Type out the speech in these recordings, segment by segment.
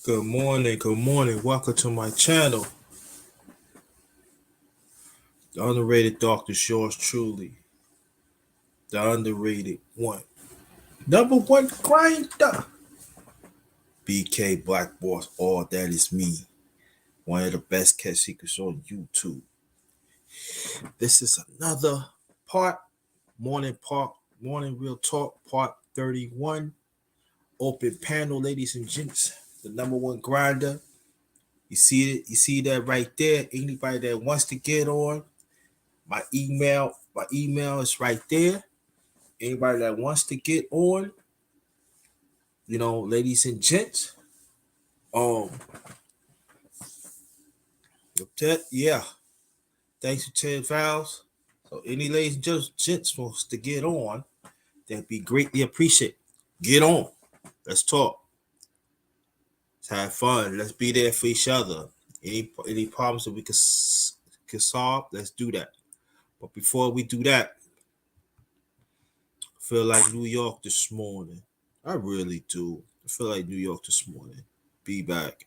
Good morning, good morning. Welcome to my channel. The underrated doctor, yours truly. The underrated one. Number one grinder. BK Black Boss, all that is me. One of the best cat secrets on YouTube. This is another morning real talk, part 31. Open panel, ladies and gents. The number one grinder. You see it? You see that right there? Anybody that wants to get on, my email is right there. Anybody that wants to get on, ladies and gents, yeah. Thanks for 10 vows. So any ladies and gents wants to get on, that'd be greatly appreciated. Get on. Let's talk. Let's have fun. Let's be there for each other. Any problems that we can solve, let's do that. But before we do that, I feel like New York this morning. I really do. I feel like New York this morning. Be back.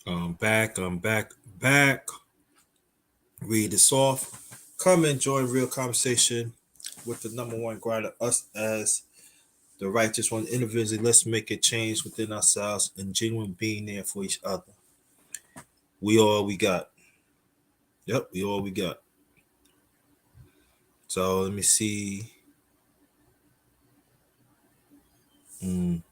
I'm back. Read this off. Come enjoy real conversation with the number one grinder, us as the righteous one. Individually, let's make a change within ourselves and genuine being there for each other. We all we got. Yep, we all we got. So let me see. Mm.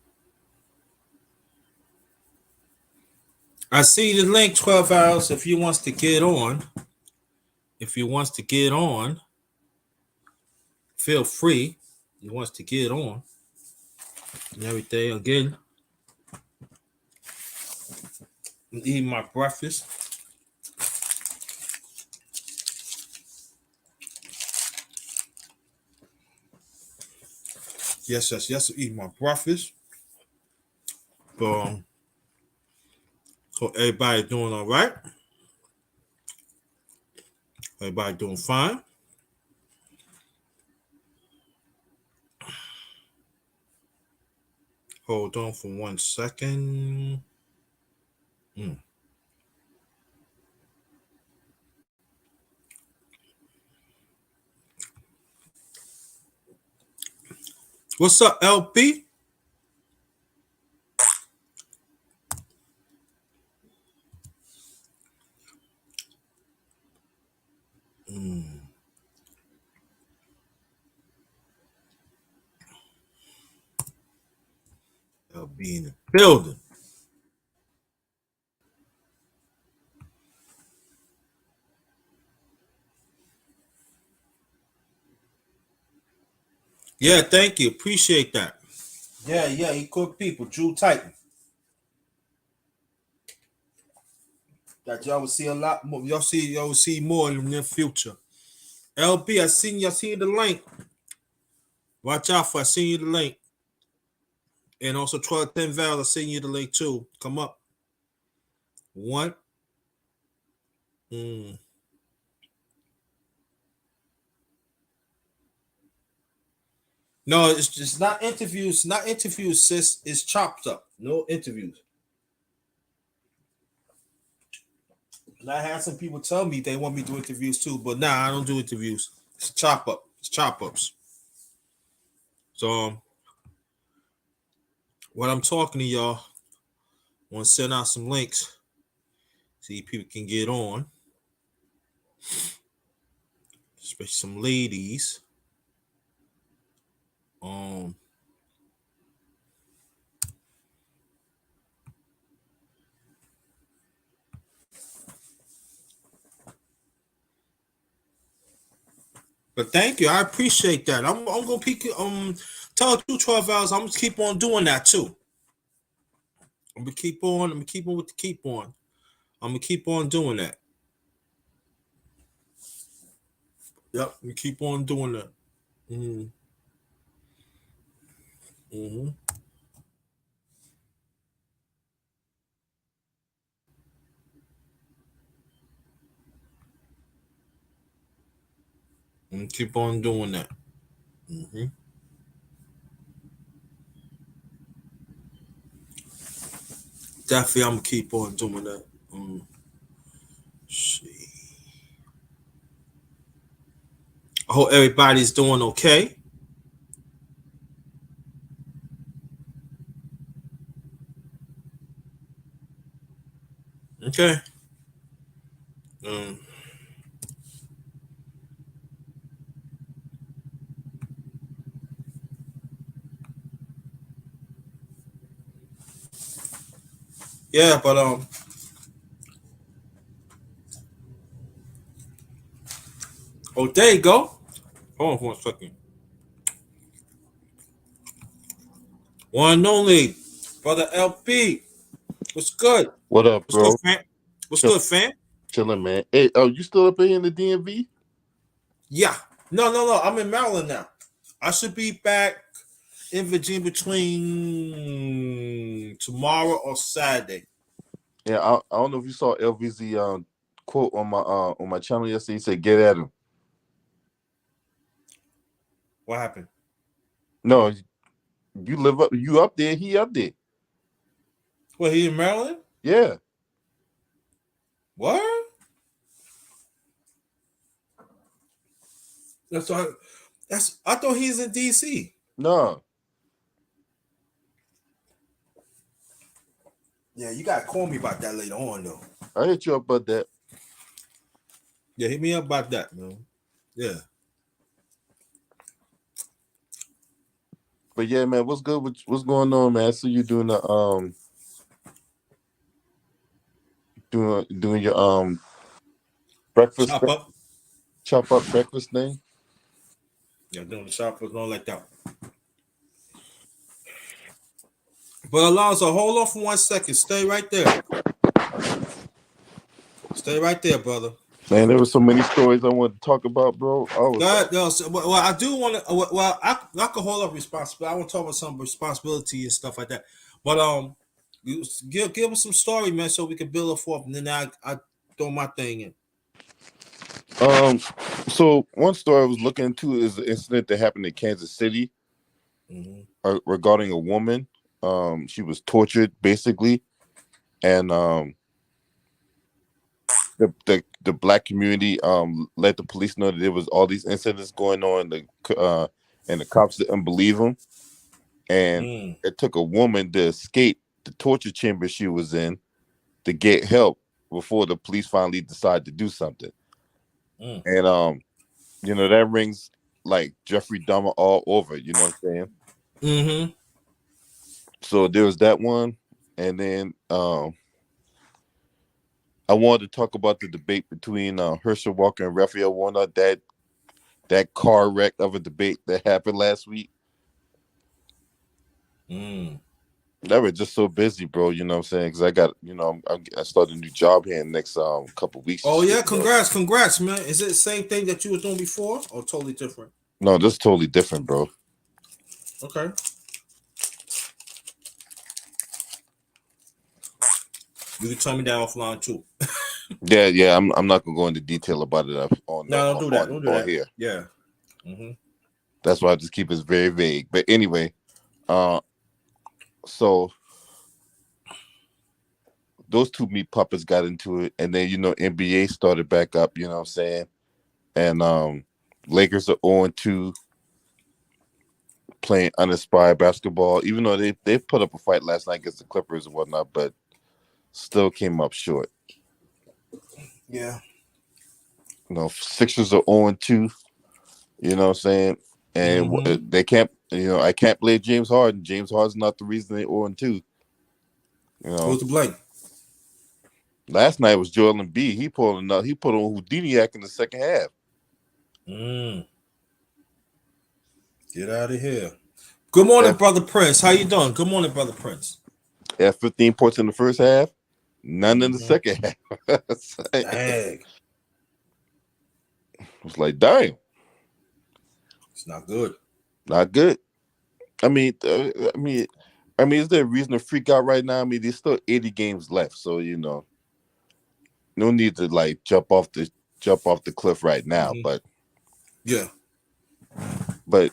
I see the link 12 hours. If you wants to get on, feel free. He wants to get on and everything. Again, I'm eating my breakfast. Yes. Eating my breakfast. Um, hope everybody doing all right. Everybody doing fine. Hold on for 1 second. What's up, LP? LP in the building. Yeah, thank you. Appreciate that. Yeah, he good people. Drew Titan. That y'all will see a lot more. Y'all will see more in the near future. LP, I seen the link. Watch out for I seen you the link. And also 1210 Val, I seen you the link too. Come up. One. Mm. No, it's just not interviews. Not interviews, sis. It's chopped up. No interviews. And I had some people tell me they want me to do interviews too, but nah, I don't do interviews. It's chop up. It's chop ups. So when I'm talking to y'all, I want to send out some links. See if people can get on. Especially some ladies. But thank you. I appreciate that. I'm gonna peek tell you 12 hours. I'm gonna keep on doing that too. I'm gonna keep on with the keep on. I'm gonna keep on doing that. Yep, we keep on doing that. Mm-hmm. Mm-hmm. And keep on doing that. Mm-hmm. Definitely, I'm gonna keep on doing that. See. I hope everybody's doing okay. Okay. Um, yeah, but oh, there you go. Hold on for 1 second. One and only brother LP. What's good? What up, What's good, bro? fam? What's Chill, good, fam? chilling, man. Hey, oh, you still up here in the DMV? Yeah. No. I'm in Maryland now. I should be back in Virginia between tomorrow or Saturday. Yeah, I don't know if you saw LVZ quote on my channel yesterday. He said, "Get at him." What happened? No, you up there. He up there. Well, he in Maryland? Yeah, What? That's why. That's. I thought he's in DC. No, Yeah, you gotta call me about that later on, though. I hit you up about that. Yeah, hit me up about that, man. Yeah. But yeah, man, what's good? What's going on, man? I see you doing the doing your breakfast Chop up. chop up breakfast thing. Yeah, doing the chop up, all like that. But Alonzo, hold on for 1 second. Stay right there. Stay right there, brother. Man, there were so many stories I wanted to talk about, bro. I was like, That, well, I do want to. Well, I could hold up responsibility. I want to talk about some responsibility and stuff like that. But give us some story, man, so we can build it forth, and then I throw my thing in. um, so one story I was looking into is the incident that happened in Kansas City Mm-hmm. regarding a woman. She was tortured basically, and the black community let the police know that there was all these incidents going on. And the cops didn't believe them, and Mm, it took a woman to escape the torture chamber she was in to get help before the police finally decided to do something. mm, And that rings like Jeffrey Dahmer all over. You know what I'm saying? mm-hmm. So there was that one, and then I wanted to talk about the debate between Herschel Walker and Raphael Warnock. That car wreck of a debate that happened last week. Mm. They were just so busy, bro. You know what I'm saying? Because I got, I started a new job here in the next couple weeks and Oh shit. yeah, congrats, man. Is it the same thing that you was doing before, or totally different? No, this is totally different, bro. Okay, you can tell me that offline too. Yeah, yeah. I'm not gonna go into detail about it No, don't do that. Don't do on that. here. Yeah. Mm-hmm. That's why I just keep it very vague. But anyway, uh, so those two meat puppets got into it, and then NBA started back up. You know what I'm saying? And Lakers are on 2 playing uninspired basketball, even though they put up a fight last night against the Clippers and whatnot, but still came up short. Yeah. Sixers are on 2. You know what I'm saying? And Mm-hmm. they can't. I can't blame James Harden. James Harden's not the reason they on 2. You know, Who's to blame? last night was Joel Embiid. He put on Houdiniac in the second half. Mm. Get out of here. Good morning, At, brother Prince. How you doing? Good morning, brother Prince. at 15 points in the first half, none in the Mm-hmm. second half. It Dang, was like, damn, it's not good. not good. I mean, is there a reason to freak out right now? I mean, there's still 80 games left, so no need to like jump off the cliff right now. Mm-hmm. But Yeah. but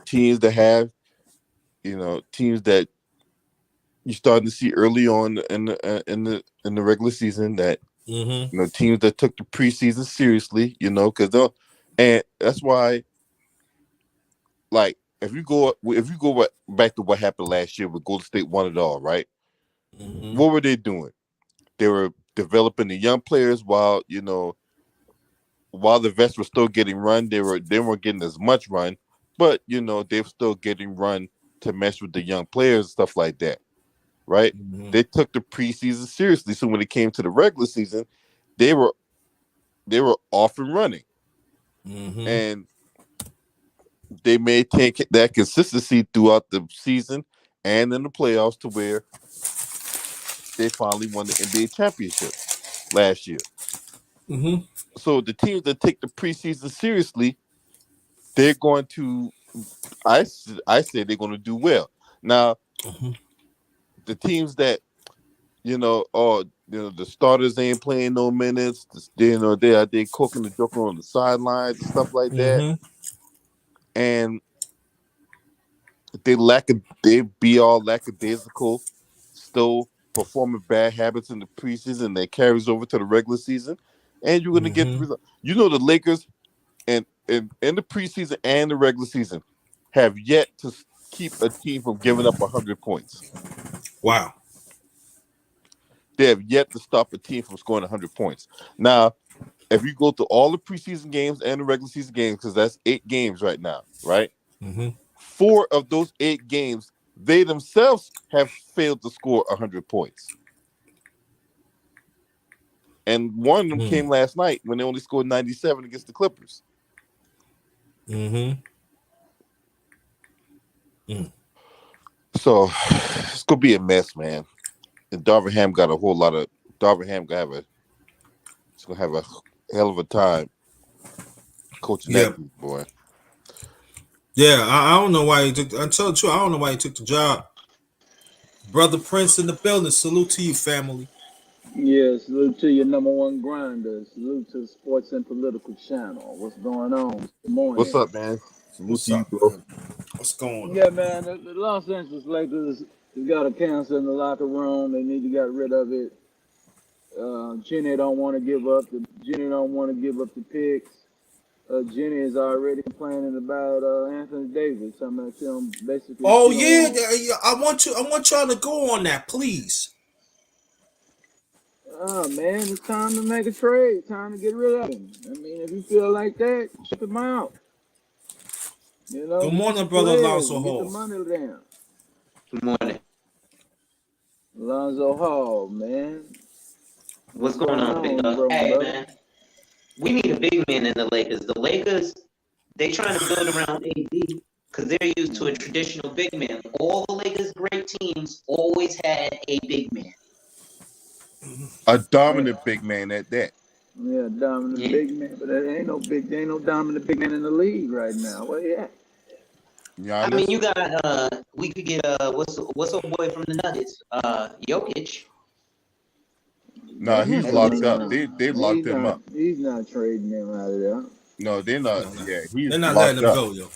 teams that have teams that you're starting to see early on in the regular season that Mm-hmm. teams that took the preseason seriously, because and that's why, like, if you go back to what happened last year with Golden State won it all, right? Mm-hmm. What were they doing? They were developing the young players while the vets were still getting run. They weren't getting as much run, but they're still getting run to mess with the young players and stuff like that, right? Mm-hmm. They took the preseason seriously, so when it came to the regular season, they were off and running, Mm-hmm. and they maintained that consistency throughout the season and in the playoffs to where they finally won the NBA championship last year. Mm-hmm. So the teams that take the preseason seriously, they're going to, I say they're going to do well. Now, Mm-hmm. the teams that the starters ain't playing no minutes. They cooking the joker on the sidelines and stuff like that, Mm-hmm. and they be all lackadaisical still. performing bad habits in the preseason that carries over to the regular season, and you're going to get the result. You know, the Lakers and in the preseason and the regular season have yet to keep a team from giving up 100 points. Wow. They have yet to stop a team from scoring 100 points. Now, if you go to all the preseason games and the regular season games, because that's 8 games right now, right? 4 of those 8 games, they themselves have failed to score 100 points. And one of them came last night when they only scored 97 against the Clippers. So it's gonna be a mess, man. And Darvingham got a whole lot of Darvingham he's gonna have a hell of a time coaching that group, boy. Yeah, I don't know why he took. I tell you the truth, I don't know why he took the job. Brother Prince in the building. Salute to you, family. Yeah, salute to your number one grinder. Salute to the Sports and Political Channel. What's going on? Good morning. What's up, man? Salute What's to you, up, bro. man? What's going on? Yeah, man. The Los Angeles Lakers got a cancer in the locker room. They need to get rid of it. Jenny don't want to give up. Jenny don't want to give up the picks. Jenny is already complaining about Anthony Davis. I'm not sure. Basically. Oh yeah, I want y'all to go on that, please. Oh man, it's time to make a trade. Time to get rid of him. I mean, if you feel like that, ship him out. You know, Good morning, brother Alonzo get the Hall. money down. Good morning. Alonzo Hall, man. What's going on, big dog? Hey, man. We need a big man in the Lakers. The Lakers, they trying to build around AD because they're used to a traditional big man. All the Lakers' great teams always had a big man. A dominant big man at that. Yeah, dominant big man, but there ain't no dominant big man in the league right now. Where you at? Giannis? I mean, you got we could get what's old boy from the Nuggets? Jokic. Nah, he's locked up. They locked him up. He's not trading him out of there. No, they're not. Yeah, he's they're not locked letting him up. go, yo.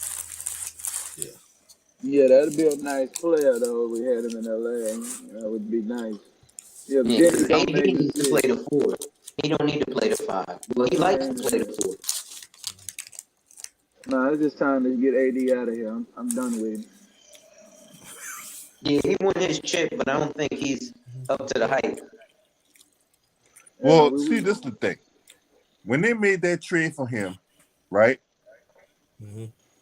Yeah, that'd be a nice player though. We had him in LA. That would be nice. Yeah, he needs to play the 4. He don't need to play the 5. Well, he likes to play the 4. No, it's just time to get AD out of here. I'm done with him. Yeah, he won his chip, but I don't think he's up to the hype. Well, see, this is the thing. When they made that trade for him, right?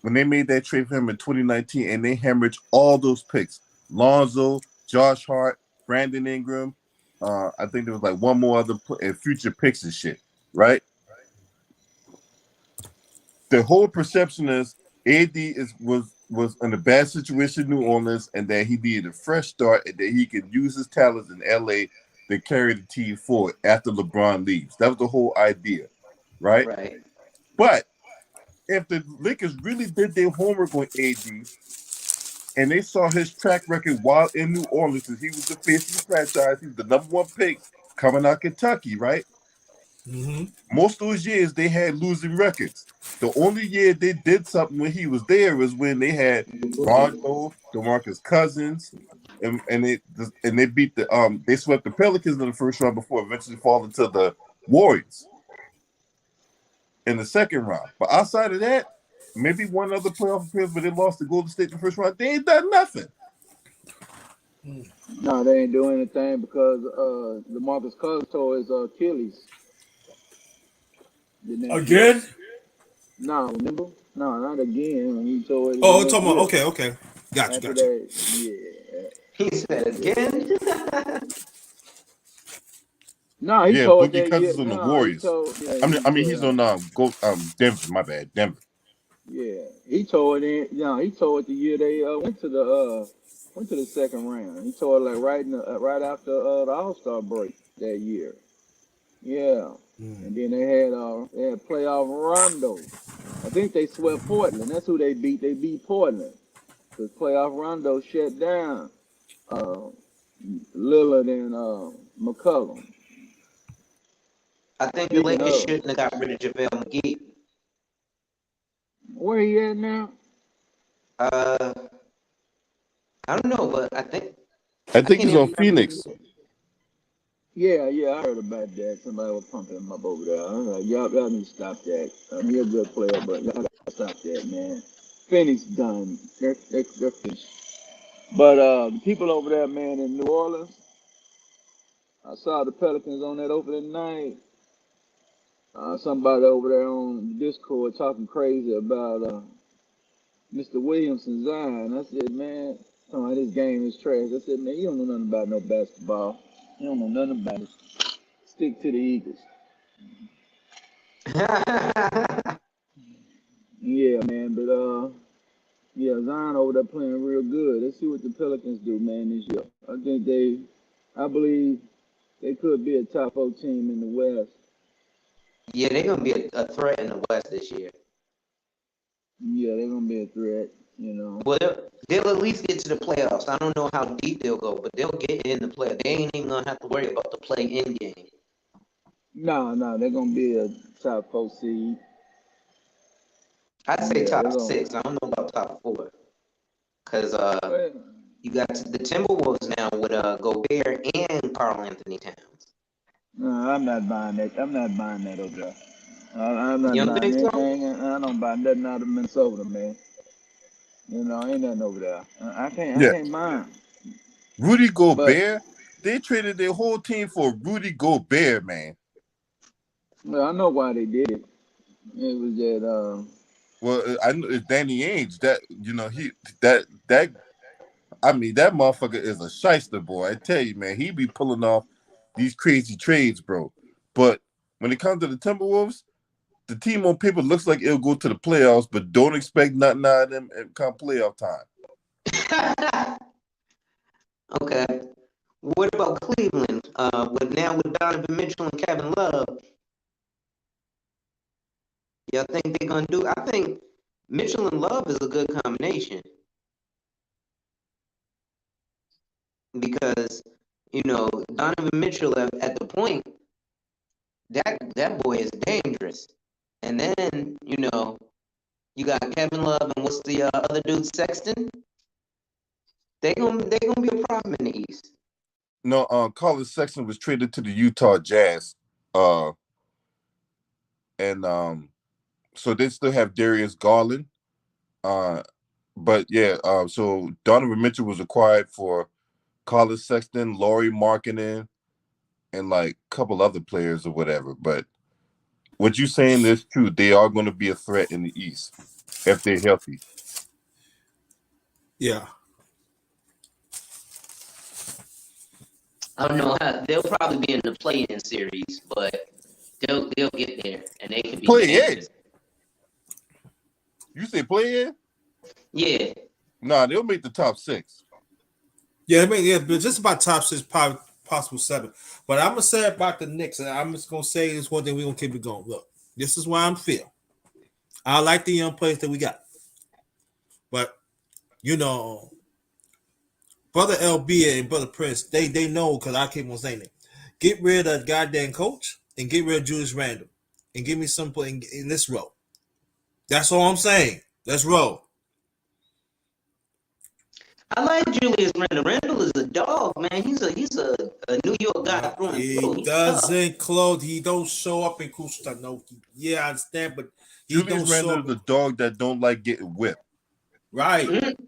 When they made that trade for him in 2019 and they hemorrhaged all those picks, Lonzo, Josh Hart, Brandon Ingram, I think there was like one more other future picks and shit, right? The whole perception is AD was in a bad situation in New Orleans and that he needed a fresh start and that he could use his talents in LA to carry the team forward after LeBron leaves. That was the whole idea, right? Right. But if the Lakers really did their homework on AD and they saw his track record while in New Orleans, because he was the face of the franchise, he was the number 1 pick coming out of Kentucky, right? Most of those years they had losing records. The only year they did something when he was there was when they had Rondo, DeMarcus Cousins, and they beat they swept the Pelicans in the first round before eventually falling to the Warriors in the second round. But outside of that, maybe one other playoff appearance, but they lost to Golden State in the first round. They ain't done nothing. No, they ain't doing anything because DeMarcus Cousins tore his Achilles. Again? No, remember? No, not again. When he tore it. Oh, talking about okay. Got you. Yeah. He said again. No, he tore Boogie Cousins on the Warriors. He's on Denver. My bad, Denver. Yeah, he tore it in. Yeah, he tore it the year they went to the second round. He tore it like right after the All-Star break that year. Yeah, and then they had playoff Rondo. I think they swept Portland. That's who they beat. They beat Portland because playoff Rondo shut down Lillard and McCollum. I think the Lakers shouldn't have got rid of JaVale McGee. Where he at now? I don't know, but I think he's on Phoenix. Yeah, I heard about that. Somebody was pumping him up over there. I was like, y'all need to stop that. He's a good player, but y'all gotta stop that, man. Phoenix done. They're finished. But the people over there, man, in New Orleans, I saw the Pelicans on that opening night. Somebody over there on Discord talking crazy about Mr. Williamson Zion. I said, man, oh, this game is trash. I said, man, you don't know nothing about no basketball. You don't know nothing about it. Stick to the Eagles. Yeah, man, but yeah, Zion over there playing real good. Let's see what the Pelicans do, man, this year. I believe they could be a top 4 team in the West. Yeah, they're gonna be a threat in the West this year. Yeah, they're gonna be a threat, you know. Well, they'll at least get to the playoffs. I don't know how deep they'll go, but they'll get in the play. They ain't even gonna have to worry about the play-in game. No, they're gonna be a top 4 seed. I'd say Yeah, they're top gonna. 6. I don't know about top 4, cause Well, you got the Timberwolves now with Gobert and Karl Anthony Towns. no, I'm not buying that. I'm not buying that over there. I'm not You don't buying think so? anything. I don't buy nothing out of Minnesota, man. You know, ain't nothing over there. I Yeah, can't mind. Rudy But Gobert. They traded their whole team for Rudy Gobert, man. well, I know why they did it. It was that Well, I know it's Danny Ainge. That that I mean that motherfucker is a shyster boy. I tell you, man, he be pulling off these crazy trades, bro. But when it comes to the Timberwolves, the team on paper looks like it'll go to the playoffs, but don't expect nothing out of them come playoff time. Okay. What about Cleveland? With Donovan Mitchell and Kevin Love, y'all think they're gonna do? I think Mitchell and Love is a good combination because Donovan Mitchell at the point that boy is dangerous, and then you got Kevin Love and what's the other dude, Sexton? They gonna be a problem in the East. No, Colin Sexton was traded to the Utah Jazz, and so they still have Darius Garland. But yeah, so Donovan Mitchell was acquired for Colin Sexton, Laurie Markkinen, and like a couple other players or whatever. But what you saying is true. They are going to be a threat in the East if they're healthy. Yeah. I don't know how they'll probably be in the play-in series, but they'll get there and they can be Play in? dangerous. You say play in? Yeah. Nah, they'll make the top 6. Yeah, I mean, yeah, but just about top 6, probably possible 7. But I'm gonna say about the Knicks, and I'm just gonna say this one thing. We're gonna keep it going. Look, this is why I'm feel. I like the young players that we got, but you know, brother LB and brother Prince, they know because I keep on saying it. Get rid of the goddamn coach and get rid of Julius Randle and give me some play in this row. That's all I'm saying. Let's roll. I like Julius Randle. Randle is a dog, man. He's a New York guy through and He through. He's tough. doesn't close. He don't show up in cool stuff. No, yeah, I understand, but he Julius don't show Randle up. is a dog that don't like getting whipped. Right. Mm-hmm.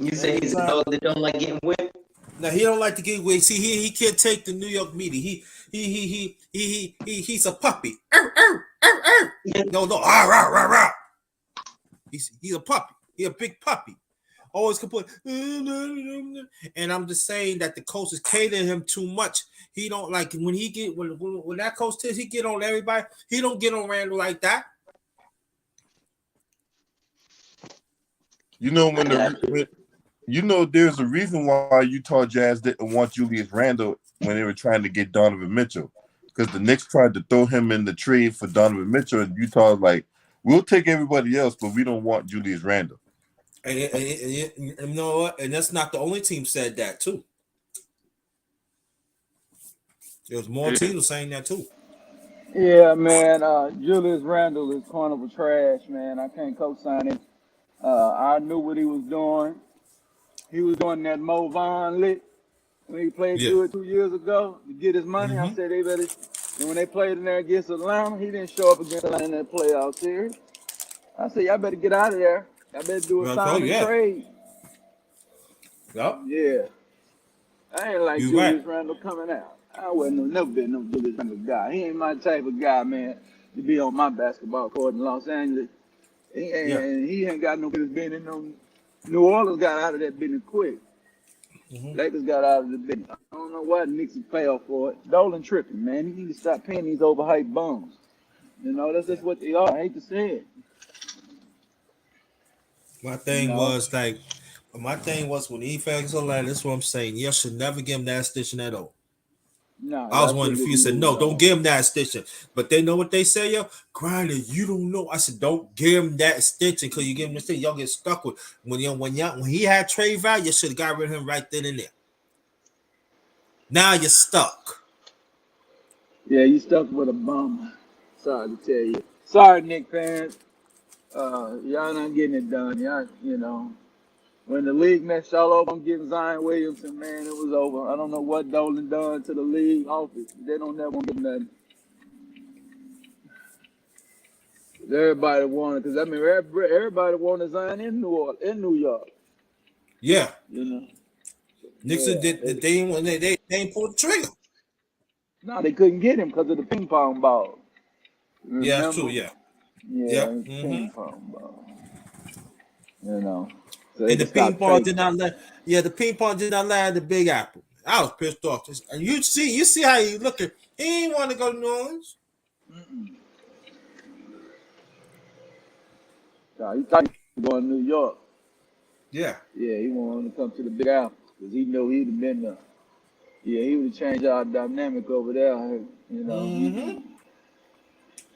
You say he's a dog that don't like getting whipped? Now he don't like to get away. See, he can't take the New York media. He's a puppy. No, he's a puppy. He a big puppy. Always complain. And I'm just saying that the coach is catering him too much. He don't like when he get when that coach says he get on everybody. He don't get on Randall like that. You know there's a reason why Utah Jazz didn't want Julius Randle when they were trying to get Donovan Mitchell, because the Knicks tried to throw him in the trade for Donovan Mitchell, and Utah's like, we'll take everybody else, but we don't want Julius Randle. And you know what? And that's not the only team said that too. There was more teams saying that too. yeah, man, Julius Randle is carnival trash, man. I can't co-sign it. I knew what he was doing. He was doing that Mo Vaughn lick. when he played Yeah. good 2 years ago to get his money. I said they better. And when they played in there against Atlanta, he didn't show up against Atlanta in that playoff series. I said, y'all better get out of there. Y'all better do a Well, sign and yeah. trade. Yep. Yeah. I ain't like You right. Julius Randle coming out. I wasn't never been no Julius Randle guy. He ain't my type of guy, man, to be on my basketball court in Los Angeles. Yeah. He ain't got no business being in no. New Orleans got out of that business quick. Lakers got out of the business. I don't know why the Knicks fell for it. Dolan tripping, man. He need to stop paying these overhyped bums. You know, that's just what they are. I hate to say it. My You thing know? was like, my thing was when he fell so like, that's what I'm saying. You should never give him that stitching at all. No, I was y'all one of should the few just said, move no, don't on. give him that extension. But they know what they say, yo. Grinder, you don't know. I said, don't give him that extension because you give him this thing, y'all get stuck with when he had trade value, you should have got rid of him right then and there. Now you're stuck. Yeah, you stuck with a bum. Sorry to tell you. Sorry, Knicks fans. Y'all not getting it done. Y'all, you know, when the league messed all over, I'm getting Zion Williamson, man, it was over. I don't know what Dolan done to the league office. They don't never give him nothing. Everybody wanted, because I mean, everybody wanted Zion in New York. Yeah. You know. Nixon Yeah. did they ain't pulled the trigger. No, they couldn't get him because of the ping pong ball. Yeah, that's true. Remember? Yeah. Yeah, Yep. ping pong ball. You know. So they And the could ping stop pong trading. did not let. Yeah, the ping pong did not land the Big Apple. I was pissed off. And you see how he looking. He ain't want to go to New Orleans. Mm-mm. No, he thought he was going to New York. Yeah. Yeah, he wanted to come to the Big Apple because he knew he'd have been there. Yeah, he would have changed our dynamic over there. You know,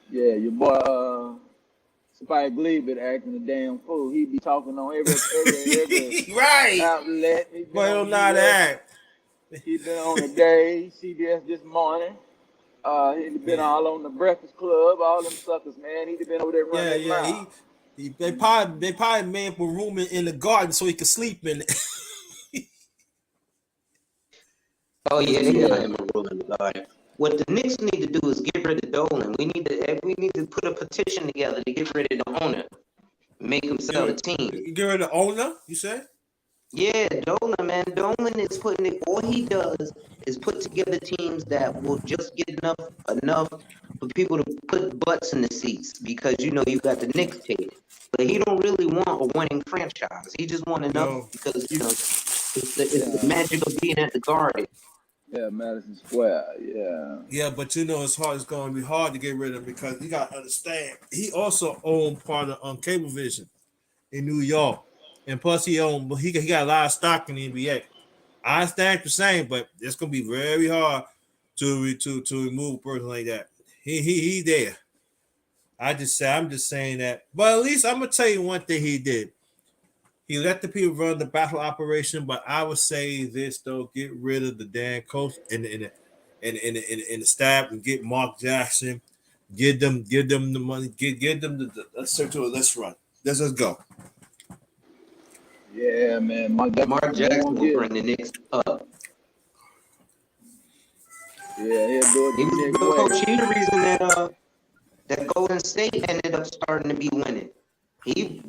yeah, your boy Spike Lee been acting a damn fool. He be talking on every Right. outlet. He been Boy, on don't know how to US. act. He been on the day CBS this morning. He been Yeah. all on the Breakfast Club. All them suckers, man. He been over there running Yeah, their yeah. mouth. They probably made a room in the garden so he could sleep in it. Oh yeah, they got Yeah, him a rule in the garden. What the Knicks need to do is get rid of Dolan. We need to put a petition together to get rid of the owner, make him sell the team. Get rid of the owner, you say? Yeah, Dolan, man. Dolan is putting it. All he does is put together teams that will just get enough for people to put butts in the seats because you know you got the Knicks tape. But he don't really want a winning franchise. He just want enough No. because you know it's the yeah, magic of being at the Garden. yeah. Madison Square. Yeah, Yeah, but you know it's hard. It's going to be hard to get rid of him because you got to understand. He also owned part of Cablevision in New York, and plus he got a lot of stock in the NBA. I understand what you're saying, but it's going to be very hard to remove a person like that. He there. I'm just saying that. But at least I'm gonna tell you one thing he did. He let the people run the battle operation, but I would say this though: get rid of the damn coach and the staff and get Mark Jackson. Give them the money. Give them the let's search. Let's run. Let's just go. yeah, man. Mark Jackson will bring the Knicks up. Yeah, he'll do it He the was a Nick good coach. way. He the reason that Golden State ended up starting to be winning. He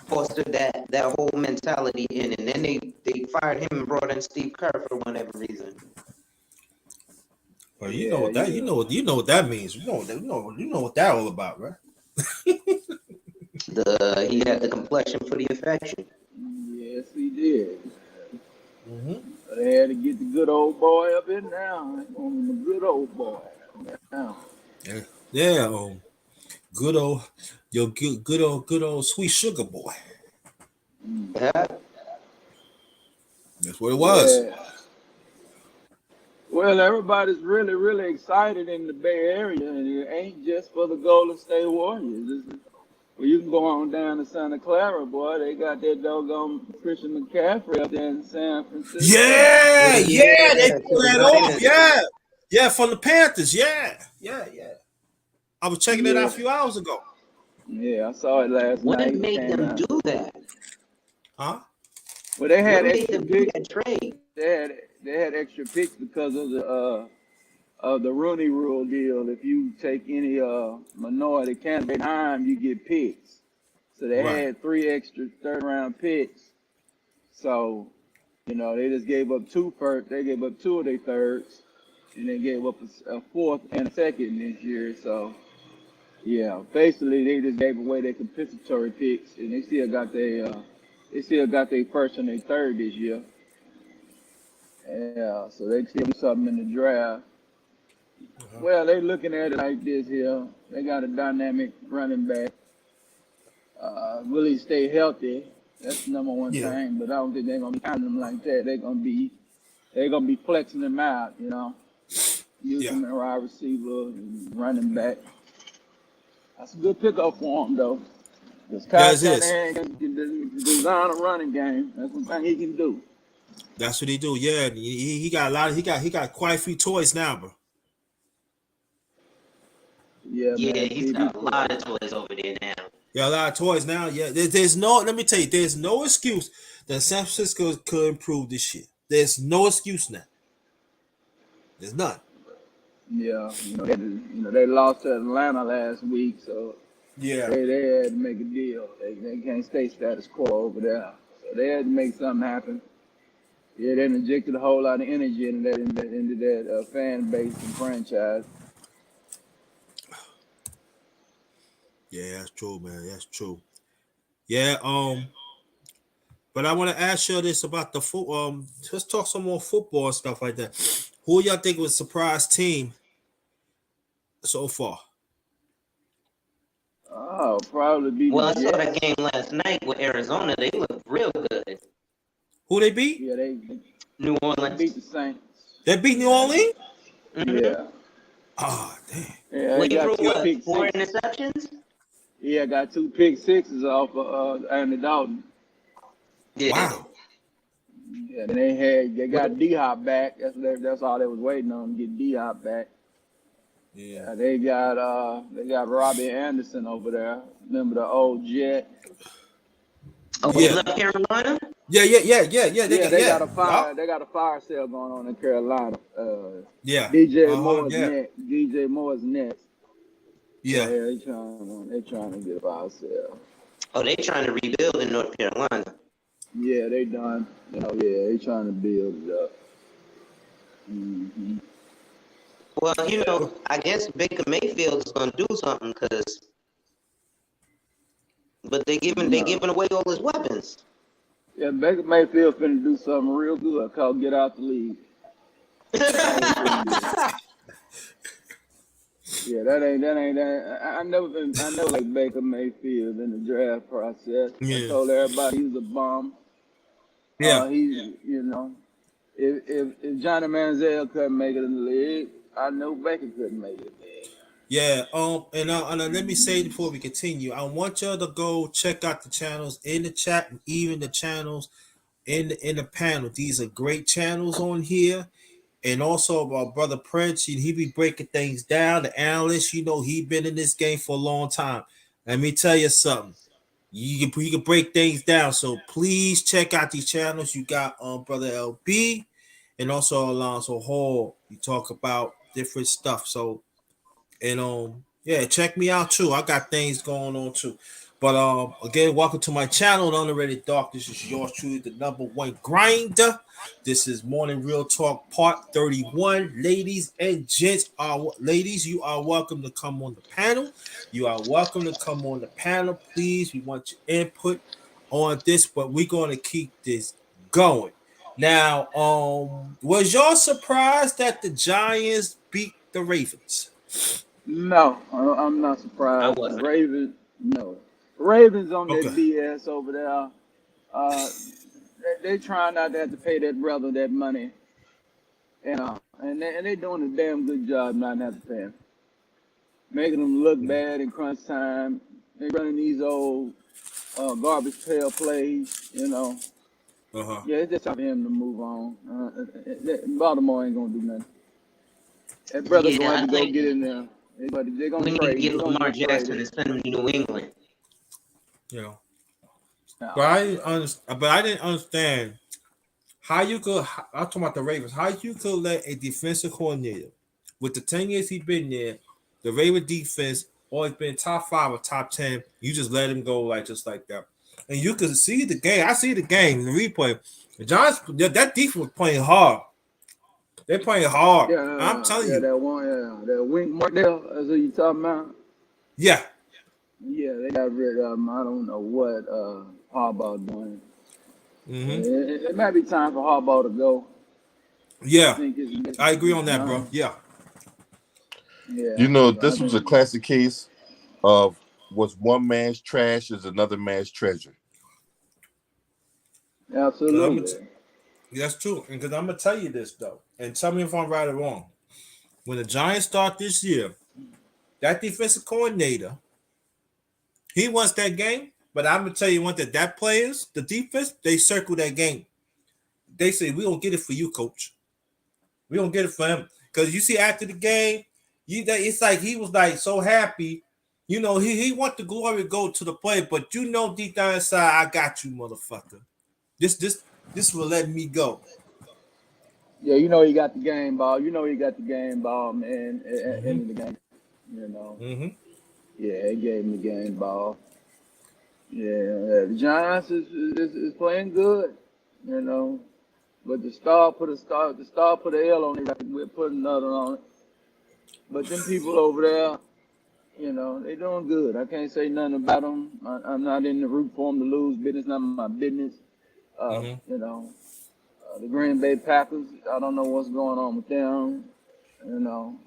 fostered that whole mentality in, and then they fired him and brought in Steve Kerr for whatever reason. Well, you know Yeah, what that yeah. you know what that means. You know what that all about, right? He had the complexion for the affection. Yes, he did. Mm-hmm. They had to get the good old boy up in now. They want him a good old boy now. Yeah, yeah. Good old your good old sweet sugar boy. Yeah. That's what it was. Yeah. Well, everybody's really, really excited in the Bay Area, and it ain't just for the Golden State Warriors. Well, you can go on down to Santa Clara, boy. They got that doggone Christian McCaffrey up there in San Francisco. Yeah, Yeah, yeah, they to pulled the that off. Niners. Yeah, yeah, from the Panthers. Yeah, yeah, yeah. I was checking it out Yeah, a few hours ago. yeah, I saw it last What night. It made came them out. do that? Huh? Well, they What had made extra them do big. that trade? they had extra picks because of the Rooney Rule deal. If you take any minority candidate behind, you get picks. So they Right. had 3 extra third round picks. So, they just gave up 2 first. They gave up 2 of their thirds, and they gave up a fourth and a second this year. So, yeah, basically they just gave away their compensatory picks, and they still got their first and their third this year. Yeah, so they still do something in the draft. Well, they looking at it like this here. They got a dynamic running back. Really stay healthy. That's the number one Yeah. thing. But I don't think they're gonna be counting them like that. They're gonna be flexing them out. Use them in wide receiver and running back. That's a good pickup for him though. Because Kyle Yes, it is. Shanahan can design a running game. That's one thing he can do. That's what he do. Yeah, he got a lot. He got quite a few toys now, bro. Yeah, Yeah, man. he's got a lot of toys over there now. Yeah, a lot of toys now. Yeah, there's no. Let me tell you, there's no excuse that San Francisco could improve this shit. There's no excuse now. There's none. Yeah, they lost to Atlanta last week, so Yeah. they had to make a deal. They can't stay status quo over there, so they had to make something happen. Yeah, they injected a whole lot of energy into that fan base and franchise. Yeah, that's true, man. That's true. Yeah. But I want to ask you this about the let's talk some more football and stuff like that. Who y'all think was a surprise team so far? Oh, probably be Well, I the saw Jets. that game last night with Arizona. They looked real good. Who they beat? Yeah, they New Orleans. beat the Saints. They beat New Orleans? Mm-hmm. Yeah. Oh, damn. Yeah, Wait they got for 2 what? pick 4 sixes. interceptions? Yeah, got 2 pick sixes off of Andy Dalton. Yeah. Wow. Yeah, and they got D-Hop back. That's all they was waiting on, to get D-Hop back. Yeah. They got Robbie Anderson over there. Remember the old Jet? Oh, Yeah. he left Carolina? Yeah. They got a fire sale going on in Carolina. Yeah. DJ Moore's yeah. next. DJ Moore's next. Yeah. Yeah, they trying to get a fire sale. Oh, they trying to rebuild in North Carolina. Yeah, they done. They trying to build it up. Mm-hmm. Well, I guess Baker Mayfield is going to do something but they giving away all his weapons. Yeah, Baker Mayfield finna do something real good called get out the league. Yeah, that ain't. I never like Baker Mayfield in the draft process. Yeah. I told everybody he was a bum. Yeah. If Johnny Manziel couldn't make it in the league, I know Baker couldn't make it. Yeah. And let me say before we continue, I want y'all to go check out the channels in the chat and even the channels in the panel. These are great channels on here. And also our brother Prince, he be breaking things down. The analyst, he been in this game for a long time. Let me tell you something. He can break things down. So please check out these channels. You got brother LB and also Alonzo Hall. You talk about different stuff. So check me out too. I got things going on too. But again, welcome to my channel, Underrated Dark. This is yours truly, the #1 grinder. This is Morning Real Talk Part 31. Ladies and gents, ladies, you are welcome to come on the panel. You are welcome to come on the panel. Please, we want your input on this, but we're going to keep this going. Now, was y'all surprised that the Giants beat the Ravens? No, I'm not surprised. I wasn't. Ravens on Okay. that BS over there. They trying not to have to pay that brother that money, and they doing a damn good job not having to pay him, making them look bad in crunch time. They running these old garbage pail plays, Uh-huh. Yeah, it's just time for him to move on. Baltimore ain't gonna do nothing. That brother Yeah, going I to go think get in there. But they're we gonna need to trade. get They're Lamar gonna get Jackson traded. and send him to New England. But I didn't understand How you could? I'm talking about the Ravens. How you could let a defensive coordinator, with the 10 years he been there, the Ravens defense always been top 5 or top 10. You just let him go like just like that, and you could see the game. I see the game in the replay. The Giants, that defense was playing hard. They're playing hard. I'm telling Yeah, you. that one, that Wink Martindale, that's what you talking about. Yeah. Yeah, they got rid of him. I don't know what Harbaugh doing. Mm-hmm. It might be time for Harbaugh to go. I Yeah. think it's I agree on that, bro. time. Yeah. You Yeah, know, I this was a think classic case of what's one man's trash is another man's treasure. absolutely. That's true. And because I'm gonna tell you this though, and tell me if I'm right or wrong. When the Giants start this year, that defensive coordinator, he wants that game. But I'm gonna tell you one that players, the defense, they circle that game. They say we don't get it for you, coach. We don't get it for him because you see after the game, it's like he was like so happy. You know, he want the glory to go to the play, but you know deep down inside, I got you, motherfucker. This will let me go. Yeah, you know he got the game ball. You know he got the game ball, man. Mm-hmm. End of the game. You know. Mm-hmm. Yeah, he gave him the game ball. Yeah, the Giants is playing good. You know. But the star put an L on it. We'll put another on it. But them people over there, you know, they doing good. I can't say nothing about them. I'm not in the root for them to lose. Business not my business. Mm-hmm. You know, the Green Bay Packers. I don't know what's going on with them. You know,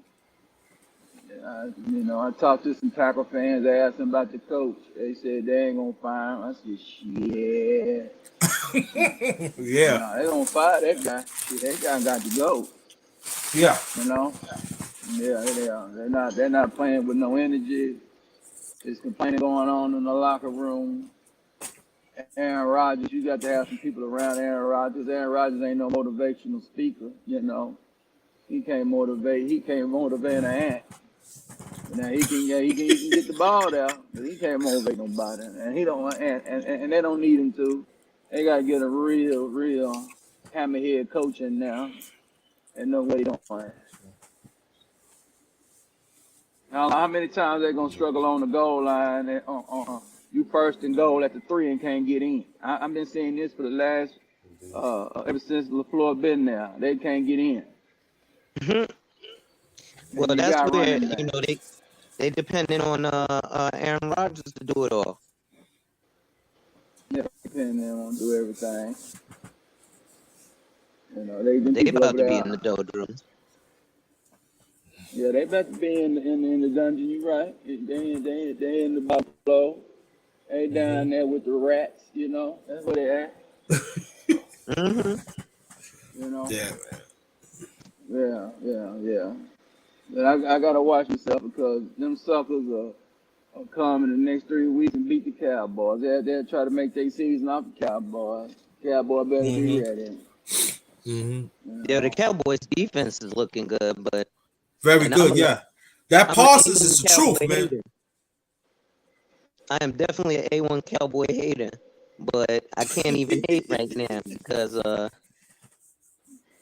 I talked to some Packer fans. They asked them about the coach. They said they ain't gonna fire him. I said, shit. Yeah. No, they gonna fire that guy. Shit, that guy got to go. Yeah. You know. Yeah, they are. They're not playing with no energy. There's complaining going on in the locker room. Aaron Rodgers, you got to have some people around Aaron Rodgers. Aaron Rodgers ain't no motivational speaker, you know. He can't motivate. He can't motivate an ant. Now he can get the ball there, but he can't motivate nobody. And he don't and they don't need him to. They gotta get a real hammerhead coach in now. And no way don't. How many times they gonna struggle on the goal line? And, you first and goal at the 3 and can't get in. I've been seeing this for the last ever since LaFleur been there. They can't get in. Well, And you that's got where running back. they depending on Aaron Rodgers to do it all. Yeah, depending on do everything. You know, they them They people over about to be in there. the doldrums. Yeah, they about to be in the dungeon. You right? They in the buffalo. They Mm-hmm. down there with the rats. You know, that's where they at. Hmm. You know. Yeah, Yeah. But I gotta watch myself because them suckers are come in the next 3 weeks and beat the Cowboys. They'll try to make their season off the Cowboys. Cowboy better be man. ready. Mm-hmm. Mm-hmm. You Yeah, the know. Cowboys defense is looking good, but Very and good. Yeah. That I'm an Parsons A1 is the truth, Cowboy man. hater. I am definitely an A1 Cowboy hater, but I can't even hate right now because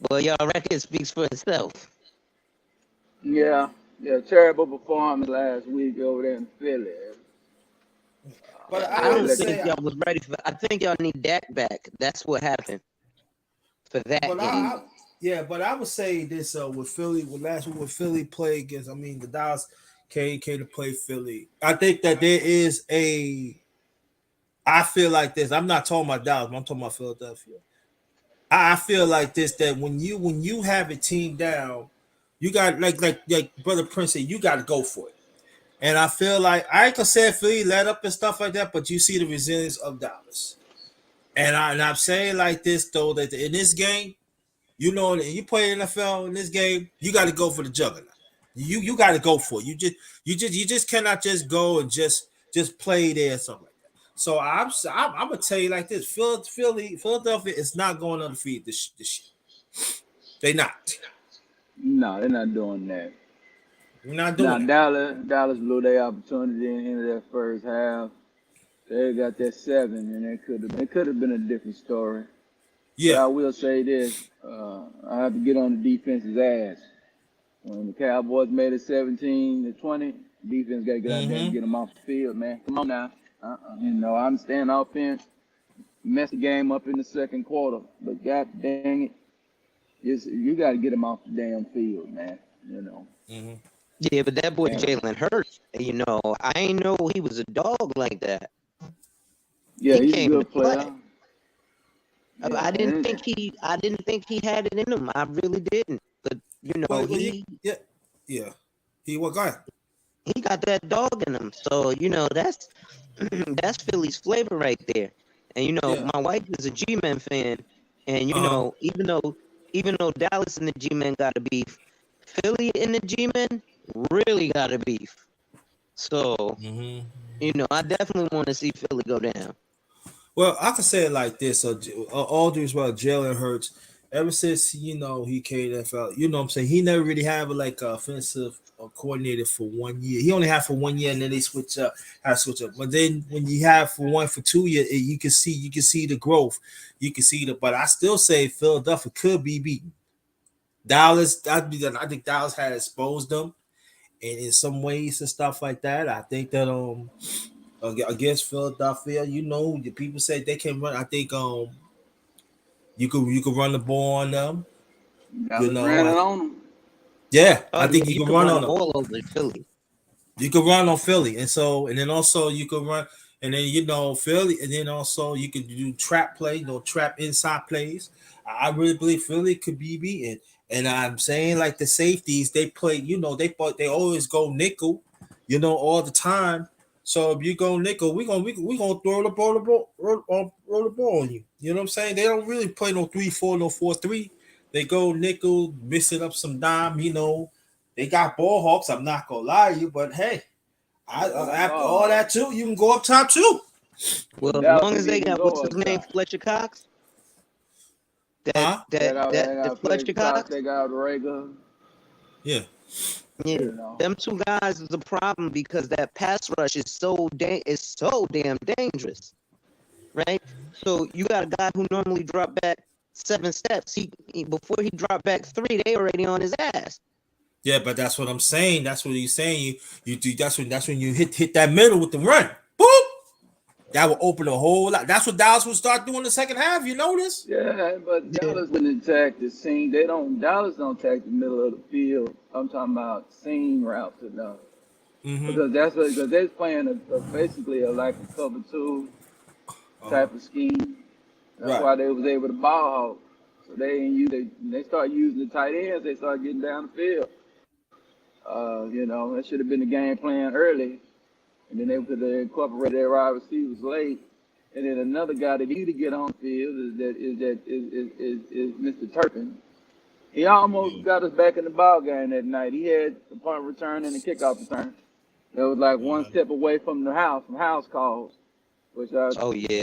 well, y'all record speaks for itself. Yeah, terrible performance last week over there in Philly. But I I They would don't let think say, the y'all was ready for. I think y'all need Dak back. That's what happened for that but game. yeah, but I would say this with Philly, with Philly play against, I mean, the Dallas came to play Philly. I think that there is I feel like this. I'm not talking about Dallas, but I'm talking about Philadelphia. I feel like this that when you have a team down, you got like Brother Prince said, you got to go for it. And I feel like I can say Philly let up and stuff like that, but you see the resilience of Dallas. And I'm saying like this though that in this game, you know, you play NFL in this game, you got to go for the juggernaut. You got to go for it. You just cannot just go and just play there or something like that. So I'm gonna tell you like this: Philadelphia is not going undefeated this year. They not. no, they're not doing that. We're not Now doing that. Dallas blew their opportunity in the end of that first half. They got that 7, and it could have been a different story. But Yeah. I will say this: I have to get on the defense's ass. When the Cowboys made it 17-20, defense got to get out there and Mm-hmm. get them off the field, man. Come on now. You know, I understand offense messed the game up in the second quarter, but god dang it, you got to get them off the damn field, man. You know. Mm-hmm. Yeah, but that boy And Jalen Hurts, I ain't know he was a dog like that. yeah, He he's a came to good play. player. Yeah, I didn't and think he had it in him. I really didn't. But Well, yeah, yeah. He what guy? he got that dog in him. So that's that's Philly's flavor right there. And Yeah. my wife is a G-Man fan, and Uh-huh. even though Dallas and the G-Man got a beef, Philly and the G-Man really got a beef. So Mm-hmm. I definitely want to see Philly go down. Well, I can say it like this. All due well, Jalen Hurts, ever since he came to NFL, what I'm saying, he never really had like a offensive coordinator for 1 year. He only had for 1 year, and then they switch up. But then when you have for 2 years, you can see the growth. You can see the. But I still say Philadelphia could be beaten. Dallas, I think Dallas had exposed them, and in some ways and stuff like that. I think that against Philadelphia, the people say they can run. I think you could run the ball on them. Dallas ran it on them. Yeah, Oh I yeah, think you you can could run run on them. all over Philly. You could run on Philly, and then also you could run, and then Philly, and then also you could do trap play, trap inside plays. I really believe Philly could be beaten, and I'm saying like the safeties they play, they always go nickel, all the time. So if you go nickel, we gonna throw roll the ball on you. You know what I'm saying? They don't really play no 3-4, no 4-3. They go nickel, mixing up some dime. They got ball hawks. I'm not gonna lie to you, but hey, Yeah, they got after all ball. that too, you can go up top too, Well, But as Dallas long as can they even got what's go his up name, top. Fletcher Cox. That huh? They that got that they the got Fletcher Fletcher Cox. Cox. They got Rager. Yeah, Yeah, You know. them two guys is a problem because that pass rush is so damn dangerous, right? So you got a guy who normally drop back 7 steps. He before he dropped back 3, they already on his ass. yeah, but that's what I'm saying. That's what he's saying. You do. That's when you hit that middle with the run. Boop. That will open a whole lot. That's what Dallas will start doing the second half. You notice? Yeah, but Yeah. Dallas wouldn't attack the seam. Dallas don't attack the middle of the field. I'm talking about seam routes enough. Mm-hmm. Because they're playing basically like a cover two Uh-huh. type of scheme. That's Right. why they was able to ball hawk. So they start using the tight ends. They start getting down the field. That should have been the game plan early, and then they could have incorporated their wide receivers late. And then another guy that needed to get on the field is Mr. Turpin. He almost got us back in the ball game that night. He had the punt return and the kickoff return. It was like one step away from from house calls, which Oh yeah.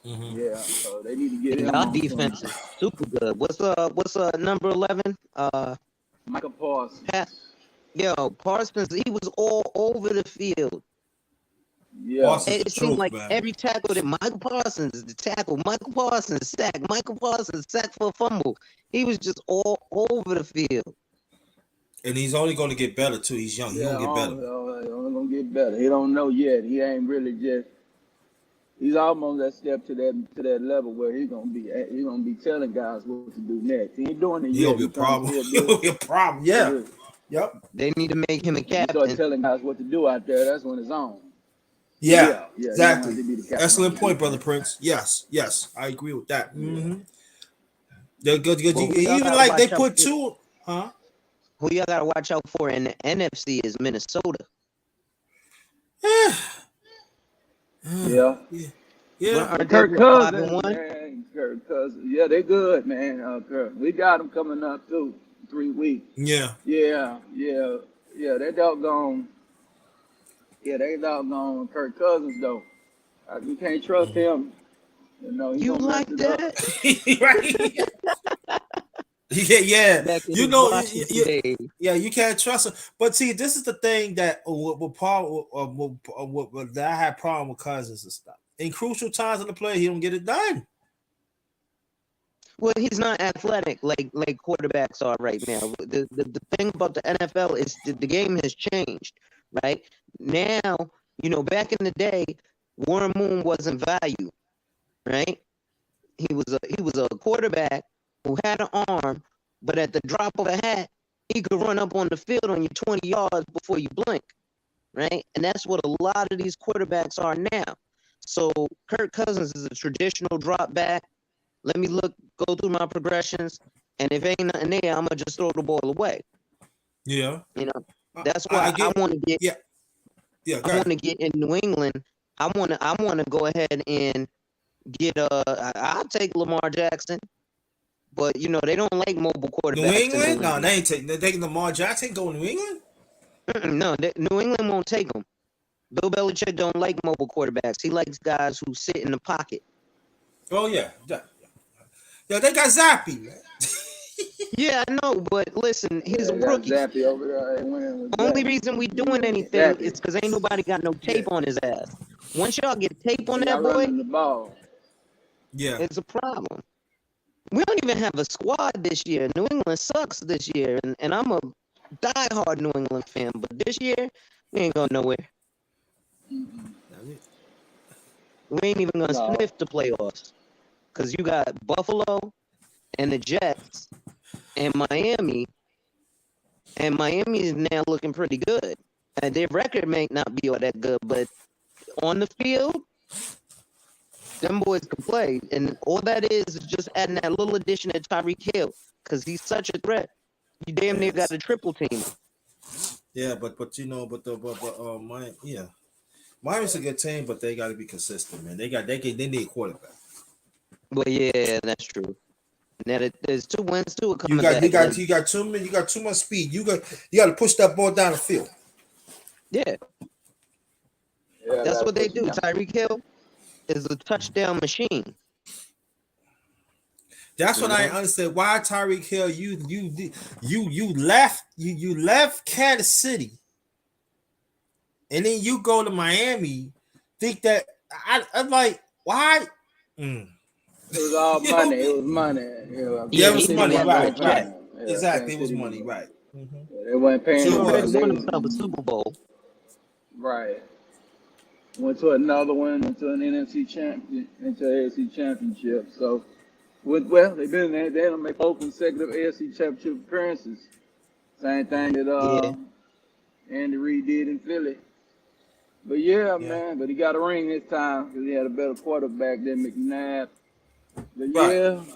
Mm-hmm. yeah. So they need to get And him y'all on some. defense is super good. What's number 11? Michael Parsons. Pat. Yo, Parsons, he was all over the field. Yeah. Parsons the It seemed truth, like man. every tackle that Michael Parsons is the tackle, Michael Parsons sack, Michael Parsons sack for a fumble. He was just all over the field. And he's only going to get better too. He's young. He's Yeah, going to get better. only gonna get better. He don't know yet. He ain't really just. He's almost that step to that level where he's gonna be telling guys what to do next. He ain't doing it He's yet. going to be a He's trying to problem. still He'll do be a problem. it. Yeah. Yep. They need to make him a When you start captain. telling guys what to do out there, that's when it's on. Yeah. Yeah, he gonna have Exactly. to be the captain on Excellent the point, brother defense. Prince. Yes. Yes. I agree with that. Yeah. Mm-hmm. They're good. Good. But who y'all Even gotta like they watch out put for? two. Huh? Who y'all gotta watch out for in the NFC is Minnesota. Yeah. Yeah. Yeah. Well, Yeah. And aren't they Kirk what, 5 and Cousins, 1? man. Kirk Cousins. Yeah, they good, man. We got them coming up too. 3 weeks. Yeah. Yeah. They doggone. Yeah, they doggone Kirk Cousins though. You can't trust Mhm. him. He's You gonna mess like it up. that? Right. Yeah, yeah. Back in You his know, Washington days. yeah, you can't trust him. But see, this is the thing that that I had problem with Cousins and stuff. In crucial times in the play, he don't get it done. Well, he's not athletic like quarterbacks are right now. The thing about the NFL is the game has changed, right? Now, back in the day, Warren Moon wasn't valued, right? He was a quarterback who had an arm, but at the drop of a hat, he could run up on the field on you 20 yards before you blink, right? And that's what a lot of these quarterbacks are now. So Kirk Cousins is a traditional drop back. Let me go through my progressions, and if ain't nothing there, I'm gonna just throw the ball away. Yeah. That's why I want to get. Yeah. Yeah. I want to get in New England. I want to go ahead and get I'll take Lamar Jackson, but they don't like mobile quarterbacks. New England? No, they ain't taking Lamar Jackson. Go New England? No, New England won't take him. Bill Belichick don't like mobile quarterbacks. He likes guys who sit in the pocket. Oh yeah. Yo, they got Zappy, man. Yeah, I know, but listen, he's a rookie. Zappy over there. Only reason we doing anything is because ain't nobody got no tape on his ass. Once y'all get tape on that boy, the ball. Yeah, it's a problem. We don't even have a squad this year. New England sucks this year, and I'm a diehard New England fan, but this year we ain't going nowhere. We ain't even gonna sniff the playoffs because you got Buffalo and the Jets and Miami, and Miami is now looking pretty good. And their record may not be all that good, but on the field, them boys can play. And all that is just adding that little addition to Tyreek Hill because he's such a threat. You damn near got a triple team. Yeah, but Miami's a good team, but they got to be consistent, man. They need a quarterback. Well, yeah, that's true. Now there's 2 wins too. You got too much speed. You got to push that ball down the field. Yeah, that's what they do. Tyreek Hill is a touchdown machine. That's what I understand. Why Tyreek Hill? You left Kansas City, and then you go to Miami. Think that I'm like, why? It was all money. It was money. It was money. Right. Yeah, exactly. It was money. Right. Mm-hmm. They weren't paying. They won themselves a Super Bowl. Right. Went to another one, into an NFC championship. So, they've been there. They don't make 4 consecutive AFC championship appearances. Same thing that Andy Reid did in Philly. But man. But he got a ring this time because he had a better quarterback than McNabb. But them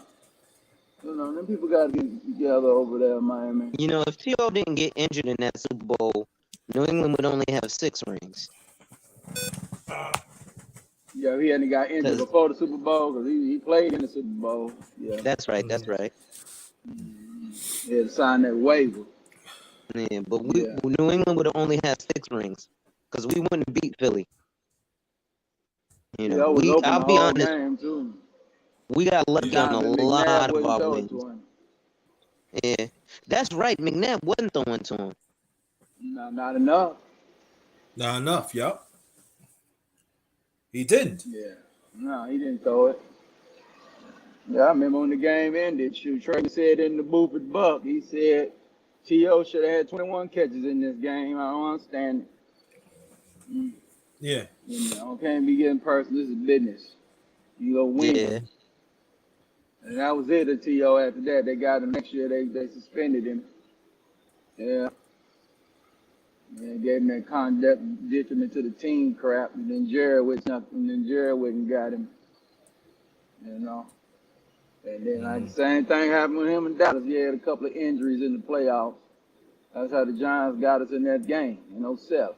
people got to get together over there in Miami. If T.O. didn't get injured in that Super Bowl, New England would only have 6 rings. Yeah, he hadn't got injured before the Super Bowl because he played in the Super Bowl. Yeah, that's right. He had to sign that waiver. Yeah, but New England would have only had 6 rings because we wouldn't beat Philly. I'll be honest. We got lucky on a lot of our wins. Yeah, that's right. McNabb wasn't throwing to him. No, not enough. Not enough, yep. He didn't. Yeah. No, he didn't throw it. Yeah, I remember when the game ended, Trey said in the booth at Buck, he said T.O. should have had 21 catches in this game. I don't understand it. Yeah. Can't be getting personal. This is business. You go win. Yeah. And that was it at T.O. After that. They got him next year. They suspended him. Yeah. And gave him that conduct, ditched him into the team crap, and then Jared went and got him. And then the same thing happened with him in Dallas. He had a couple of injuries in the playoffs. That's how the Giants got us in that game in 07.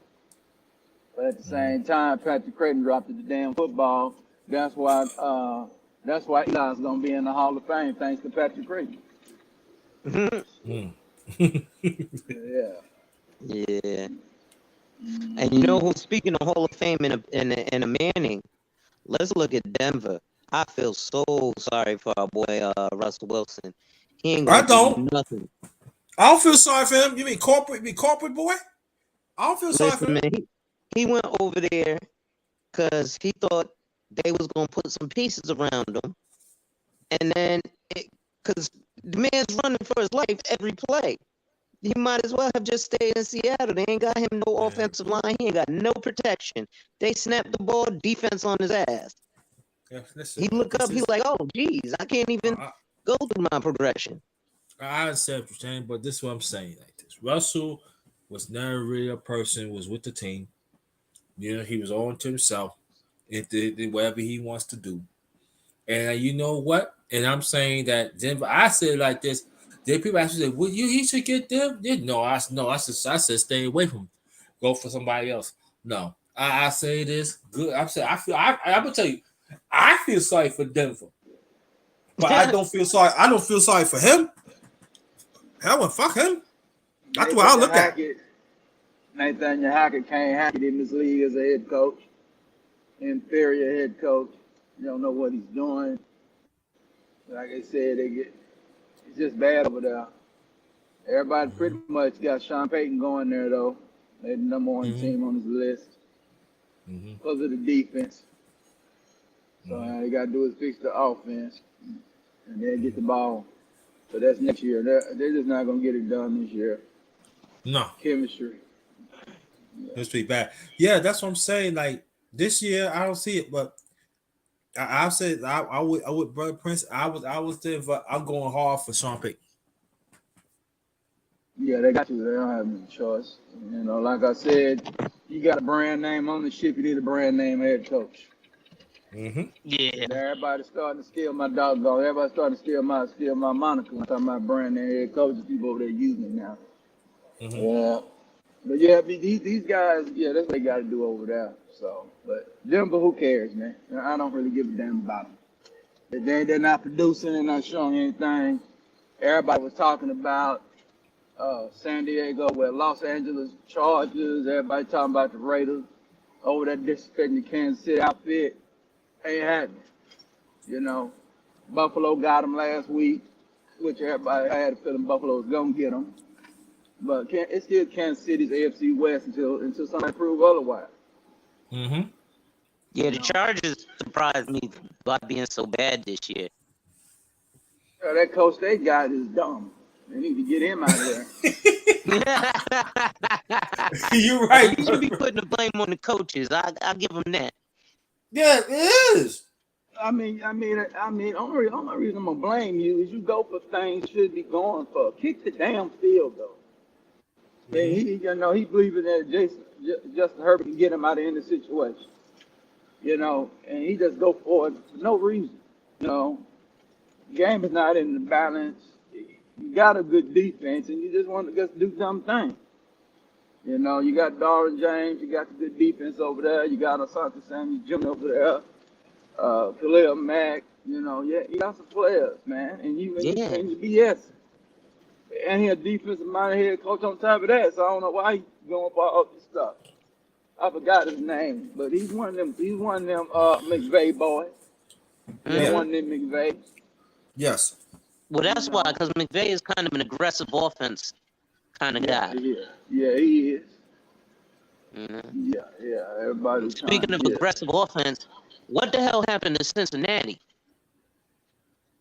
But at the same time, Patrick Creighton dropped the damn football. That's why Eli's gonna be in the Hall of Fame thanks to Patrick Creighton. Yeah. Yeah. And you know who, speaking of Hall of Fame and a Manning, let's look at Denver. I feel so sorry for our boy Russell Wilson. He ain't gonna do nothing. I don't feel sorry for him. You mean corporate boy? I don't feel sorry for him. Man, he went over there because he thought they was gonna put some pieces around him, and then because the man's running for his life every play. He might as well have just stayed in Seattle. They ain't got him no offensive line. He ain't got no protection. They snap the ball, defense on his ass. Yeah, listen, He look up, he's like, oh, geez, I can't even go through my progression. I understand what you're saying, but this is what I'm saying like this. Russell was never really a person, was with the team. You know, he was on to himself and did whatever he wants to do. And you know what? And I'm saying that Denver, I said like this. Then people actually say, well, he should get them. No, I said stay away from him. Go for somebody else. No. I say this good. I'm saying I'm gonna tell you, I feel sorry for Denver. But I don't feel sorry for him. Hell, well, fuck him. That's what I look at. Nathaniel Hackett can't hack it in this league as a head coach. Inferior head coach. You don't know what he's doing. Like I said, it's just bad over there. Everybody pretty much got Sean Payton going there, though. They're the number one team on his list because of the defense. So all you got to do is fix the offense and then get the ball. So that's next year. They're just not going to get it done this year. No. Chemistry. That's pretty bad. Yeah, that's what I'm saying. Like, this year, I don't see it, but I said I would, Brother Prince. I was there, but I'm going hard for Sean Payton. Yeah, they got to. They don't have any choice. You know, like I said, you got a brand name on the ship. You need a brand name head coach. Yeah. And everybody's starting to steal my doggone. Everybody's starting to steal my moniker. I'm talking about brand name head coaches. People over there using it now. Yeah. But yeah, these guys, yeah, that's what they got to do over there. So, but Denver, who cares, man? I don't really give a damn about them. They're not producing and not showing anything. Everybody was talking about San Diego, Los Angeles Chargers. Everybody talking about the Raiders over that disrespecting the Kansas City outfit. Ain't happening. You know, Buffalo got them last week, which everybody had a feeling Buffalo was gonna get them. But it's still Kansas City's AFC West until somebody prove otherwise. Yeah, the Chargers surprised me by being so bad this year. Yeah, that coach they got is dumb. They need to get him out of there. You're right. You should be putting the blame on the coaches. I'll give them that. Yeah, it is. I mean, only reason I'm gonna blame you is you go for things you should be going for. Kick the damn field though. He believing that Justin Herbert can get him out of any situation. You know, and he just go for it for no reason. You know, game is not in the balance. You got a good defense, and you just want to just do dumb things. You know, you got Darwin James, you got the good defense over there. You got Asante Samuel Jr. over there. Khalil Mack. You know, yeah, you got some players, man, and you BS. And he a defensive-minded head coach on top of that, so I don't know why he's going for all this stuff. I forgot his name, but he's one of them. He's one of them McVay boys. Yeah, one of them McVay. Yes. Well, that's why, because McVay is kind of an aggressive offense kind of guy. Yeah, he is. Yeah. Everybody. Speaking of aggressive offense, what the hell happened to Cincinnati?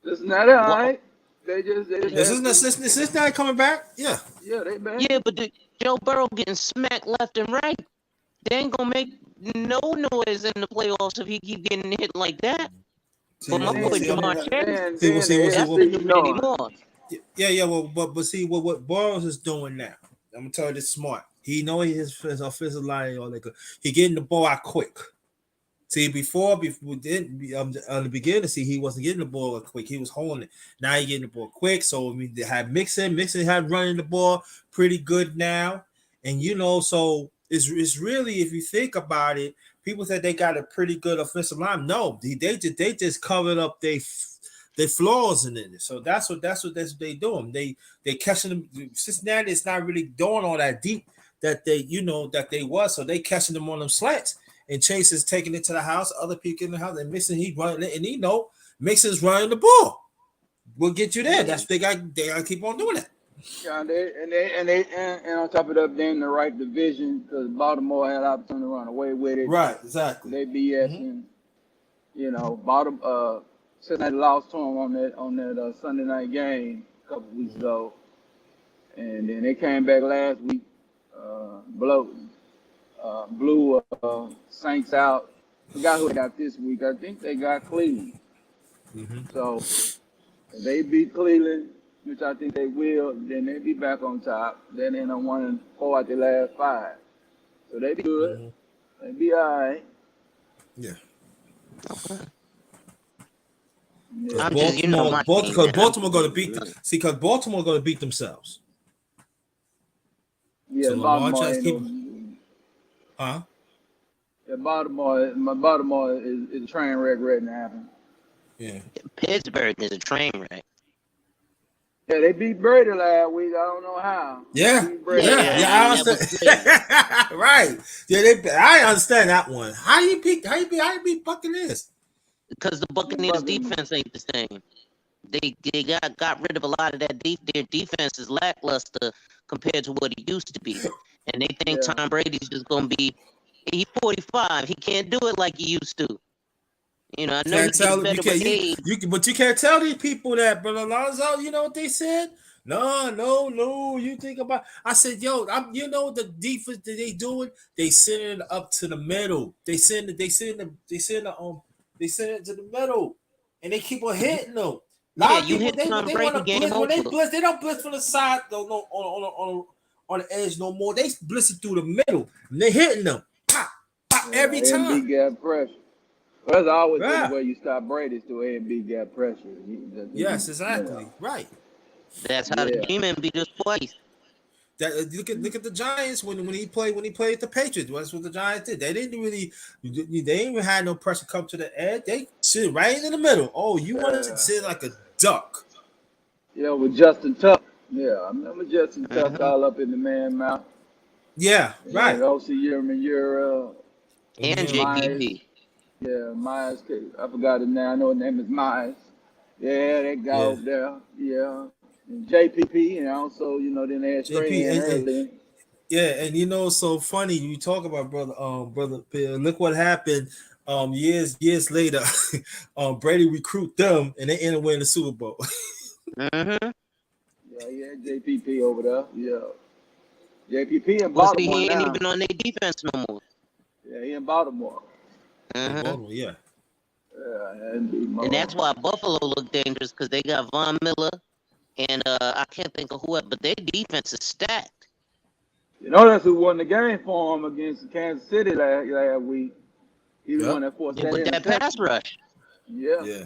Cincinnati, all right. They just Cincinnati coming back? Yeah. Yeah, they back. Yeah, but Joe Burrow getting smacked left and right. They ain't gonna make no noise in the playoffs if he keep getting hit like that. But my boy Jamar Chase, anymore. Yeah. Well, but see what Burrows is doing now. I'm gonna tell you this smart. He know his offensive line all that good. He getting the ball out quick. See, before on the beginning, he wasn't getting the ball quick. He was holding it. Now he getting the ball quick. So they had Mixon had running the ball pretty good now, and so it's really, if you think about it, people said they got a pretty good offensive line. No, they just covered up their flaws in it. So that's what they doing. They catching them. Cincinnati is not really doing all that deep that they was. So they catching them on them slants. And Chase is taking it to the house. Other people in the house, and Mixon, he running it, and Mixon's running the ball. We'll get you there. That's what they got. They gotta keep on doing that. Yeah, and on top of that, they're in the right division because Baltimore had opportunity to run away with it. Right, exactly. They BSing. Cincinnati lost to them on that Sunday night game a couple weeks ago, and then they came back last week, blew Saints out. Forgot who they got this week. I think they got Cleveland. Mm-hmm. So if they beat Cleveland, which I think they will, then they be back on top. Then they done 1-4 out their last 5. So they be good. Mm-hmm. They be all right. Yeah. Yeah. I'm just, you know, my team, Because man. Baltimore going to beat them. See, because Baltimore going to beat themselves. Yeah, So Lamar Baltimore just ain't keep, no. huh? Yeah, Baltimore is a train wreck ready to happen. Yeah. Pittsburgh is a train wreck. Yeah, they beat Brady last week. I don't know how. Yeah. They beat Brady Yeah. last Yeah. I week. understand. Right. Yeah. I understand that one. How you beat Buccaneers? Because the Buccaneers defense ain't the same. They got rid of a lot of that their defense is lackluster compared to what it used to be. And they think Yeah. Tom Brady's just gonna be he's 45. He can't do it like he used to. You know, I know Can't he tell gets them better with age. but you can't tell these people that, brother Alonzo. You know what they said? No. You think about. I said, yo, you know the defense that they doing? They send it up to the middle. They send it to the middle, and they keep on hitting them. A Yeah, lot of you people hit Tom they want Brady to game blitz when they over. blitz. They don't blitz from the side though, no on the edge no more. They blitz it through the middle, and they hitting them. Pop every A and B time. gap pressure. Well, that's always been the Yeah. way you stop Brady is through A and B gap pressure. Yes, exactly. Right. That's how the Yeah. G-Men beat us twice. That look at the Giants when he played the Patriots. That's what the Giants did. They didn't really they didn't even have no pressure come to the edge. They sit right in the middle. Oh, you want to sit like a duck? Yeah, with Justin Tuck. Yeah, I remember Justin Tuck Mm-hmm. all up in the man mouth. Yeah, Yeah, right. also Euro, And Myers. JPP. Yeah, Myers. I forgot his name. I know his name is Myers. Yeah, that guy Yeah, over there. Yeah. And JPP, and also, then they had JP Strahan and early. yeah, and you know, it's so funny you talk about brother Bill. Look what happened. Years later, Brady recruit them, and they end up winning the Super Bowl. Mm-hmm. Yeah, JPP over there. Yeah. JPP in Well, see, Baltimore he ain't now. even on their defense no more. Yeah, he in Baltimore. Mm-hmm. Yeah. Yeah, indeed, And that's why Buffalo look dangerous because they got Von Miller and I can't think of who else, but their defense is stacked. That's who won the game for him against Kansas City last week. He was the one that forced Yeah, that with that pass interception. rush. Yeah. Yeah.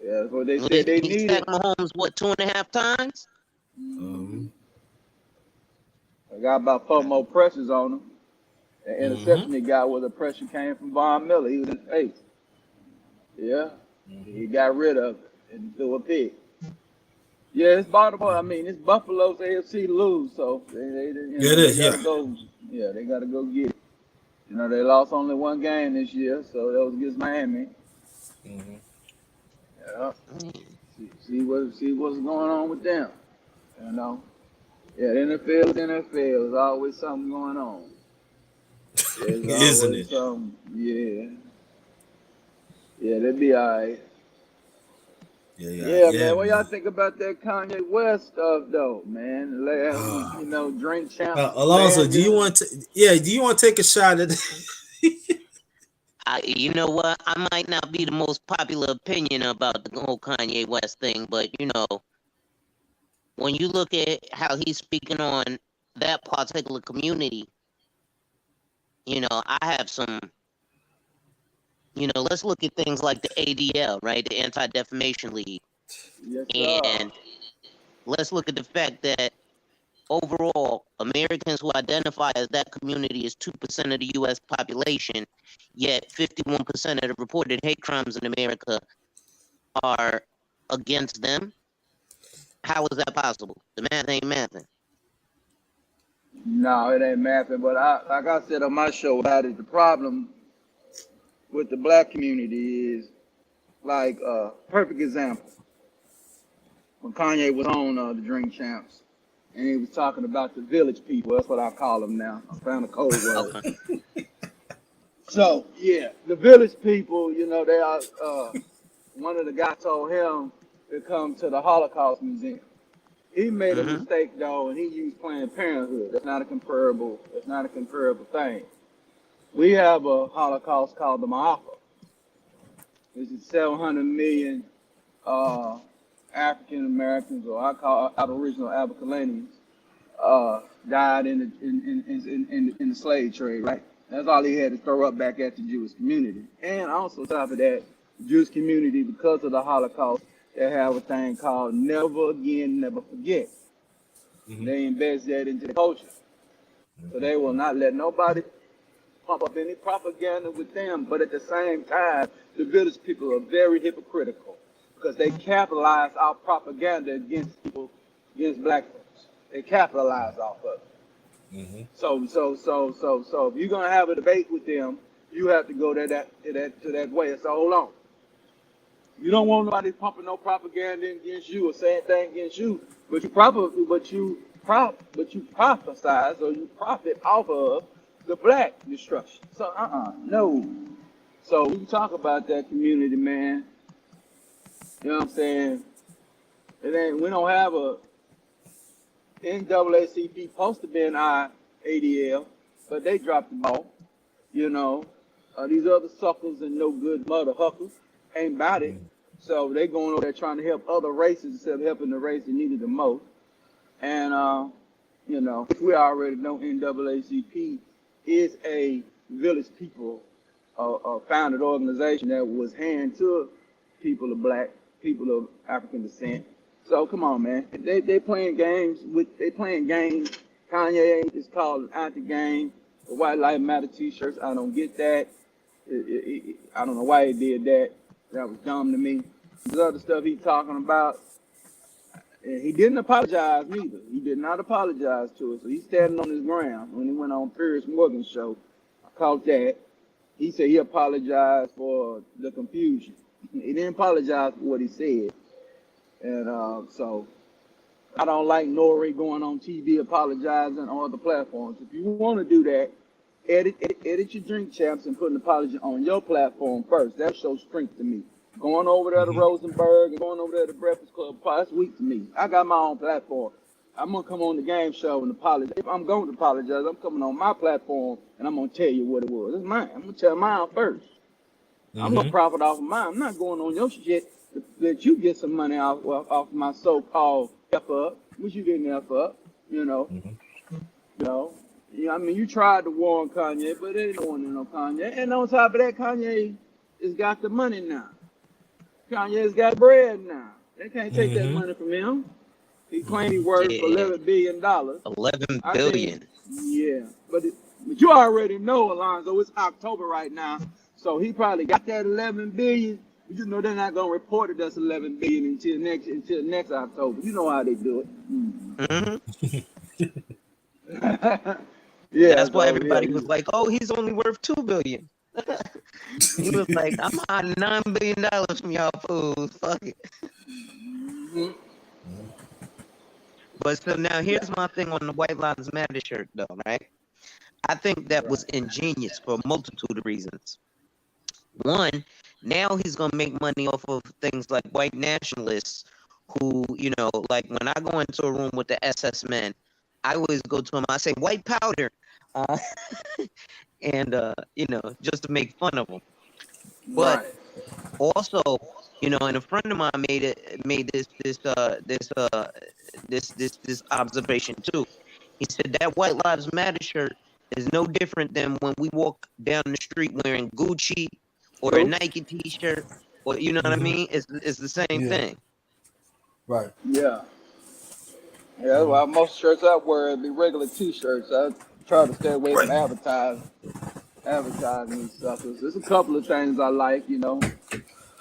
Yeah, that's what they said they He needed. sacked Mahomes, 2.5 times? I got about 4 more pressures on him. The interception Mm-hmm. he got where the pressure came from Von Miller. He was in his face. Yeah. He got rid of it and threw a pick. Yeah, it's Baltimore. I mean, it's Buffalo's AFC lose, so they gotta go. Yeah, they gotta go get it. They lost only one game this year, so that was against Miami. Mm-hmm. Yeah. See what's going on with them. Yeah, NFL. There's always something going on. There's Isn't always it? something. Yeah. Yeah, they'll be all right. Yeah, man. What y'all think about that Kanye West stuff, though, man? Drink champs Alonzo, banned do you him. want to? Yeah, do you want to take a shot at? You know what? I might not be the most popular opinion about the whole Kanye West thing, but when you look at how he's speaking on that particular community, I have some. Let's look at things like the ADL, right? The Anti-Defamation League. Yes, sir. And let's look at the fact that overall, Americans who identify as that community is 2% of the U.S. population, yet 51% of the reported hate crimes in America are against them. How is that possible? The math ain't mathing. No, it ain't mapping. But like I said on my show about it, the problem with the black community is like perfect example. When Kanye was on the Drink Champs, and he was talking about the village people. That's what I call them now. I found a code word. Okay. So yeah, the village people, they are one of the guys told him to come to the Holocaust Museum. He made a mistake though, and he used Planned Parenthood. That's not a comparable. That's not a comparable thing. We have a Holocaust called the Ma'afa. This is 700 million African Americans, or I call Aboriginal Abolitians, died in the slave trade. Right. That's all he had to throw up back at the Jewish community. And also, on top of that, the Jewish community, because of the Holocaust, they have a thing called never again, never forget. They invest that into the culture. So they will not let nobody pump up any propaganda with them. But at the same time, the village people are very hypocritical because they capitalize our propaganda against people, against black folks. They capitalize off of it. So if you're gonna have a debate with them, you have to go to that way. So hold on. You don't want nobody pumping no propaganda against you or saying things against you, but you prophesize or you profit off of the black destruction. So no. So we can talk about that community, man. You know what I'm saying? We don't have a NAACP supposed to be in our ADL, but they dropped the ball. You know, these other suckers and no good mother huckers ain't about it. So they going over there trying to help other races instead of helping the race that needed the most. And you know, we already know NAACP is a village people founded organization that was handed to people of black, people of African descent. So come on, man. They playing games. Kanye is called anti-game. The White Lives Matter T-shirts. I don't get that. I don't know why he did that. That was dumb to me. The other stuff he's talking about, he didn't apologize neither. He did not apologize to us. So he's standing on his ground. When he went on Piers Morgan's show, I caught that. He said he apologized for the confusion. He didn't apologize for what he said. And so I don't like Nori going on TV apologizing on other platforms. If you want to do that, edit your drink champs and put an apology on your platform first. That shows strength to me. Going over there to Rosenberg and going over there to Breakfast Club, that's weak to me. I got my own platform. I'm going to come on the game show and apologize. If I'm going to apologize, I'm coming on my platform and I'm going to tell you what it was. It's mine. I'm going to tell mine first. I'm going to profit off of mine. I'm not going on your shit that you get some money off my so-called F up, which you didn't F up, you know. You know, I mean, you tried to warn Kanye, but it ain't warning no Kanye. And on top of that, Kanye has got the money now. Kanye's got bread now. They can't take that money from him. He claimed he worth $11 billion. $11 billion. Yeah, but you already know, Alonzo, it's October right now, so he probably got that $11 billion. You just know they're not gonna report it as $11 billion until next October. You know how they do it. Yeah, that's why everybody was like, "Oh, he's only worth $2 billion." He was like, "I'm out $9 billion from y'all fools. Fuck it." But so now here's my thing on the White Lives Matter shirt, though, right? I think that was ingenious for a multitude of reasons. One, now he's gonna make money off of things like white nationalists who, you know, like when I go into a room with the SS men, I always go to them, I say white powder, and you know, just to make fun of them. But also, you know, and a friend of mine made this observation too. He said that White Lives Matter shirt is no different than when we walk down the street wearing Gucci or a Nike T-shirt, or you know what I mean? It's the same thing. Right. Yeah. Yeah, well, most shirts I wear be regular T-shirts. I try to stay away from advertising these suckers. There's a couple of things I like, you know,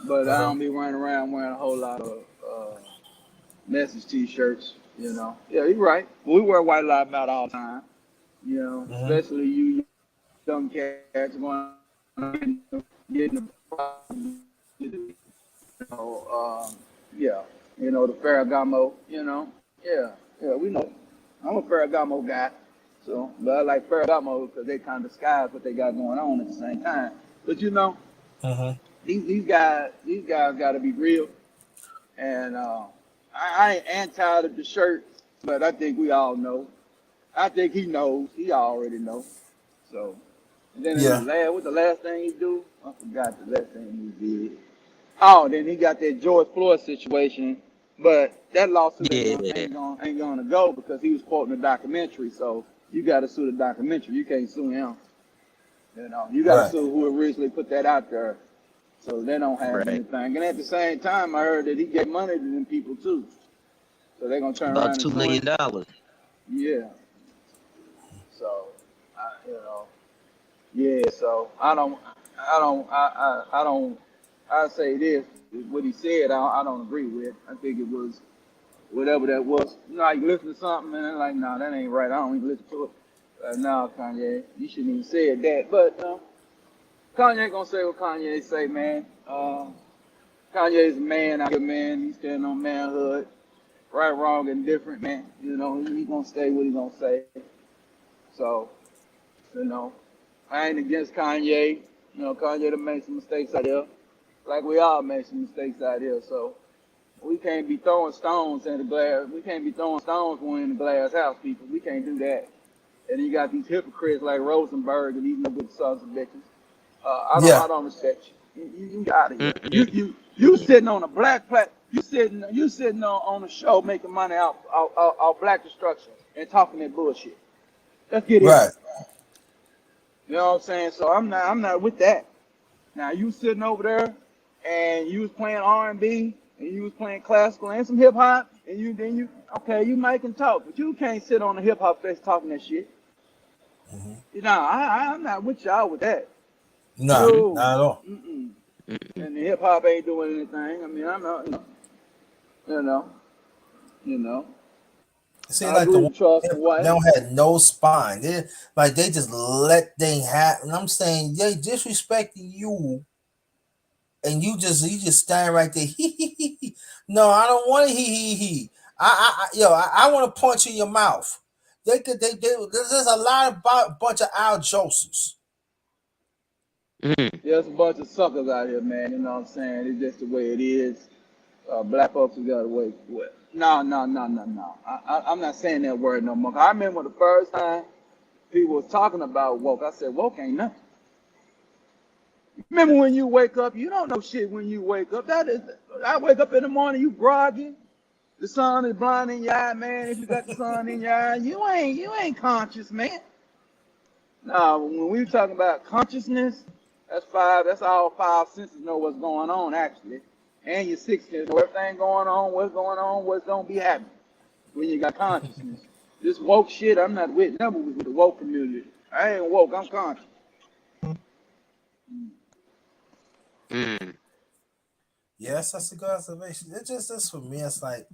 but I don't be running around wearing a whole lot of message T-shirts, you know. Yeah, you're right. We wear White Lives Matter all the time, you know, especially you young cats going getting the yeah, you know, the Ferragamo, you know, yeah, we know. I'm a Ferragamo guy, so, but I like Ferragamo because they kind of disguise what they got going on at the same time. But you know, these guys got to be real. And I ain't anti the shirt, but I think we all know. I think he knows. He already know. So and then Yeah. what the last thing he do? I forgot the last thing he did. Oh, then he got that George Floyd situation, but that lawsuit Yeah, ain't gonna go because he was quoting a documentary. So you got to sue the documentary. You can't sue him. You know, you got to Right. sue who originally put that out there. So they don't have right. anything. And at the same time, I heard that he gave money to them people too. So they're gonna turn About around and $2 sue him. million. Yeah. So, you know, yeah. So I don't. I say this. What he said, I don't agree with. I think it was whatever that was. You know, you listen to something and they're like, no, that ain't right. I don't even listen to it. No, Kanye, you shouldn't even say that. But Kanye gonna say what Kanye say, man. Kanye's a man out here, man. He's standing on manhood, right, wrong, and different, man. You know, he gonna say what he gonna say. So, you know, I ain't against Kanye. You know, Kanye done made some mistakes out there, like we all made some mistakes out here. So we can't be throwing stones in the glass. We can't be throwing stones when we're in the glass house, people. We can't do that. And you got these hypocrites like Rosenberg and these no good sons of bitches. Yeah. I don't respect you. You out of here. Mm-mm. You sitting on a black plat. You sitting on a show making money out black destruction and talking that bullshit. Let's get into Right. it. You know what I'm saying? So I'm not with that. Now you sitting over there and you was playing R&B and you was playing classical and some hip hop and you okay, you might can talk, but you can't sit on a hip hop fest talking that shit. Hmm. You know, I'm not with y'all with that. Nah, Mm-mm. No. not at all. Mm-mm. Mm-mm. And the hip hop ain't doing anything. I mean, I'm not, you know, you know. It seems I like the agree one with Charleston hip hop White. now had no spine. They just let things happen. I'm saying they disrespecting you, and you just stand right there. No, I don't want to he. I want to punch in your mouth. There's a lot of bunch of Al Josephs. Mm. There's a bunch of suckers out here, man. You know what I'm saying? It's just the way it is. Black folks have got to wait. No. I'm not saying that word no more. I remember the first time people was talking about woke. I said, woke ain't nothing. Remember when you wake up, you don't know shit when you wake up. I wake up in the morning, you groggy. The sun is blinding your eye, man. If you got the sun in your eye, you ain't conscious, man. Now, when we talking about consciousness, that's five. That's all five senses know what's going on actually, and your sixth sense know everything going on, what's gonna be happening when you got consciousness. This woke shit, I'm not with. Never was with the woke community. I ain't woke. I'm conscious. Mm. Yes, that's a good observation. It's just this for me. It's like,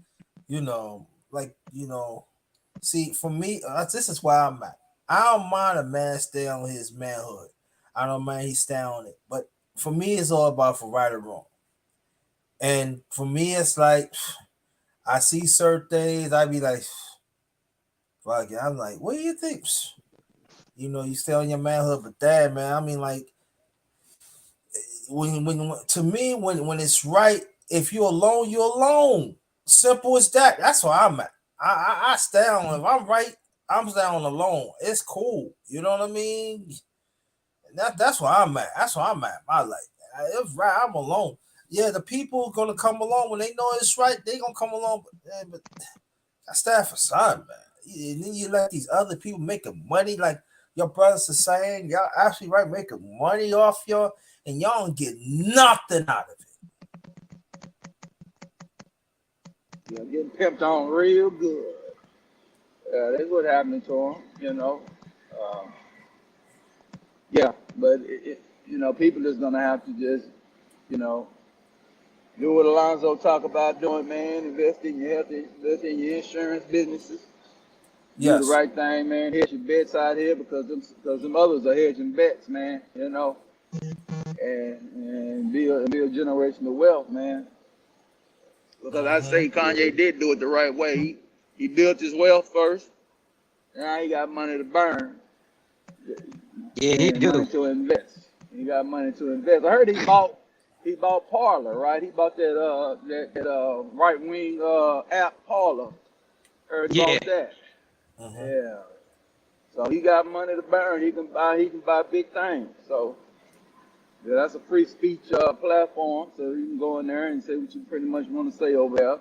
see, for me, this is where I'm at. I don't mind a man stay on his manhood. I don't mind he stay on it. But for me, it's all about for right or wrong. And for me, it's like I see certain things. I be like, fuck it. I'm like, what do you think? You stay on your manhood, but that man, I mean, like when to me, when it's right, if you're alone, you're alone. Simple as that. That's where I'm at. I stay on. If I'm right, I'm down alone. It's cool. You know what I mean? That's where I'm at. That's where I'm at. My life. If right, I'm alone. Yeah, the people gonna come along when they know it's right. They gonna come along. But that's that for son, man. And then you let these other people making money, like your brothers are saying. Y'all actually right making money off y'all, and y'all don't get nothing out of it. Yeah, getting pimped on real good. That's what happened to him, Um, yeah, but people just gonna have to just, you know, do what Alonzo talk about doing, man. Invest in your health, invest in your insurance businesses. Do the Yes. right thing, man. Hedge your bets out here because them others are hedging bets, man. And build generational wealth, man. Because I Mm-hmm. say Kanye did do it the right way. He built his wealth first. Now he got money to burn Yeah, he and money do. to invest. He got money to invest. I heard he bought. He bought Parler, right? He bought that right wing app Parler. Heard Yeah. about that? Uh-huh. Yeah. So he got money to burn. He can buy big things. So yeah, that's a free speech platform. So you can go in there and say what you pretty much want to say over there.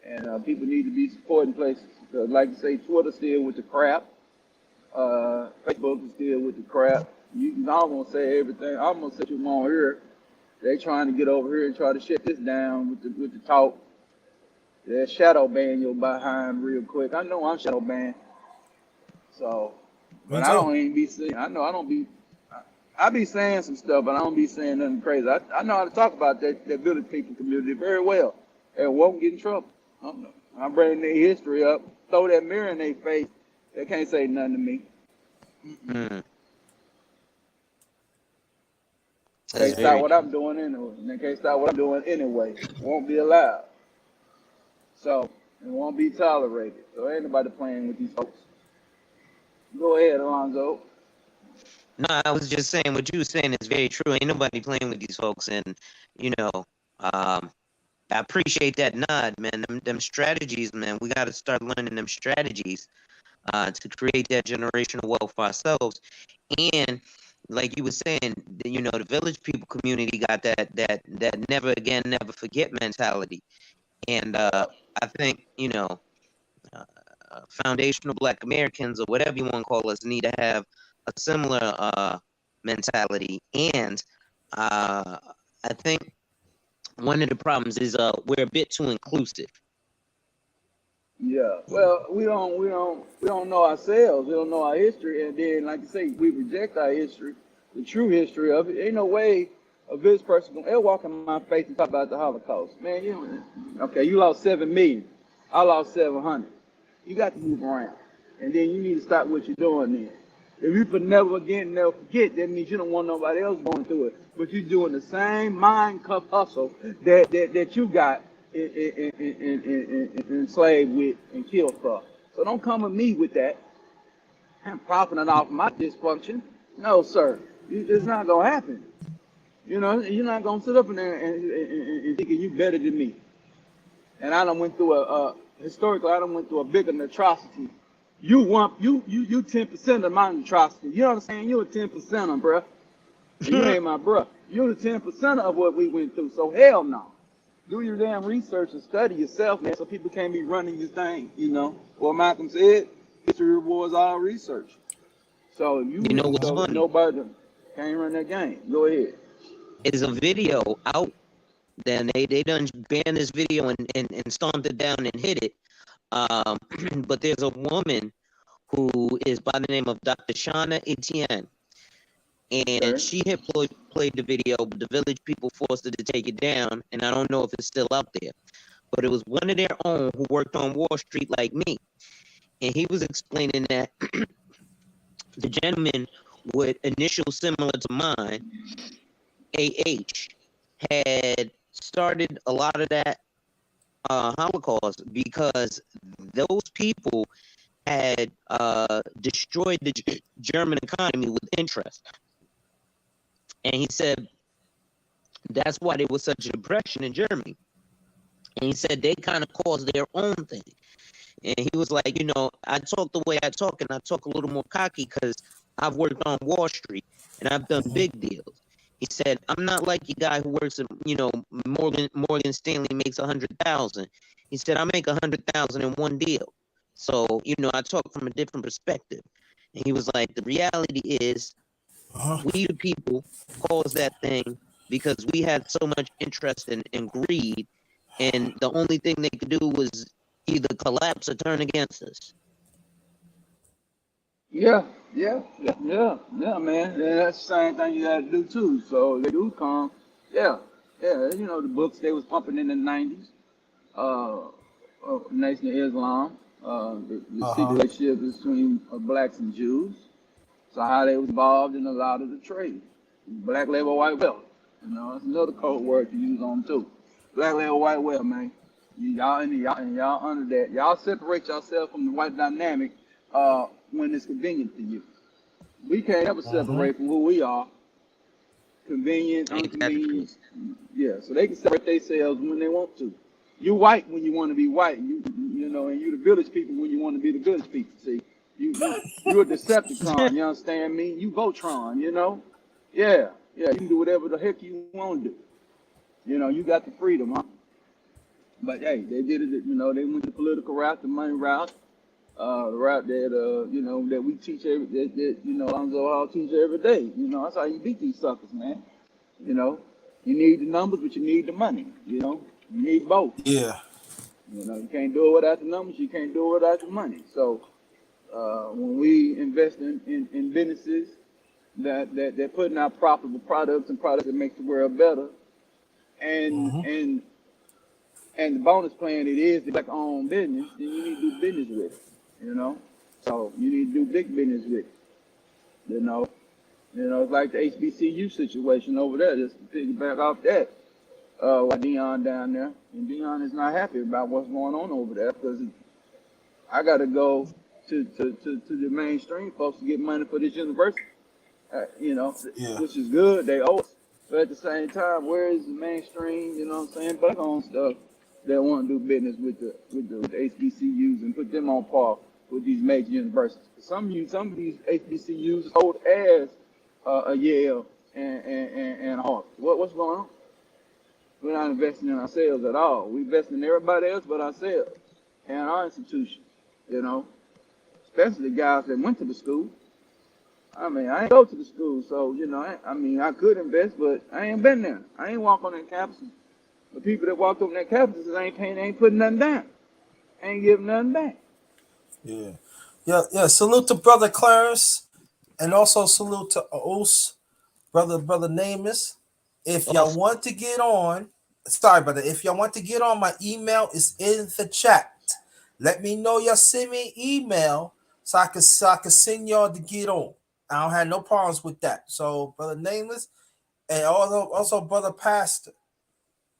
And people need to be supporting places. 'Cause like you say, Twitter still with the crap. Facebook is still with the crap. You can almost say everything. Almost say you want here. They trying to get over here and try to shut this down with the talk. They shadow ban your behind real quick. I know I'm shadow banned. So, Me but I too. don't even be saying. I know I don't be. I be saying some stuff, but I don't be saying nothing crazy. I know how to talk about that village people community very well, and won't get in trouble. I bring their history up, throw that mirror in their face. They can't say nothing to me. Mm, that's Can't stop very what true. I'm doing anyway. And they can't stop what I'm doing anyway. Won't be allowed. So it won't be tolerated. So ain't nobody playing with these folks. Go ahead, Alonzo. No, I was just saying what you were saying is very true. Ain't nobody playing with these folks, and you know, um, I appreciate that nod, man. Them strategies, man. We got to start learning them strategies to create that generational wealth for ourselves. And like you were saying, the village people community got that never again, never forget mentality. And Yeah. I think uh, foundational Black Americans or whatever you want to call us need to have a similar mentality. And I think one of the problems is we're a bit too inclusive. Yeah. Well, we don't know ourselves. We don't know our history, and then, like you say, we reject our history, the true history of it. Ain't no way a village person gonna ever walk in my face and talk about the Holocaust, man. Okay? You lost 7 million. I lost 700. You got to move around, and then you need to stop what you're doing. Then, if you could never again, never forget, that means you don't want nobody else going through it. But you're doing the same mind cuff hustle that you got enslaved with and killed for. So don't come with me with that. I'm profiting off my dysfunction. No, sir. It's not gonna happen. You're not gonna sit up in there and thinking you better than me. And I done went through historically I done went through a bigger atrocity. You 10% of my atrocity. You know what I'm saying? You're a 10%er, bruh. And you ain't my bruh. You're the 10% of what we went through. So hell no. Do your damn research and study yourself, man, so people can't be running your thing. What Malcolm said, history rewards all research. So You know what's so funny nobody can't run that game. Go ahead. is a video out. Then they done banned this video and stomped it down and hit it. Um, but there's a woman who is by the name of Dr. Shauna Etienne, and Okay. she had played the video, but the village people forced her to take it down, and I don't know if it's still out there. But it was one of their own who worked on Wall Street like me, and he was explaining that the gentleman with initials similar to mine, AH, had started a lot of that Holocaust because those people had destroyed the German economy with interest. And he said that's why there was such a depression in Germany. And he said they kind of caused their own thing. And he was like, I talk the way I talk, and I talk a little more cocky because I've worked on Wall Street and I've done Uh-huh. big deals. He said, I'm not like your guy who works at, Morgan Stanley makes 100,000. He said, I make 100,000 in one deal. So, I talk from a different perspective. And he was like, the reality is Uh-huh. we the people caused that thing because we had so much interest and greed, and the only thing they could do was either collapse or turn against us. Yeah, yeah, man. And that's the same thing you gotta do too. So they do come. Yeah, yeah. The books they was pumping in the '90s. Nation of Islam. The secret Uh-huh. relationship between blacks and Jews. So how they was involved in a lot of the trade. Black labor, white wealth. That's another code word to use on too. Black labor, white wealth, man. Y'all under that. Y'all separate yourself from the white dynamic when it's convenient to you. We can't ever Uh-huh. separate from who we are. convenient, Ain't that the truth? inconvenience. Yeah, so they can separate themselves when they want to. You white when you want to be white. You know, and you the village people when you want to be the village people. See, you a Decepticon. You understand me? You Voltron. You know? Yeah, yeah. You can do whatever the heck you want to do. You know, you got the freedom, huh? But hey, they did it. You know, they went the political route, the money route, the route that you know that we teach that you know Lonzo Hall teach every day. You know, that's how you beat these suckers, man. You know, you need the numbers, but you need the money. You know, you need both. Yeah. You know, you can't do it without the numbers. You can't do it without the money. So when we invest in businesses that they're putting out profitable products and products that make the world better, and Mm-hmm. and and the bonus plan it is the black-owned business, then you need to do business with it. You know, so you need to do big business with it. You know, it's like the HBCU situation over there. Just to piggyback off that. With Dion down there, and Dion is not happy about what's going on over there because I got to go to the mainstream folks to get money for this university. You know, Yeah. which is good. They owe us, but at the same time, where is the mainstream? You know what I'm saying? Black owned stuff that want to do business with the HBCUs and put them on par with these major universities. Some of these HBCUs old as a Yale and a Harvard. What's going on? We're not investing in ourselves at all. We're investing in everybody else but ourselves and our institution, you know, especially the guys that went to the school. I mean, I ain't go to the school, so, you know, I mean, I could invest, but I ain't been there. I ain't walk on that campus. The people that walked on that campus ain't paying, ain't putting nothing down. Ain't giving nothing back. Yeah. Yeah. Yeah. Salute to brother Clarence, and also salute to Os, brother Namus. If y'all Also, want to get on, sorry, brother. If y'all want to get on, my email is in the chat. Let me know y'all send me an email so I can send y'all to get on. I don't have no problems with that. So, brother Nameless, and also brother Pastor,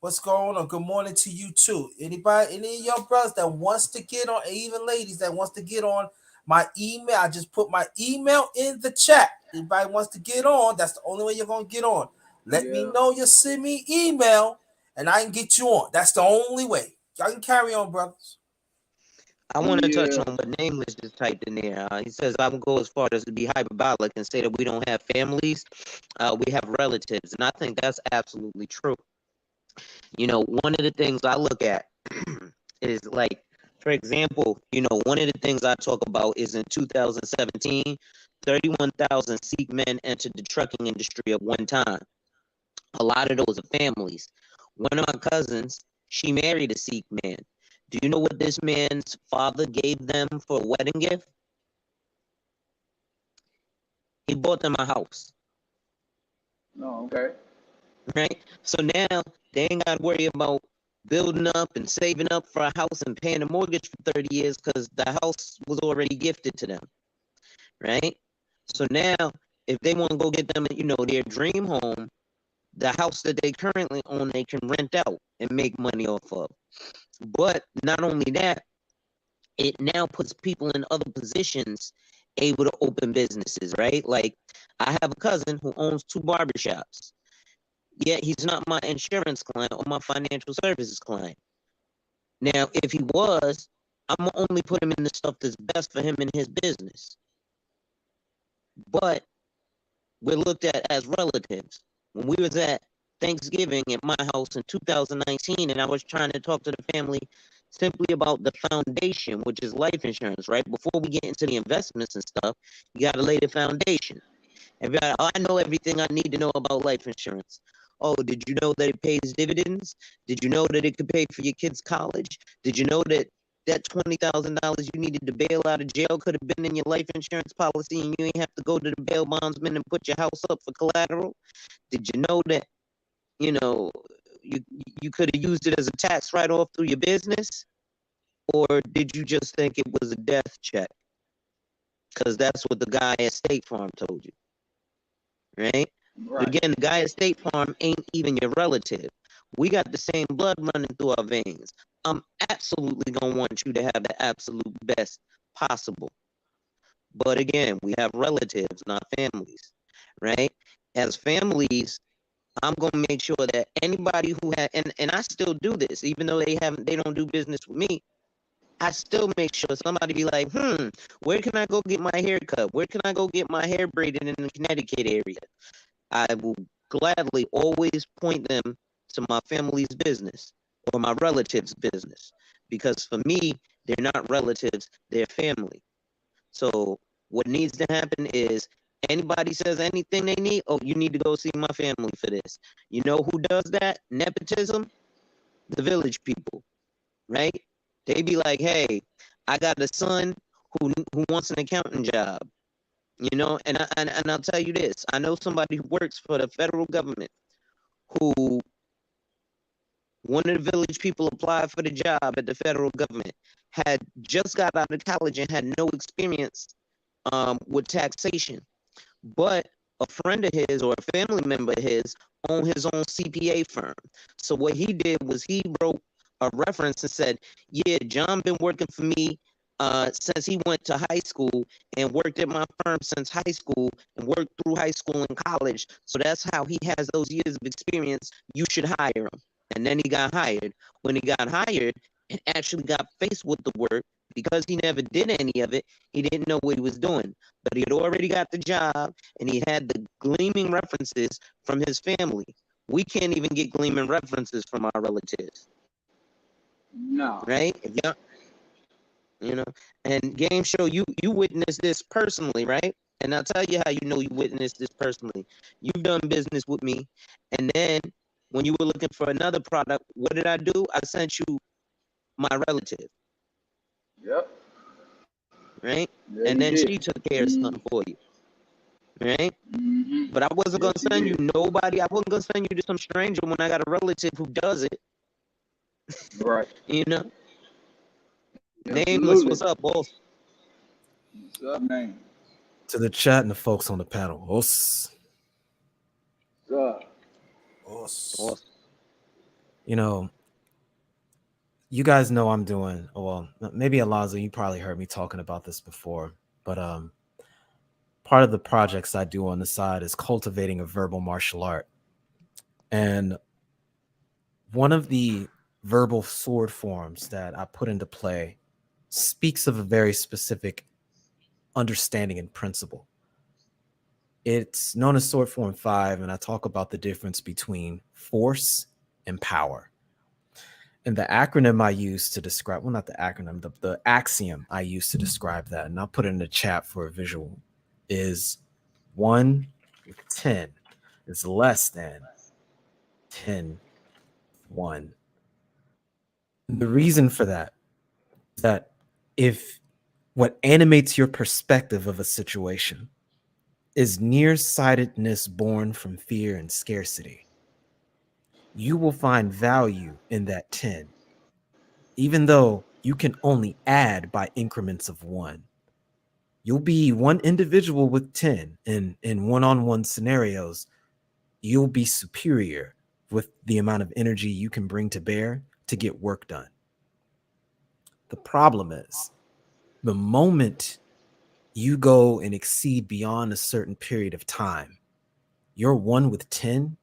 what's going on? Good morning to you too. Anybody, any of your brothers that wants to get on, even ladies that wants to get on my email, I just put my email in the chat. Anybody wants to get on, that's the only way you're gonna get on. Let me Yeah. know you send me email and I can get you on. That's the only way. Y'all can carry on, brothers. I want to touch Yeah. on what Nameless just typed in there. He says, I would go as far as to be hyperbolic and say that we don't have families, we have relatives. And I think that's absolutely true. You know, one of the things I look at is like, for example, you know, one of the things I talk about is in 2017, 31,000 Sikh men entered the trucking industry at one time. A lot of those are families. One of my cousins, she married a Sikh man. Do you know what this man's father gave them for a wedding gift? He bought them a house, No. Okay. right? So now they ain't got to worry about building up and saving up for a house and paying a mortgage for 30 years because the house was already gifted to them, right? So now if they want to go get them, you know, their dream home, the house that they currently own, they can rent out and make money off of. But not only that, it now puts people in other positions able to open businesses, right? Like I have a cousin who owns 2 barbershops. Yet he's not my insurance client or my financial services client. Now, if he was, I'm gonna only put him in the stuff that's best for him in his business. But we're looked at as relatives. When we was at Thanksgiving at my house in 2019, and I was trying to talk to the family simply about the foundation, which is life insurance, right? Before we get into the investments and stuff, you got to lay the foundation. Everybody, oh, I know everything I need to know about life insurance. Oh, did you know that it pays dividends? Did you know that it could pay for your kids' college? Did you know that that $20,000 you needed to bail out of jail could have been in your life insurance policy and you ain't have to go to the bail bondsman and put your house up for collateral? Did you know that, you know, you you could have used it as a tax write-off through your business? Or did you just think it was a death check? Because that's what the guy at State Farm told you, right? But Right. again, the guy at State Farm ain't even your relative. We got the same blood running through our veins. I'm absolutely gonna want you to have the absolute best possible. But again, we have relatives, not families, right? As families, I'm gonna make sure that anybody who had and I still do this, even though they don't do business with me. I still make sure somebody be like, where can I go get my hair cut? Where can I go get my hair braided in the Connecticut area? I will gladly always point them to my family's business or my relatives' business. Because for me, they're not relatives, they're family. So what needs to happen is anybody says anything they need, oh, you need to go see my family for this. You know who does that? Nepotism? The village people, right? They be like, hey, I got a son who wants an accounting job, you know, and I'll tell you this. I know somebody who works for the federal government who one of the village people applied for the job at the federal government, had just got out of college and had no experience with taxation. But a friend of his or a family member of his owned his own CPA firm. So what he did was he wrote a reference and said, yeah, John been working for me since he went to high school and worked at my firm since high school and worked through high school and college. So that's how he has those years of experience. You should hire him. And then he got hired. When he got hired and actually got faced with the work, because he never did any of it, he didn't know what he was doing. But he had already got the job and he had the gleaming references from his family. We can't even get gleaming references from our relatives. No. Right? If y'all, you know, and Game Show, you witnessed this personally, right? And I'll tell you how you know you witnessed this personally. You've done business with me, and then when you were looking for another product, what did I do? I sent you my relative, Yep. right? Yeah, And you then did. she took care of something for you, right? Mm-hmm. But I wasn't Yes, gonna you send you did. nobody. I wasn't gonna send you to some stranger when I got a relative who does it. Right. You know, nameless. Absolutely. What's up, boss? What's up, man? To the chat and the folks on the panel. Os. What's up? Os. Boss. You know, you guys know I'm doing, well, maybe Alonzo, you probably heard me talking about this before, but part of the projects I do on the side is cultivating a verbal martial art. And one of the verbal sword forms that I put into play speaks of a very specific understanding and principle. It's known as sword form 5, and I talk about the difference between force and power. And the acronym I use to describe, well, not the acronym, the axiom I use to describe that, and I'll put it in the chat for a visual, is 1 with 10 is less than 10 1. The reason for that is that if what animates your perspective of a situation is nearsightedness born from fear and scarcity, you will find value in that 10, even though you can only add by increments of 1. You'll be one individual with 10 in one-on-one scenarios. You'll be superior with the amount of energy you can bring to bear to get work done. The problem is the moment you go and exceed beyond a certain period of time, your 1 with 10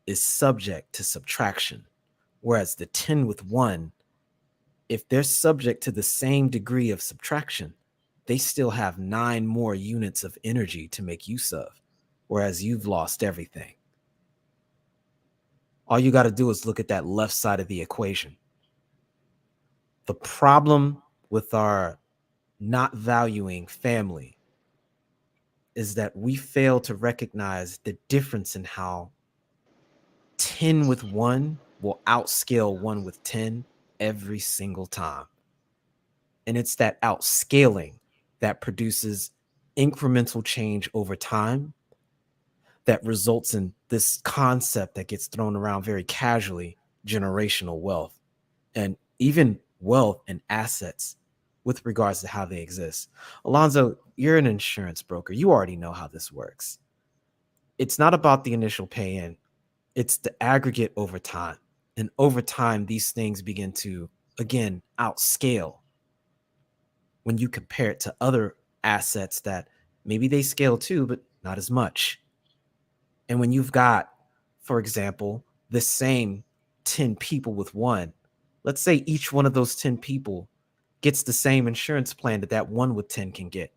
is subject to subtraction, whereas the 10 with 1, if they're subject to the same degree of subtraction, they still have 9 more units of energy to make use of, whereas you've lost everything. All you got to do is look at that left side of the equation. The problem with our not valuing family is that we fail to recognize the difference in how 10 with 1 will outscale 1 with 10 every single time. And it's that outscaling that produces incremental change over time that results in this concept that gets thrown around very casually, generational wealth, and even wealth and assets with regards to how they exist. Alonzo, you're an insurance broker. You already know how this works. It's not about the initial pay in, it's the aggregate over time. And over time, these things begin to, again, outscale when you compare it to other assets that maybe they scale too, but not as much. And when you've got for example, the same 10 people with one, let's say each one of those 10 people gets the same insurance plan that that one with 10 can get.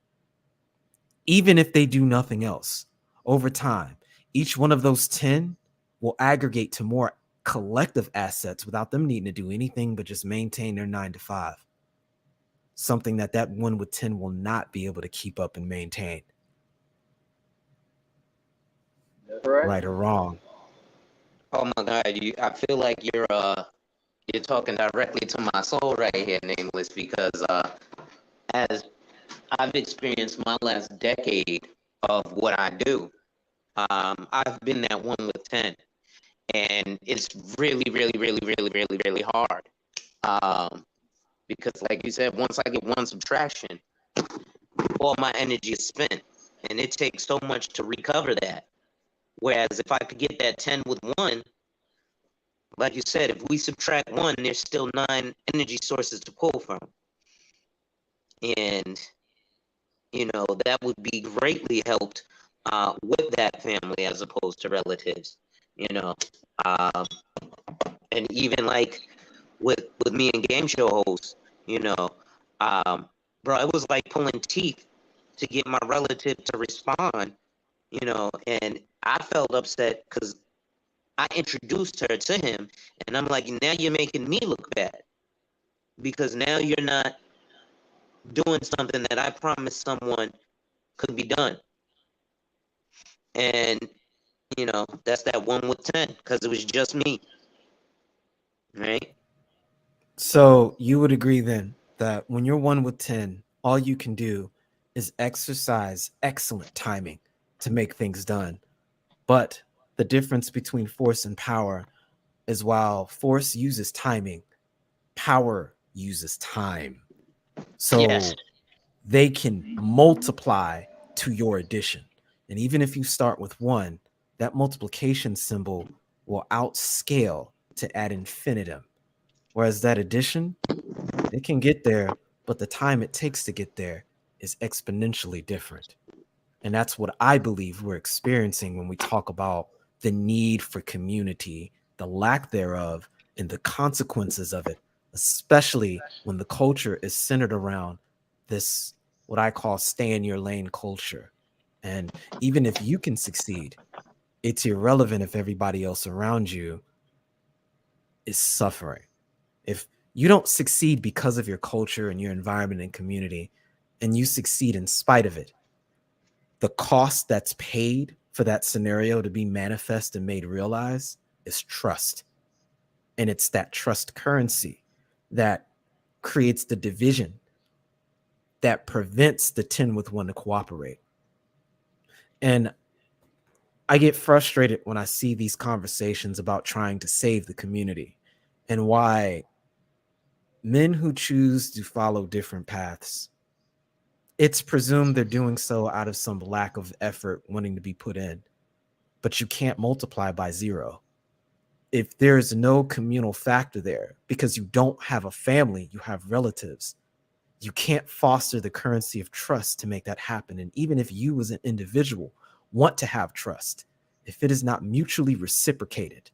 Even if they do nothing else, over time, each one of those 10 will aggregate to more collective assets without them needing to do anything but just maintain their 9 to 5. Something that that one with 10 will not be able to keep up and maintain. Correct. Right or wrong. Oh my God, I feel like you're talking directly to my soul right here, Nameless, because as I've experienced my last decade of what I do, I've been that one with 10, and it's really, really, really, really, really, really hard. Because like you said, once I get one subtraction, all my energy is spent, and it takes so much to recover that. Whereas if I could get that 10 with one, like you said, if we subtract one, there's still 9 energy sources to pull from. And, that would be greatly helped with that family as opposed to relatives, you know. Um, and even like with me and game show hosts, bro, it was like pulling teeth to get my relative to respond, and I felt upset because I introduced her to him, and I'm like, now you're making me look bad because now you're not doing something that I promised someone could be done. And, that's that one with 10 because it was just me. Right? So you would agree then that when you're one with 10, all you can do is exercise excellent timing to make things done. But the difference between force and power is while force uses timing, power uses time. So Yes. they can multiply to your addition. And even if you start with one, that multiplication symbol will outscale to ad infinitum. Whereas that addition, it can get there, but the time it takes to get there is exponentially different. And that's what I believe we're experiencing when we talk about the need for community, the lack thereof, and the consequences of it, especially when the culture is centered around this, what I call stay in your lane culture. And even if you can succeed, it's irrelevant if everybody else around you is suffering. If you don't succeed because of your culture and your environment and community, and you succeed in spite of it, the cost that's paid for that scenario to be manifest and made realized is trust. And it's that trust currency that creates the division that prevents the 10 with one to cooperate. And I get frustrated when I see these conversations about trying to save the community and why men who choose to follow different paths, it's presumed they're doing so out of some lack of effort wanting to be put in. But you can't multiply by 0. If there's no communal factor there, because you don't have a family, you have relatives, you can't foster the currency of trust to make that happen. And even if you as an individual want to have trust, if it is not mutually reciprocated,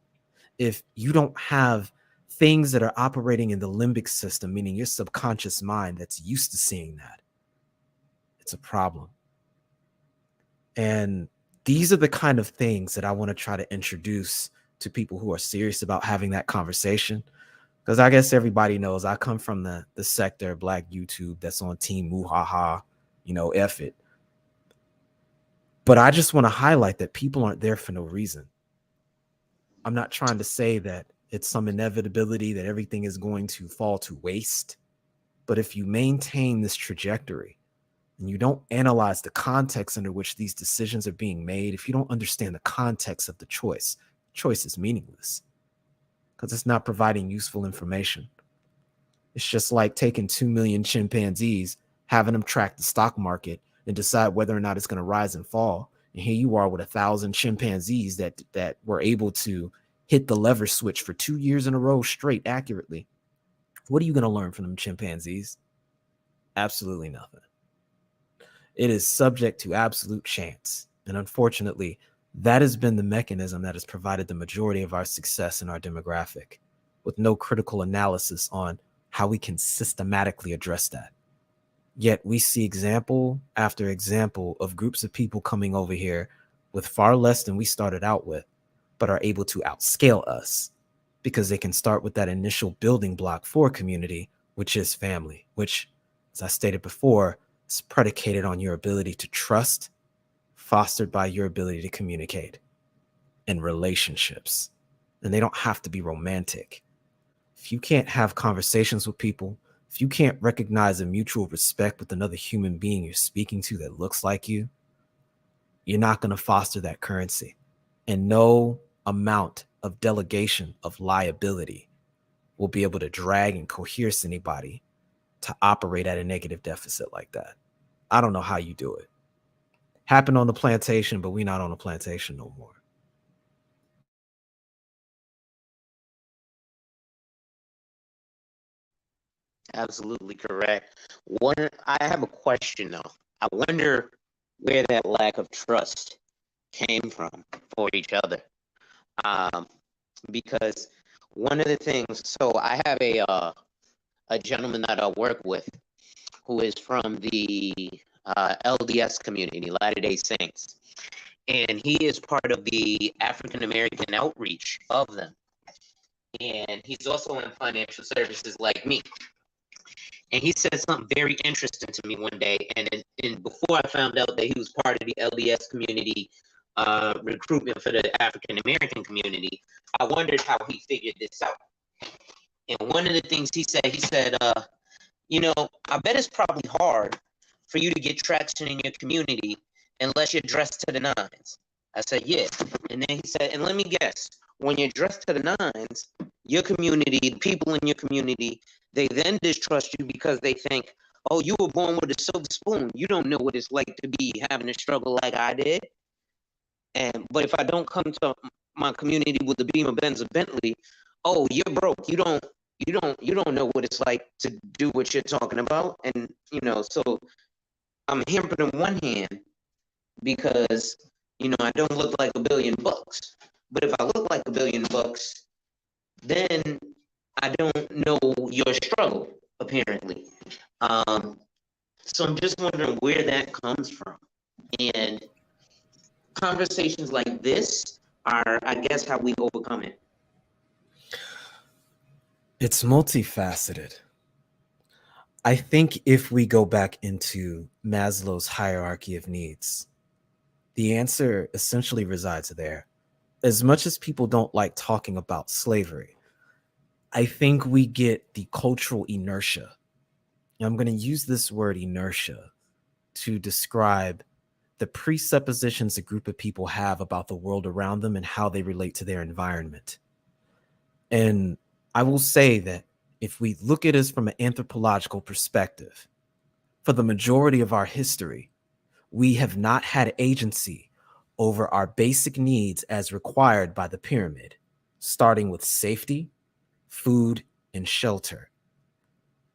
if you don't have things that are operating in the limbic system, meaning your subconscious mind that's used to seeing that, it's a problem. And these are the kind of things that I want to try to introduce to people who are serious about having that conversation. Because I guess everybody knows I come from the sector of Black YouTube that's on Team Muhaha, F it. But I just want to highlight that people aren't there for no reason. I'm not trying to say that it's some inevitability that everything is going to fall to waste. But if you maintain this trajectory and you don't analyze the context under which these decisions are being made, if you don't understand the context of the choice is meaningless because it's not providing useful information. It's just like taking 2 million chimpanzees, having them track the stock market and decide whether or not it's going to rise and fall. And here you are with 1,000 chimpanzees that were able to hit the lever switch for 2 years in a row straight accurately. What are you going to learn from them chimpanzees? Absolutely nothing. It is subject to absolute chance. And unfortunately, That has been the mechanism that has provided the majority of our success in our demographic, with no critical analysis on how we can systematically address that. Yet we see example after example of groups of people coming over here with far less than we started out with, but are able to outscale us because they can start with that initial building block for community, which is family, which, as I stated before, is predicated on your ability to trust, fostered by your ability to communicate, and relationships. And they don't have to be romantic. If you can't have conversations with people, if you can't recognize a mutual respect with another human being you're speaking to that looks like you, you're not going to foster that currency. And no amount of delegation of liability will be able to drag and coerce anybody to operate at a negative deficit like that. I don't know how you do it. Happened on the plantation, but we're not on the plantation no more. Absolutely correct. I have a question though. I wonder where that lack of trust came from for each other. Because one of the things, so I have a gentleman that I work with who is from the LDS community, Latter-day Saints, and he is part of the African American outreach of them. And he's also in financial services like me. And he said something very interesting to me one day. And before I found out that he was part of the LDS community recruitment for the African American community, I wondered how he figured this out. And one of the things he said, I bet it's probably hard for you to get traction in your community unless you're dressed to the nines. I said, yeah. And then he said, and let me guess, when you're dressed to the nines, your community, the people in your community, they then distrust you because they think, oh, you were born with a silver spoon. You don't know what it's like to be having a struggle like I did. But if I don't come to my community with a Beamer, Benz, or Bentley, oh, you're broke. You don't know what it's like to do what you're talking about. And so I'm hampered on one hand because I don't look like $1 billion. But if I look like $1 billion, then I don't know your struggle, apparently. So I'm just wondering where that comes from. And conversations like this are, I guess, how we overcome it. It's multifaceted. I think if we go back into Maslow's hierarchy of needs, the answer essentially resides there. As much as people don't like talking about slavery, I think we get the cultural inertia. And I'm going to use this word inertia to describe the presuppositions a group of people have about the world around them and how they relate to their environment. And I will say that if we look at this from an anthropological perspective, for the majority of our history, we have not had agency over our basic needs as required by the pyramid, starting with safety, food, and shelter.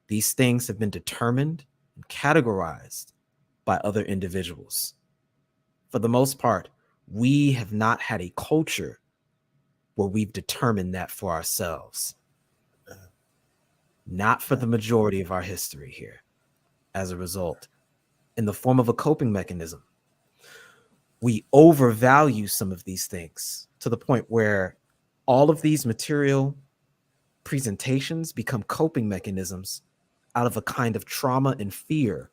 These things have been determined and categorized by other individuals. For the most part, we have not had a culture where we've determined that for ourselves. Not for the majority of our history here. As a result, in the form of a coping mechanism, we overvalue some of these things to the point where all of these material presentations become coping mechanisms out of a kind of trauma and fear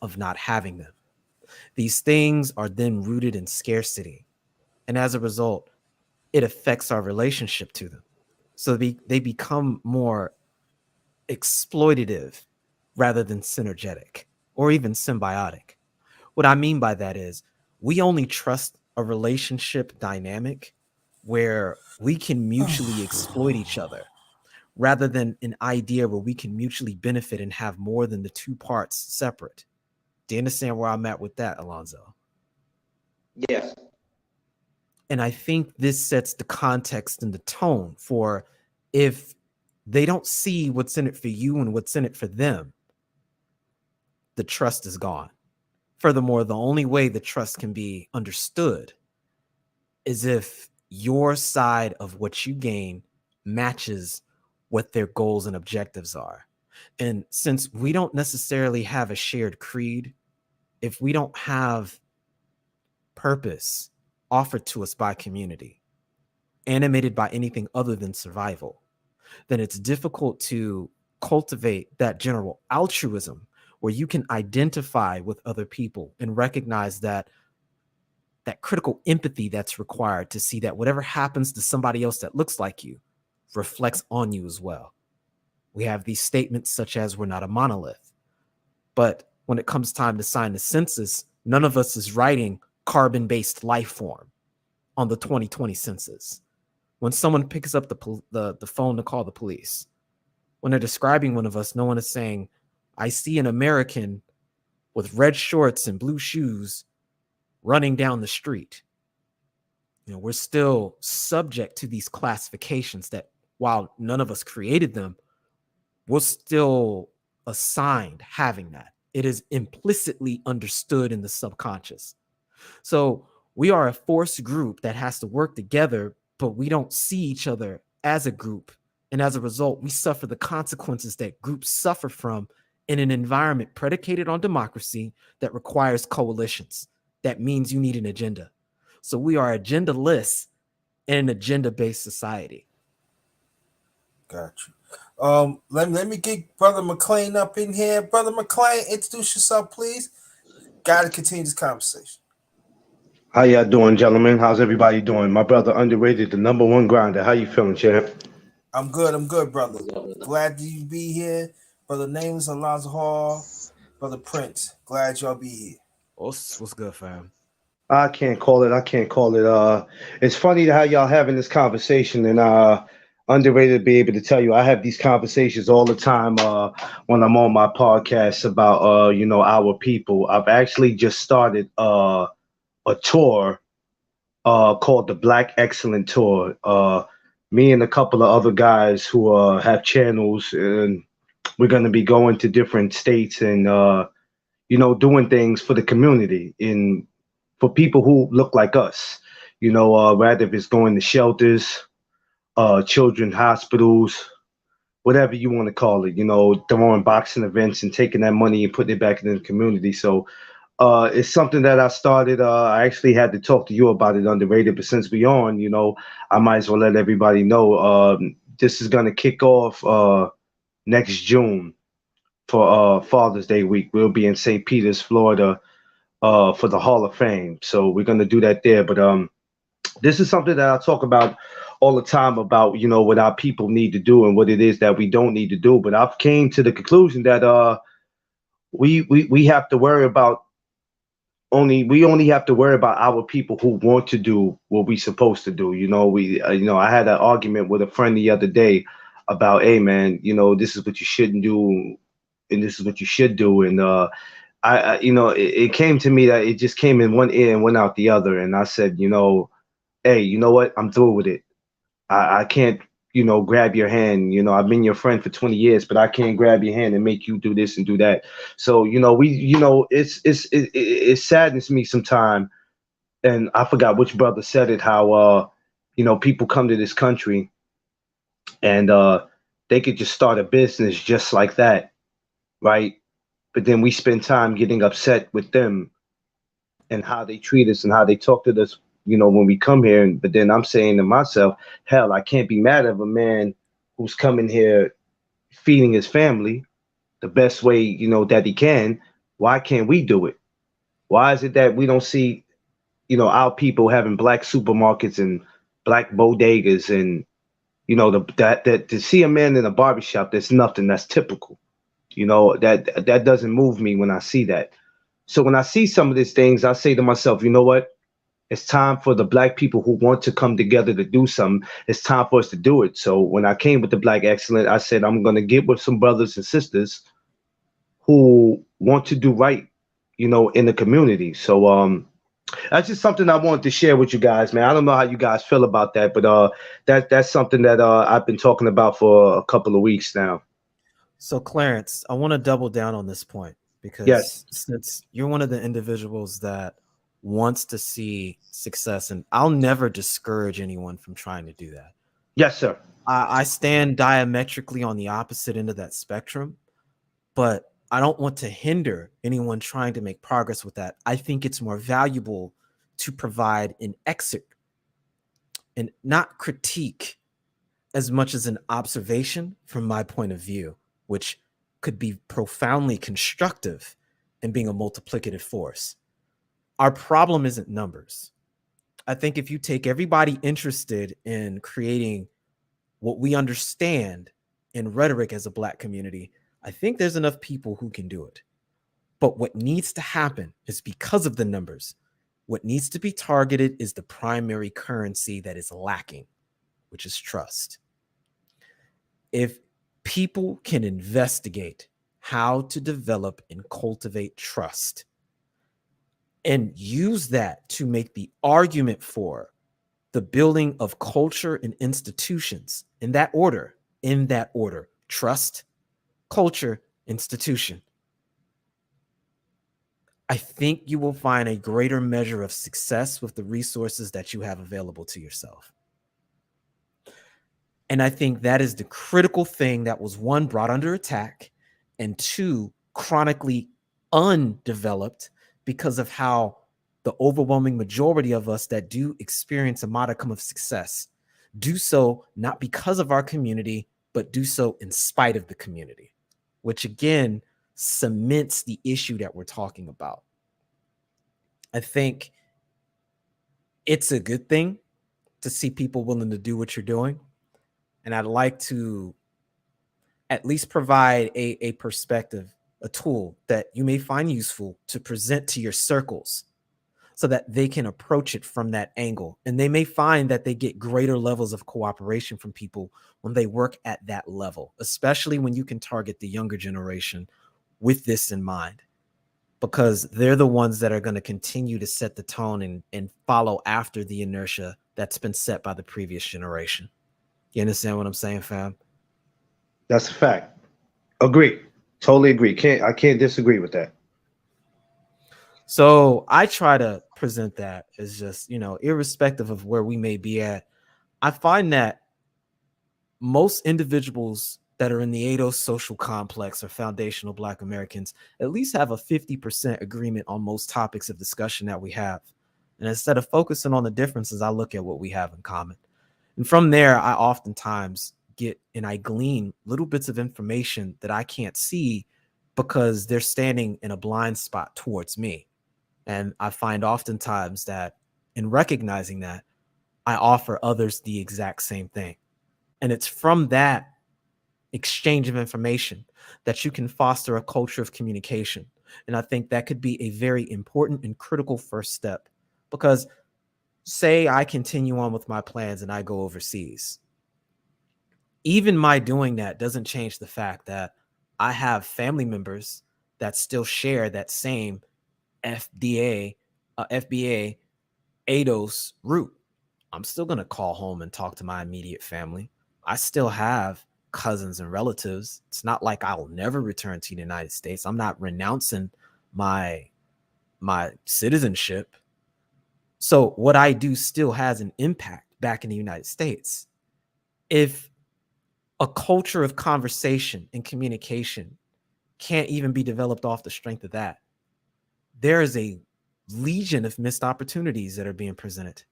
of not having them. These things are then rooted in scarcity. And as a result, it affects our relationship to them. So they become more exploitative rather than synergetic or even symbiotic. What I mean by that is we only trust a relationship dynamic where we can mutually exploit each other rather than an idea where we can mutually benefit and have more than the two parts separate. Do you understand where I'm at with that, Alonzo? Yes. And I think this sets the context and the tone for if they don't see what's in it for you and what's in it for them, the trust is gone. Furthermore, the only way the trust can be understood is if your side of what you gain matches what their goals and objectives are. And since we don't necessarily have a shared creed, if we don't have purpose offered to us by community, animated by anything other than survival, then it's difficult to cultivate that general altruism where you can identify with other people and recognize that critical empathy that's required to see that whatever happens to somebody else that looks like you reflects on you as well. We have these statements such as we're not a monolith, but when it comes time to sign the census, none of us is writing carbon-based life form on the 2020 census. When someone picks up the phone to call the police, when they're describing one of us, no one is saying, I see an American with red shorts and blue shoes running down the street. You know, we're still subject to these classifications that, while none of us created them, we're still assigned having that. It is implicitly understood in the subconscious. So we are a forced group that has to work together, but we don't see each other as a group. And as a result, we suffer the consequences that groups suffer from in an environment predicated on democracy that requires coalitions. That means you need an agenda. So we are agendaless in an agenda-based society. Got you. Let me get Brother McLean up in here. Brother McLean, introduce yourself, please. Got to continue this conversation. How y'all doing, gentlemen? How's everybody doing? My brother Underrated, the number one grinder. How you feeling, champ? I'm good, brother. Glad you be here. Brother Names Alonzo Hall, Brother Prince. Glad y'all be here. What's good, fam? I can't call it. It's funny how y'all having this conversation, and Underrated to be able to tell you I have these conversations all the time when I'm on my podcast about our people. I've actually just started a tour called the Black Excellent Tour. Me and a couple of other guys who have channels, and we're going to be going to different states and doing things for the community and for people who look like us. Rather if it's going to shelters, children hospitals, whatever you want to call it. Throwing boxing events and taking that money and putting it back into the community. So it's something that I started. I actually had to talk to you about it, Underrated, but since we on, I might as well let everybody know. This is going to kick off next June for Father's Day week. We'll be in St. Peters, Florida, for the Hall of Fame. So we're going to do that there. But this is something that I talk about all the time about, what our people need to do and what it is that we don't need to do. But I've came to the conclusion that we have to worry about we only have to worry about our people who want to do what we're supposed to do. I had an argument with a friend the other day about, hey man, this is what you shouldn't do and this is what you should do. And it came to me that it just came in one ear and went out the other. And I said, hey, you know what? I'm through with it. I can't, grab your hand. I've been your friend for 20 years, but I can't grab your hand and make you do this and do that. So, it saddens me sometimes. And I forgot which brother said it, how, people come to this country and they could just start a business just like that. Right. But then we spend time getting upset with them and how they treat us and how they talk to us, when we come here. But then I'm saying to myself, hell, I can't be mad at a man who's coming here feeding his family the best way, that he can. Why can't we do it? Why is it that we don't see, our people having black supermarkets and black bodegas and, that to see a man in a barbershop, that's nothing. That's typical. That doesn't move me when I see that. So when I see some of these things, I say to myself, you know what? It's time for the black people who want to come together to do something. It's time for us to do it. So when I came with the Black Excellent, I said, I'm going to get with some brothers and sisters who want to do right, in the community. So that's just something I wanted to share with you guys, man. I don't know how you guys feel about that, but that's something that I've been talking about for a couple of weeks now. So Clarence, I want to double down on this point because Yes. since you're one of the individuals that wants to see success, and I'll never discourage anyone from trying to do that. Yes, sir. I stand diametrically on the opposite end of that spectrum, but I don't want to hinder anyone trying to make progress with that. I think it's more valuable to provide an exit and not critique as much as an observation from my point of view, which could be profoundly constructive in being a multiplicative force. Our problem isn't numbers. I think if you take everybody interested in creating what we understand in rhetoric as a Black community, I think there's enough people who can do it. But what needs to happen is because of the numbers. What needs to be targeted is the primary currency that is lacking, which is trust. If people can investigate how to develop and cultivate trust and use that to make the argument for the building of culture and institutions in that order, trust, culture, institution, I think you will find a greater measure of success with the resources that you have available to yourself. And I think that is the critical thing that was, one, brought under attack, and two, chronically undeveloped because of how the overwhelming majority of us that do experience a modicum of success do so not because of our community, but do so in spite of the community, which again cements the issue that we're talking about. I think it's a good thing to see people willing to do what you're doing. And I'd like to at least provide a perspective, a tool that you may find useful to present to your circles so that they can approach it from that angle. And they may find that they get greater levels of cooperation from people when they work at that level, especially when you can target the younger generation with this in mind, because they're the ones that are going to continue to set the tone and follow after the inertia that's been set by the previous generation. You understand what I'm saying, fam? That's a fact. Agree. Totally agree. I can't disagree with that. So I try to present that as just, irrespective of where we may be at, I find that most individuals that are in the ADOS social complex or foundational Black Americans at least have a 50% agreement on most topics of discussion that we have. And instead of focusing on the differences, I look at what we have in common. And from there, I oftentimes get and I glean little bits of information that I can't see because they're standing in a blind spot towards me. And I find oftentimes that in recognizing that, I offer others the exact same thing. And it's from that exchange of information that you can foster a culture of communication. And I think that could be a very important and critical first step, because say I continue on with my plans and I go overseas. Even my doing that doesn't change the fact that I have family members that still share that same FBA, ADOS route. I'm still going to call home and talk to my immediate family. I still have cousins and relatives. It's not like I'll never return to the United States. I'm not renouncing my citizenship. So what I do still has an impact back in the United States. If a culture of conversation and communication can't even be developed off the strength of that, there is a legion of missed opportunities that are being presented.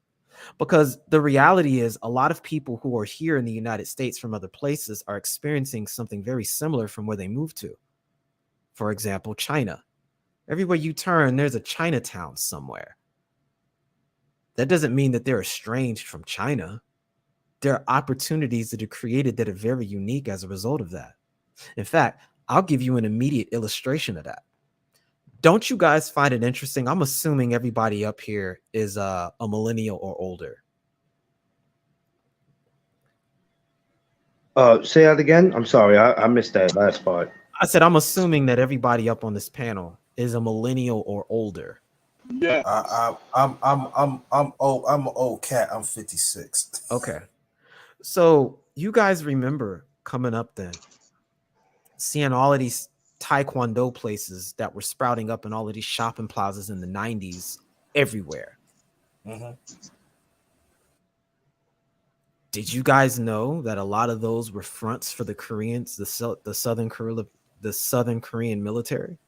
Because the reality is a lot of people who are here in the United States from other places are experiencing something very similar from where they moved to. For example, China. Everywhere you turn, there's a Chinatown somewhere. That doesn't mean that they're estranged from China. There are opportunities that are created that are very unique as a result of that. In fact, I'll give you an immediate illustration of that. Don't you guys find it interesting? I'm assuming everybody up here is a millennial or older. Say that again. I'm sorry, I missed that last part. I said I'm assuming that everybody up on this panel is a millennial or older. Yeah. I'm old. I'm an old cat. I'm 56. Okay. So you guys remember coming up then, seeing all of these Taekwondo places that were sprouting up in all of these shopping plazas in the 90s everywhere. Mhm. Did you guys know that a lot of those were fronts for the Koreans, the Southern Korean military?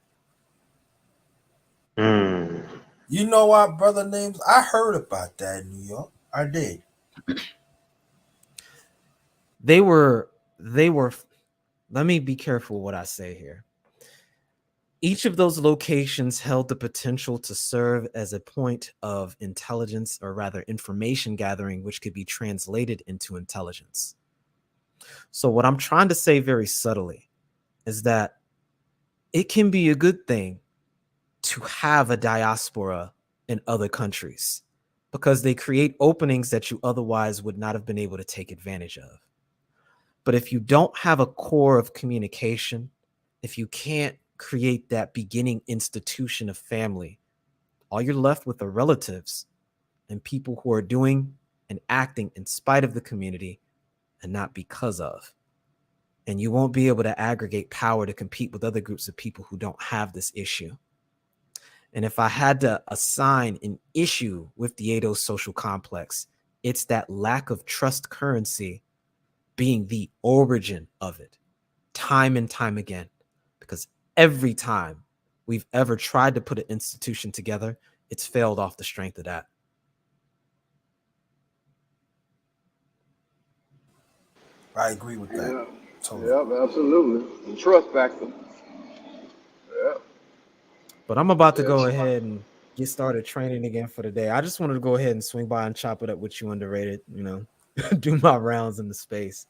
You know what, brother names? I heard about that in New York. I did. They were let me be careful what I say here. Each of those locations held the potential to serve as a point of intelligence, or rather information gathering, which could be translated into intelligence. So what I'm trying to say very subtly is that it can be a good thing to have a diaspora in other countries, because they create openings that you otherwise would not have been able to take advantage of. But if you don't have a core of communication, if you can't create that beginning institution of family, all you're left with are relatives and people who are doing and acting in spite of the community and not because of. And you won't be able to aggregate power to compete with other groups of people who don't have this issue. And if I had to assign an issue with the Edo social complex, it's that lack of trust currency being the origin of it, time and time again. Because every time we've ever tried to put an institution together, it's failed off the strength of that. I agree with that. Yeah. Totally. Yep, absolutely. The trust factor. Yeah. But I'm about to Yeah. go ahead and get started training again for the day. I just wanted to go ahead and swing by and chop it up with you, underrated, do my rounds in the space.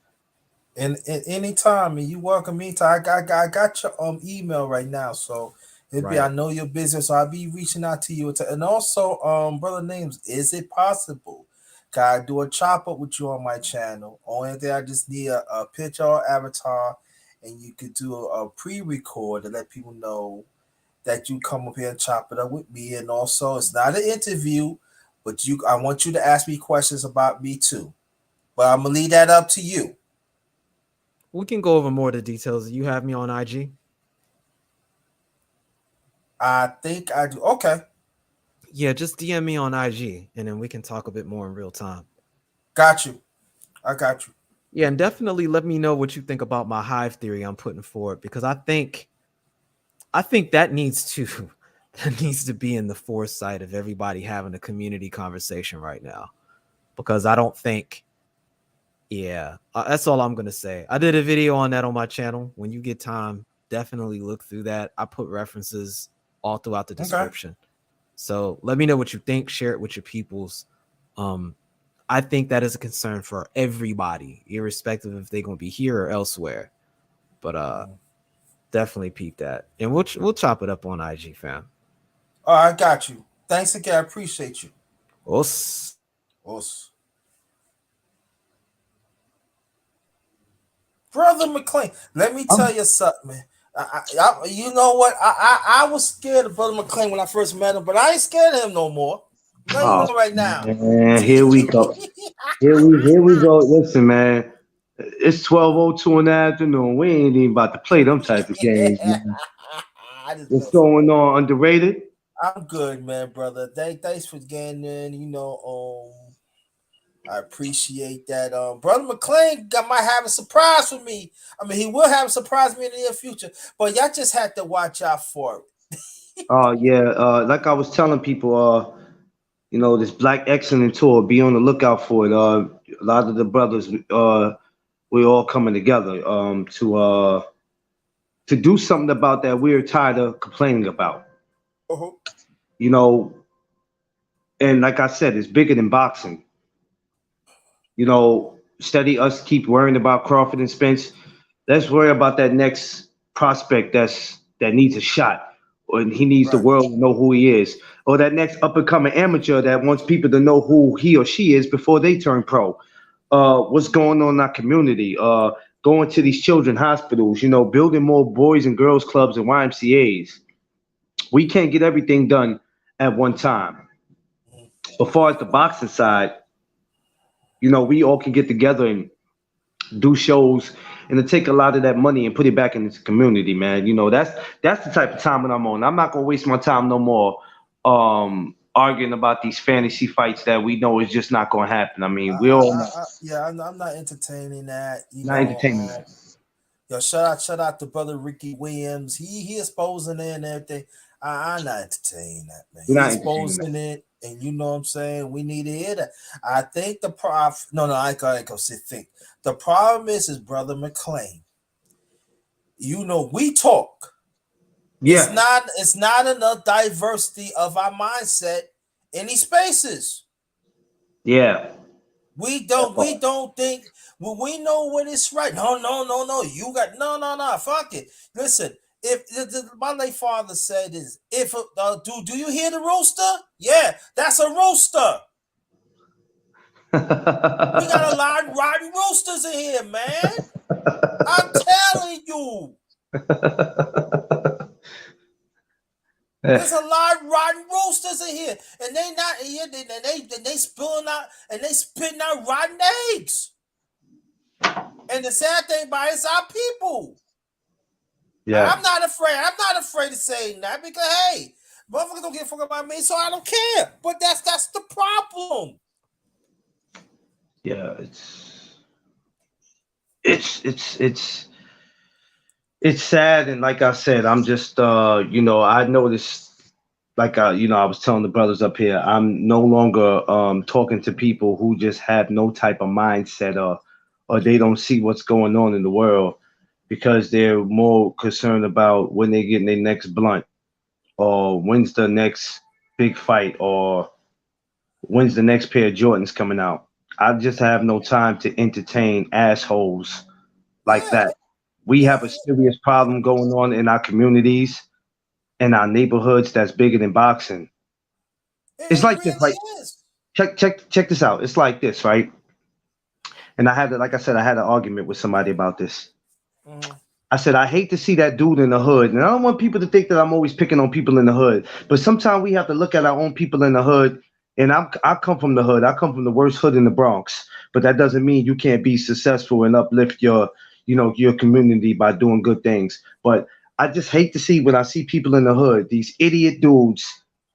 And anytime, and you welcome me to. I got your email right now, so it'd be. Right. I know your business, so I'll be reaching out to you. And also, brother names, is it possible? Can I do a chop up with you on my channel? Only thing I just need a picture or avatar, and you could do a pre-record to let people know that you come up here and chop it up with me. And also, it's not an interview, but I want you to ask me questions about me too. But I'm gonna leave that up to you. We can go over more of the details. You have me on IG? I think I do. Okay. Yeah, just DM me on IG, and then we can talk a bit more in real time. Got you. I got you. Yeah, and definitely let me know what you think about my hive theory I'm putting forward, because I think that needs to be in the foresight of everybody having a community conversation right now. Because I don't think, that's all I'm gonna say. I did a video on that on my channel. When you get time, definitely look through that. I put references all throughout the description. Okay. So let me know what you think. Share it with your peoples. I think that is a concern for everybody, irrespective if they're gonna be here or elsewhere. But definitely peep that, and we'll chop it up on IG, fam. All right, I got you. Thanks again. I appreciate you. Us. Brother McLean, let me tell you something, man. You know what? I was scared of Brother McLean when I first met him, but I ain't scared of him no more. Right now. Man, here we go. Here we go. Listen, man. It's 12:02 in the afternoon. We ain't even about to play them type of games, man. What's going on, underrated? I'm good, man, brother. Thanks for getting in. I appreciate that. Brother McLean might have a surprise for me. I mean, he will have a surprise for me in the near future, but y'all just have to watch out for it. Like I was telling people, this Black Excellent Tour, be on the lookout for it. A lot of the brothers, we're all coming together to do something about that we're tired of complaining about. Uh-huh. And like I said, it's bigger than boxing. Steady us keep worrying about Crawford and Spence. Let's worry about that next prospect that needs a shot, or he needs the world to know who he is, or that next up and coming amateur that wants people to know who he or she is before they turn pro. What's going on in our community? Going to these children hospitals, building more boys and girls clubs and YMCA's. We can't get everything done at one time. As far as the boxing side, we all can get together and do shows and to take a lot of that money and put it back in the community, man. That's the type of time that I'm on. I'm not gonna waste my time no more arguing about these fantasy fights that we know is just not going to happen. I mean, we all know. Yeah, I'm not entertaining that. You Not know, entertaining that. yo, shout out to brother Ricky Williams. He exposing it and everything. I'm not entertaining that, man. We're He not entertaining exposing it, and you know what I'm saying. We need to hear that. I think the prof. No, I gotta go sit think. The problem is brother McClain. You know, we talk. Yeah. It's not enough diversity of our mindset in these spaces. Yeah. We don't think well, we know what is right. No. You got no. Fuck it. Listen, if my late father said is if do you hear the rooster? Yeah, that's a rooster. We got a lot of rotten roosters in here, man. I'm telling you. There's a lot of rotten roosters in here, and they not here. They spilling out and they spitting out rotten eggs. And the sad thing about it is our people. Yeah. I'm not afraid to say that because hey, motherfuckers don't give a fuck about me, so I don't care. But that's the problem. Yeah, it's sad, and like I said, I'm just I noticed, like I was telling the brothers up here, I'm no longer talking to people who just have no type of mindset, or they don't see what's going on in the world, because they're more concerned about when they getting their next blunt, or when's the next big fight, or when's the next pair of Jordans coming out. I just have no time to entertain assholes like Yeah, that. We have a serious problem going on in our communities, in our neighborhoods, that's bigger than boxing. It's it like this, really right? is. Check this out. It's like this, right? And like I said, I had an argument with somebody about this. Mm-hmm. I said, I hate to see that dude in the hood. And I don't want people to think that I'm always picking on people in the hood. But sometimes we have to look at our own people in the hood. And I come from the hood. I come from the worst hood in the Bronx. But that doesn't mean you can't be successful and uplift your community by doing good things. But I just hate to see when I see people in the hood, these idiot dudes,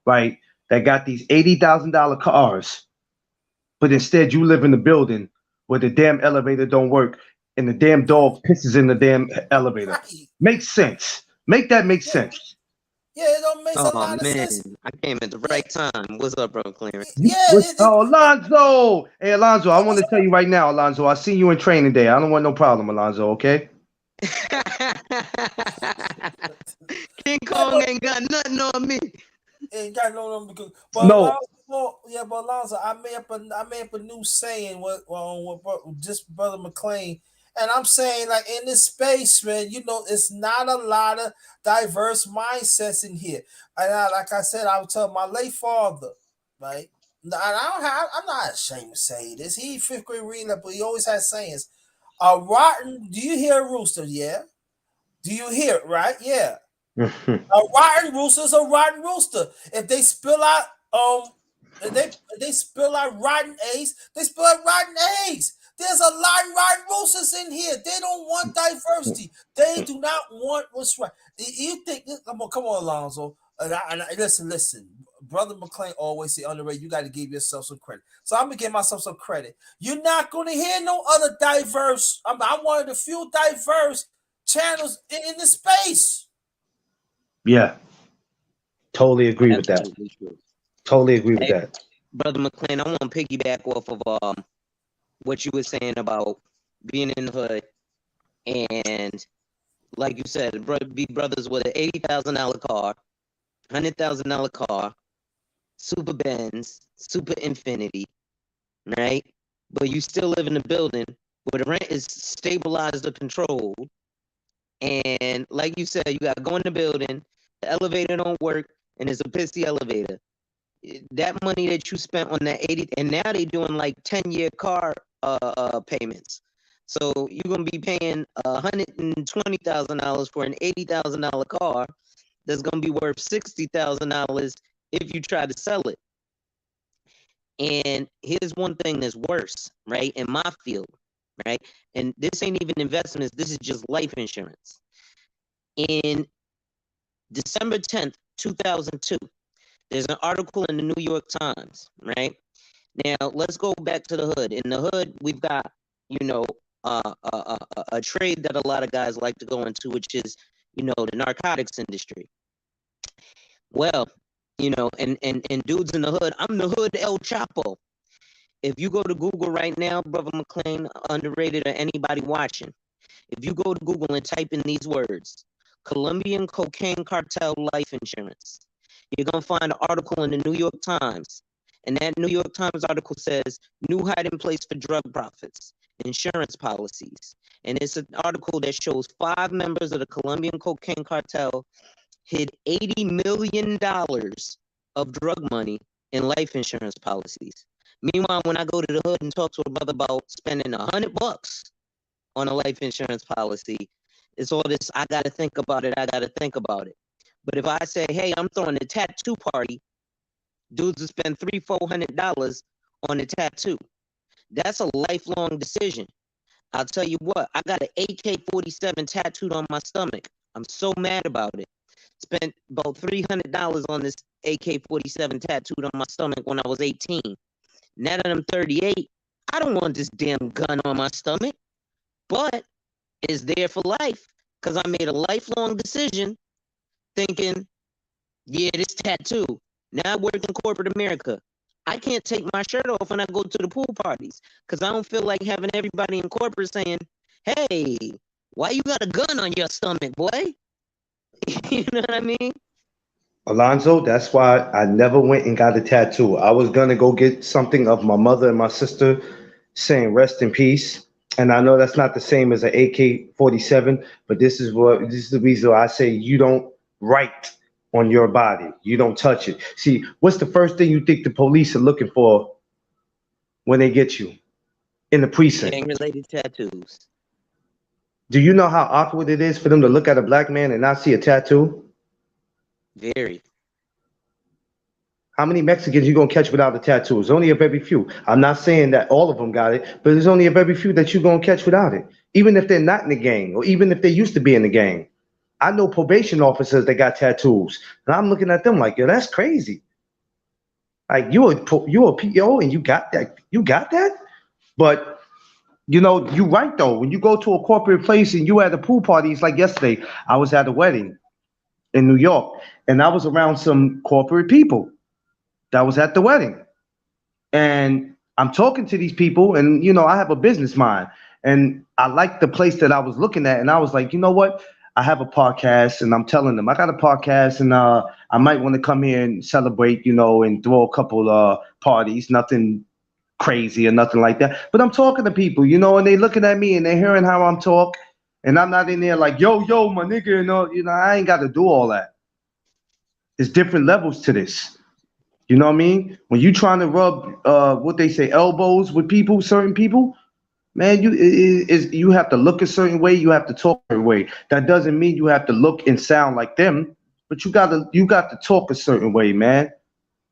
right, that got these $80,000 cars, but instead you live in a building where the damn elevator don't work and the damn dog pisses in the damn elevator. Right. Makes sense. Make that make sense. Yeah, it don't make a Oh lot of man, sense. I came at the Yeah, right time. What's up, bro, Clarence? Alonzo. Hey, Alonzo, I want to tell you right now, Alonzo, I see you in training day. I don't want no problem, Alonzo, okay? King yeah, Kong ain't got nothing on me. ain't got no because but No. Alonzo, I made up a new saying just brother McClain, and I'm saying like in this space, man, it's not a lot of diverse mindsets in here. And like I said, I would tell my late father, right? I'm not ashamed to say this. He fifth grade reading, but he always had sayings. A rotten. Do you hear a rooster? Yeah. Do you hear it? Right? Yeah. A rotten rooster is a rotten rooster. If they spill out, they spill out rotten eggs, they spill out rotten eggs. There's a lot of rotten roosters in here. They don't want diversity. They do not want what's right. You think? Come on, Alonzo. Listen. Brother McClain always say underrated. You got to give yourself some credit. So I'm gonna give myself some credit. You're not gonna hear no other diverse. I'm one of the few diverse channels in the space. Yeah. Totally agree with that. Absolutely true. Totally agree with Hey, that. brother McClain, I want to piggyback off of what you were saying about being in the hood, and like you said, be brothers with an $80,000 car, $100,000 car, Super Benz, Super Infinity, right? But you still live in a building where the rent is stabilized or controlled, and like you said, you got to go in the building, the elevator don't work, and it's a pissy elevator. That money that you spent on that 80, and now they doing like 10-year car payments. So you're gonna be paying $120,000 for an $80,000 car that's gonna be worth $60,000 if you try to sell it. And here's one thing that's worse, right? In my field, right? And this ain't even investments, this is just life insurance. In December 10th, 2002, There's an article in the New York Times, right? Now, let's go back to the hood. In the hood, we've got, you know, a trade that a lot of guys like to go into, which is, you know, the narcotics industry. Well, you know, and dudes in the hood, I'm the hood El Chapo. If you go to Google right now, Brother McLean, underrated, or anybody watching, if you go to Google and type in these words, Colombian cocaine cartel life insurance, you're going to find an article in the New York Times. And that New York Times article says, new hiding place for drug profits, insurance policies. And it's an article that shows 5 members of the Colombian cocaine cartel hid $80 million of drug money in life insurance policies. Meanwhile, when I go to the hood and talk to a brother about spending $100 on a life insurance policy, it's all this, I got to think about it. But if I say, hey, I'm throwing a tattoo party, dudes will spend $300-$400 on a tattoo. That's a lifelong decision. I'll tell you what, I got an AK-47 tattooed on my stomach. I'm so mad about it. Spent about $300 on this AK-47 tattooed on my stomach when I was 18. Now that I'm 38, I don't want this damn gun on my stomach. But it's there for life because I made a lifelong decision thinking, yeah, this tattoo. Now I work in corporate America. I can't take my shirt off when I go to the pool parties because I don't feel like having everybody in corporate saying, hey, why you got a gun on your stomach, boy? You know what I mean? Alonzo, that's why I never went and got a tattoo. I was gonna go get something of my mother and my sister saying rest in peace. And I know that's not the same as an AK-47, but this is the reason why I say you don't write on your body. You don't touch it. See, what's the first thing you think the police are looking for when they get you in the precinct? Gang-related tattoos. Do you know how awkward it is for them to look at a black man and not see a tattoo? Very. How many Mexicans you gonna catch without a tattoo? It's only a very few. I'm not saying that all of them got it, but there's only a very few that you gonna catch without it. Even if they're not in the gang, or even if they used to be in the gang. I know probation officers that got tattoos, and I'm looking at them like, yo, that's crazy. Like you a PO and you got that, But you know, you're right though. When you go to a corporate place and you at a pool party, it's like yesterday. I was at a wedding in New York, and I was around some corporate people that was at the wedding. And I'm talking to these people, and you know, I have a business mind, and I like the place that I was looking at, and I was like, you know what? I have a podcast, and I'm telling them I got a podcast, and I might want to come here and celebrate, you know, and throw a couple parties, nothing crazy or nothing like that. But I'm talking to people, you know, and they looking at me and they're hearing how I'm talk, and I'm not in there like, yo, my nigga, you know, I ain't got to do all that. There's different levels to this. You know what I mean? When you trying to rub what they say elbows with people, certain people, man, you have to look a certain way, you have to talk a certain way. That doesn't mean you have to look and sound like them, but you got to talk a certain way, man.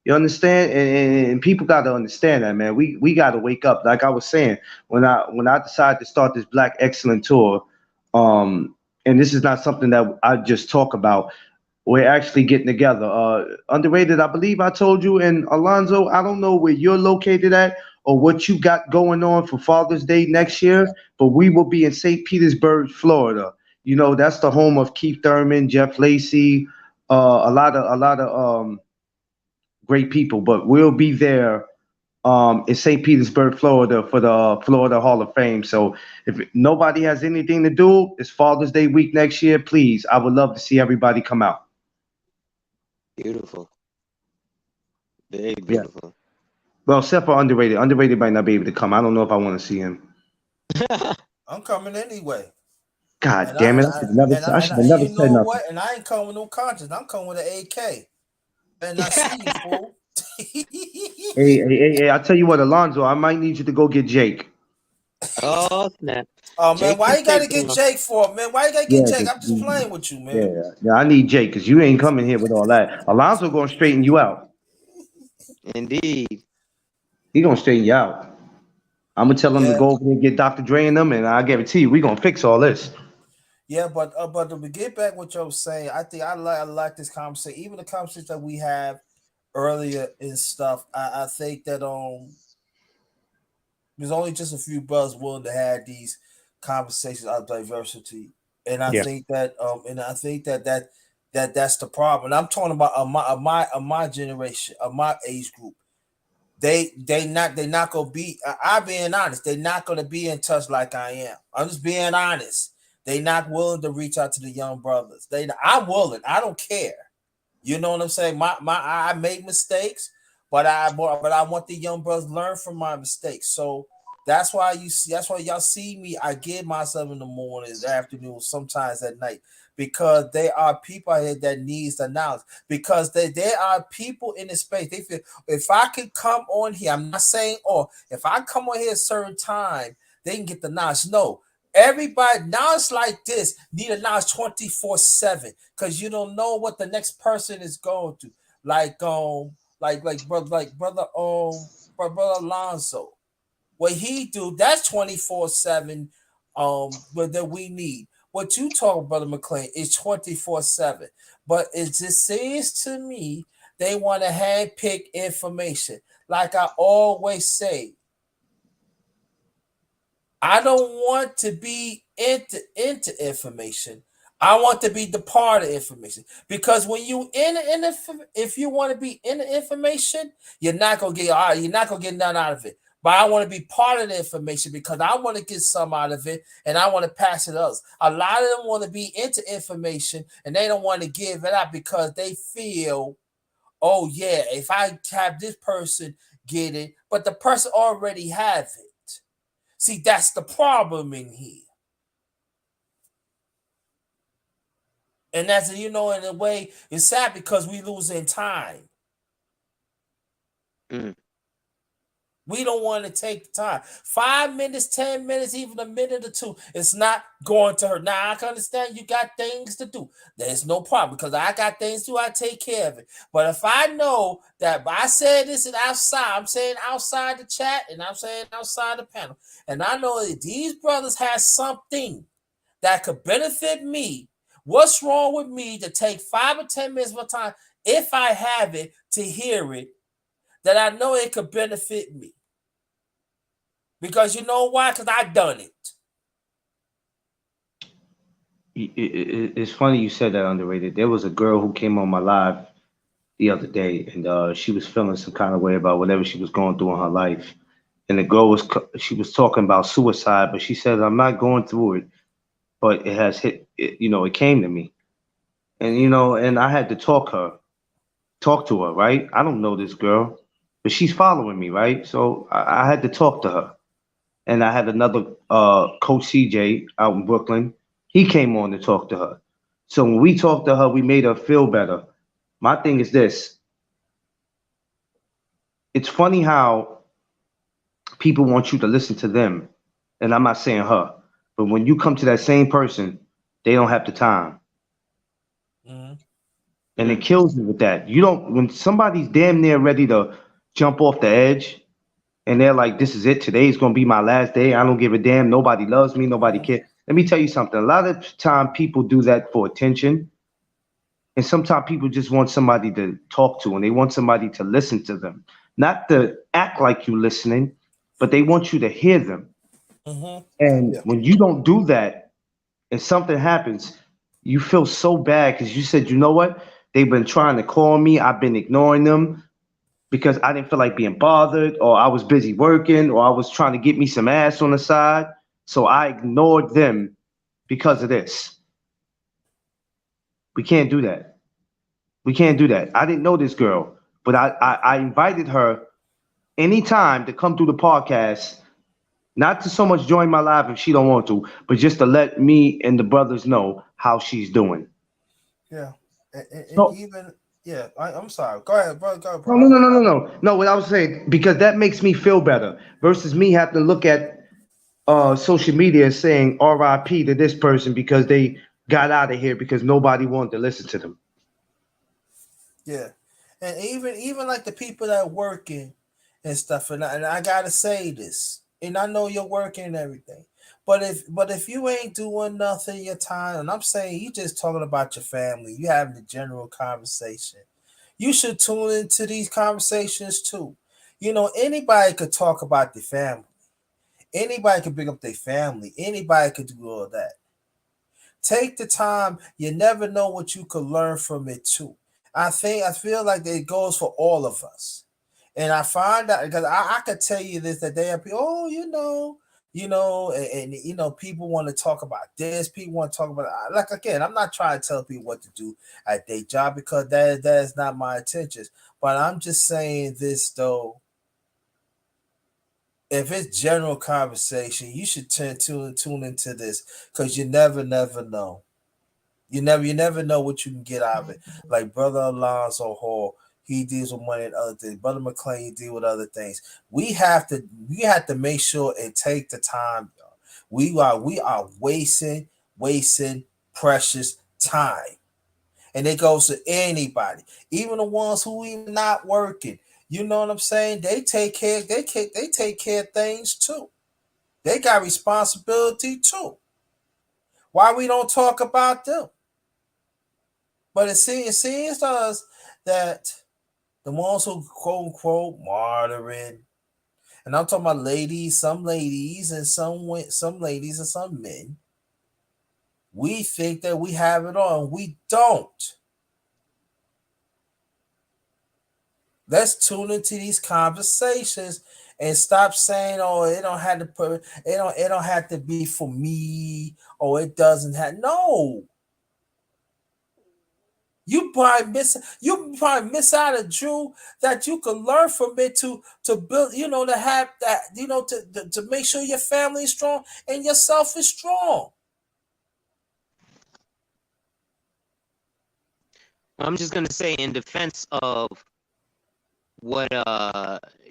You understand? And people got to understand that, man. We got to wake up. Like I was saying, when I decided to start this Black Excellent Tour, and this is not something that I just talk about. We're actually getting together. Underrated, I believe I told you. And Alonzo, I don't know where you're located at or what you got going on for Father's Day next year, but we will be in St. Petersburg, Florida. You know, that's the home of Keith Thurman, Jeff Lacey, a lot of great people. But we'll be there in St. Petersburg, Florida for the Florida Hall of Fame. So if nobody has anything to do, it's Father's Day week next year. Please, I would love to see everybody come out. Beautiful. Very Yeah. beautiful. Well, except for underrated. Underrated might not be able to come. I don't know if I want to see him. I'm coming anyway. God And damn it! I should have never you said know nothing. what? And I ain't coming with no conscience. I'm coming with an AK. And I see you, fool. Hey! I tell you what, Alonzo, I might need you to go get Jake. Oh, snap. Oh man, Jake why is you gotta taking get off. Jake for, man? Why you gotta get Yeah, Jake? I'm just playing with you, man. yeah. I need Jake because you ain't coming here with all that. Alonzo gonna straighten you out. Indeed. He gonna straighten you out. I'm gonna tell him to Yeah, go over there and get Dr. Dre and them, and I guarantee you, we gonna fix all this. yeah, but to get back what you're saying, I think I like this conversation, even the conversation that we have earlier and stuff, I think that there's only just a few brothers willing to have these conversations of diversity, and I Yeah. think that that's the problem. And I'm talking about of my generation, of my age group. They not gonna be. I being honest, they're not gonna be in touch like I am. I'm just being honest. They not willing to reach out to the young brothers. I'm willing. I don't care. You know what I'm saying? I made mistakes, but I want the young brothers to learn from my mistakes. So that's why that's why y'all see me. I give myself in the mornings, afternoons, sometimes at night, because there are people out here that needs the knowledge. Because there are people in the space. They feel if I could come on here, I'm not saying if I come on here a certain time, they can get the knowledge. No, everybody knowledge like this need a knowledge 24/7 because you don't know what the next person is going to. Brother Alonzo. What he do, that's 24/7 that we need. What you talk, Brother McLean, is 24/7. But it just seems to me they want to handpick information. Like I always say, I don't want to be into information. I want to be the part of information because when you if you want to be in the information, you're not gonna get none out of it. But I want to be part of the information because I want to get some out of it and I want to pass it to others. A lot of them want to be into information and they don't want to give it out because they feel, oh yeah, if I have this person get it, but the person already have it. See, that's the problem in here. And that's, in a way, it's sad because we losing time. Mm. We don't want to take the time. 5 minutes, 10 minutes, even a minute or two, it's not going to hurt. Now, I can understand you got things to do. There's no problem because I got things to do. I take care of it. But if I know that I said this is outside, I'm saying outside the chat and I'm saying outside the panel, and I know that these brothers have something that could benefit me. What's wrong with me to take 5 or 10 minutes of my time, if I have it, to hear it, that I know it could benefit me? Because you know why? Because I done it. It's funny you said that, underrated. There was a girl who came on my live the other day, and she was feeling some kind of way about whatever she was going through in her life. And the girl she was talking about suicide, but she said, "I'm not going through it, but it has hit. It came to me, and and I had to talk to her, right? I don't know this girl, but she's following me, right? So I had to talk to her, and I had another coach CJ out in Brooklyn. He came on to talk to her. So when we talked to her, we made her feel better. My thing is this: it's funny how people want you to listen to them, and I'm not saying her, but when you come to that same person, they don't have the time. Mm-hmm. And it kills me with that. You don't, when somebody's damn near ready to jump off the edge and they're like, this is it. Today's going to be my last day. I don't give a damn. Nobody loves me. Nobody cares. Let me tell you something. A lot of time people do that for attention. And sometimes people just want somebody to talk to and they want somebody to listen to them. Not to act like you're listening, but they want you to hear them. Mm-hmm. And Yeah. when you don't do that and something happens, you feel so bad because you said, you know what? They've been trying to call me. I've been ignoring them because I didn't feel like being bothered, or I was busy working, or I was trying to get me some ass on the side. So I ignored them because of this. We can't do that. We can't do that. I didn't know this girl, but I invited her anytime to come through the podcast, not to so much join my live if she don't want to, but just to let me and the brothers know how she's doing. Yeah. And So even, yeah, I'm sorry. Go ahead, bro. Go ahead, no, bro. no, no, no, no, no. No, what I was saying, because that makes me feel better versus me having to look at social media and saying RIP to this person because they got out of here because nobody wanted to listen to them. Yeah. And even like the people that are working and stuff, and I gotta say this, and I know you're working and everything, but if you ain't doing nothing your time, and I'm saying you just talking about your family, you having a general conversation, You should tune into these conversations too. You know, anybody could talk about their family. Anybody could bring up their family. Anybody could do all that. Take the time. You never know what you could learn from it too. I feel like it goes for all of us. And I find out because I could tell you this that they have people, oh, people want to talk about this, people want to talk about like again, I'm not trying to tell people what to do at their job because that is not my intentions. But I'm just saying this though. If it's general conversation, you should tune into this because you never know. You never know what you can get out of it. Like Brother Alonzo Hall, he deals with money and other things. Brother McLean, he deal with other things. We have to make sure and take the time. We are wasting precious time. And it goes to anybody, even the ones who even not working. You know what I'm saying? They take care of things too. They got responsibility too. Why we don't talk about them? But it seems to us that the ones who quote unquote martyring, and I'm talking about ladies, some ladies and some ladies and some men, we think that we have it on. We don't. Let's tune into these conversations and stop saying, "Oh, it don't have to put it don't have to be for me," or it doesn't have. No, you probably miss out a Jew that you can learn from it to build, to have that, to make sure your family is strong and yourself is strong. I'm just gonna say in defense of what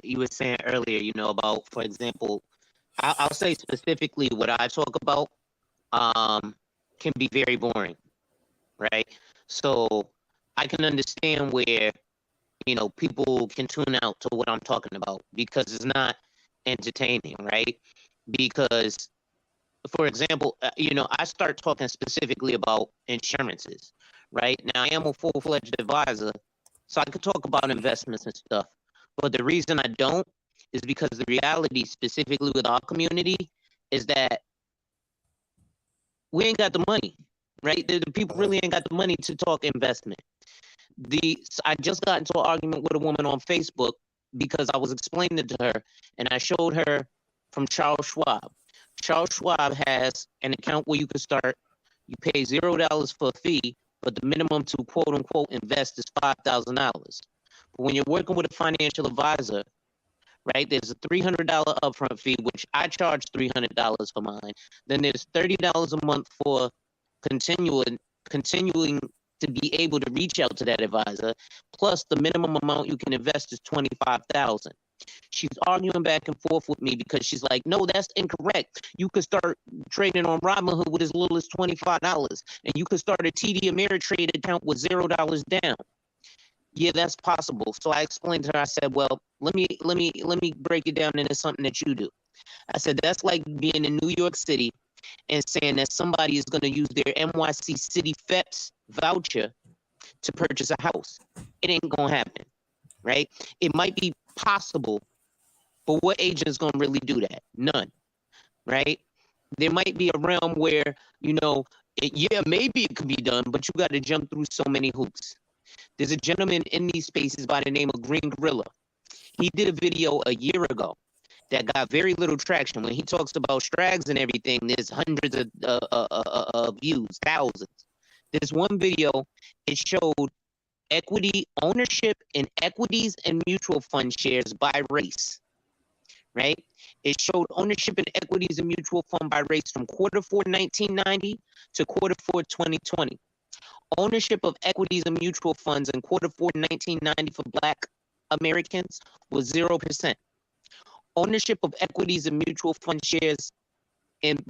you were saying earlier, about, for example, I'll say specifically what I talk about can be very boring, right? So I can understand where, people can tune out to what I'm talking about because it's not entertaining, right? Because, for example, I start talking specifically about insurances, right? Now, I am a full-fledged advisor, so I could talk about investments and stuff. But the reason I don't is because the reality, specifically with our community, is that we ain't got the money, right? The people really ain't got the money to talk investment. I just got into an argument with a woman on Facebook because I was explaining it to her, and I showed her from Charles Schwab. Charles Schwab has an account where you can start. You pay $0 for a fee, but the minimum to quote unquote invest is $5,000. But when you're working with a financial advisor, right, there's a $300 upfront fee, which I charge $300 for mine. Then there's $30 a month for continuing to be able to reach out to that advisor. Plus, the minimum amount you can invest is $25,000. She's arguing back and forth with me because she's like, no, that's incorrect. You could start trading on Robinhood with as little as $25, and you could start a TD Ameritrade account with $0 down. Yeah, that's possible. So I explained to her, I said, well, let me break it down into something that you do. I said, that's like being in New York City and saying that somebody is going to use their NYC City FEPS voucher to purchase a house. It ain't going to happen, right? It might be possible, but what agent is going to really do that? None, right? There might be a realm where, maybe it could be done, but you got to jump through so many hoops. There's a gentleman in these spaces by the name of Green Gorilla. He did a video a year ago that got very little traction. When he talks about Strags and everything, there's hundreds of views, thousands. This one video, it showed equity ownership in equities and mutual fund shares by race, right? It showed ownership in equities and mutual fund by race from quarter 4 1990 to quarter 4 2020. Ownership of equities and mutual funds in quarter 4 1990 for Black Americans was 0%. Ownership of equities and mutual fund shares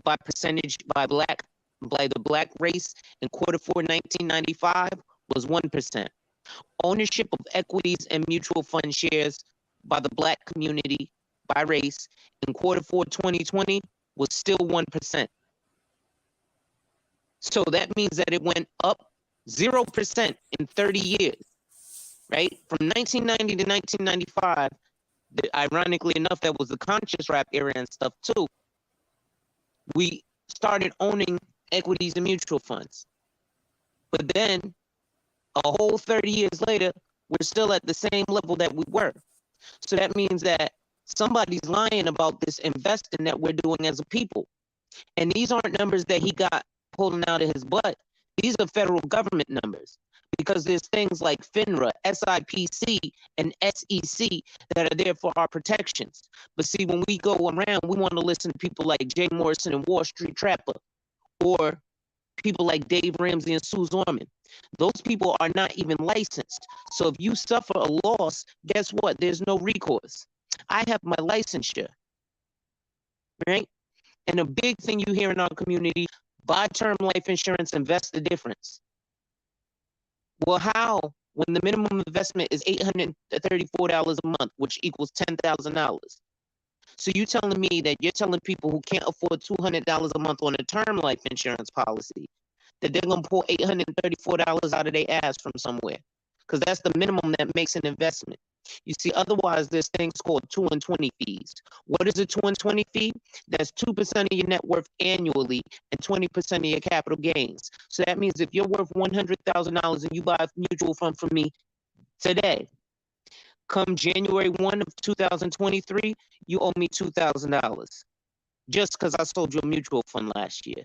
by percentage by the Black race in quarter 4 1995 was 1%. Ownership of equities and mutual fund shares by the Black community by race in quarter 4 2020 was still 1%. So that means that it went up 0% in 30 years. right? From 1990 to 1995, ironically enough, that was the conscious rap era and stuff too. We started owning equities and mutual funds. But then a whole 30 years later, we're still at the same level that we were. So that means that somebody's lying about this investing that we're doing as a people. And these aren't numbers that he got pulling out of his butt. These are federal government numbers, because there's things like FINRA, SIPC, and SEC that are there for our protections. But see, when we go around, we want to listen to people like Jay Morrison and Wall Street Trapper, or people like Dave Ramsey and Sue Zorman. Those people are not even licensed. So if you suffer a loss, guess what? There's no recourse. I have my licensure, right? And a big thing you hear in our community, buy term life insurance, invest the difference. Well, how? When the minimum investment is $834 a month, which equals $10,000. So you telling me that you're telling people who can't afford $200 a month on a term life insurance policy that they're going to pull $834 out of their ass from somewhere? Because that's the minimum that makes an investment. You see, otherwise, there's things called 2 and 20 fees. What is a 2 and 20 fee? That's 2% of your net worth annually and 20% of your capital gains. So that means if you're worth $100,000 and you buy a mutual fund from me today, come January 1 of 2023, you owe me $2,000 just because I sold you a mutual fund last year.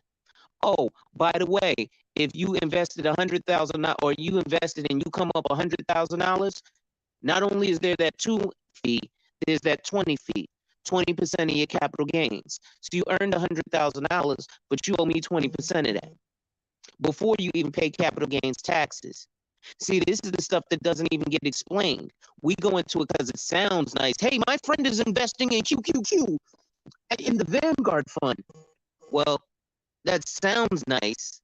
Oh, by the way, if you invested $100,000 or you invested and you come up $100,000, not only is there that 2 fee, there's that 20 fee, 20% of your capital gains. So you earned $100,000, but you owe me 20% of that before you even pay capital gains taxes. See, this is the stuff that doesn't even get explained. We go into it because it sounds nice. Hey, my friend is investing in QQQ in the Vanguard fund. Well, that sounds nice,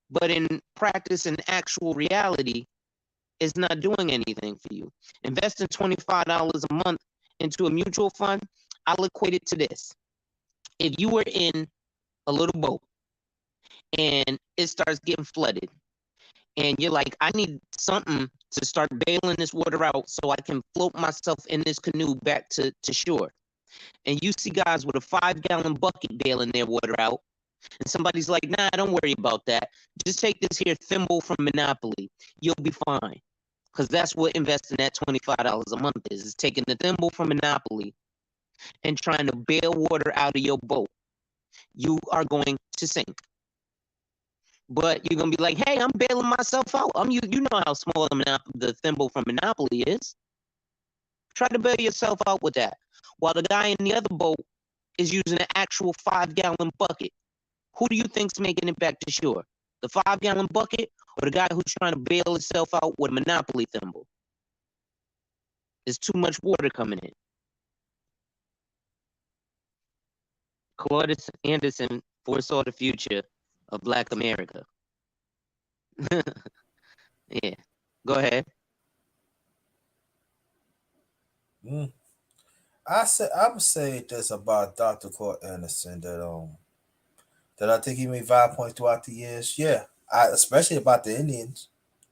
but in practice and actual reality, it's not doing anything for you. Investing $25 a month into a mutual fund, I'll equate it to this. If you were in a little boat and it starts getting flooded, and you're like, I need something to start bailing this water out so I can float myself in this canoe back to shore. And you see guys with a 5-gallon bucket bailing their water out, and somebody's like, nah, don't worry about that. Just take this here thimble from Monopoly. You'll be fine. Because that's what investing that $25 a month is taking the thimble from Monopoly and trying to bail water out of your boat. You are going to sink. But you're going to be like, hey, I'm bailing myself out. You know how small the thimble from Monopoly is. Try to bail yourself out with that. While the guy in the other boat is using an actual 5-gallon bucket. Who do you think's making it back to shore? The 5-gallon bucket or the guy who's trying to bail himself out with a Monopoly thimble? There's too much water coming in. Claudius Anderson foresaw the future of Black America. Yeah, go ahead. I'm say this about Dr. Claude Anderson that I think he made valid points throughout the years. Yeah, especially about the Indians.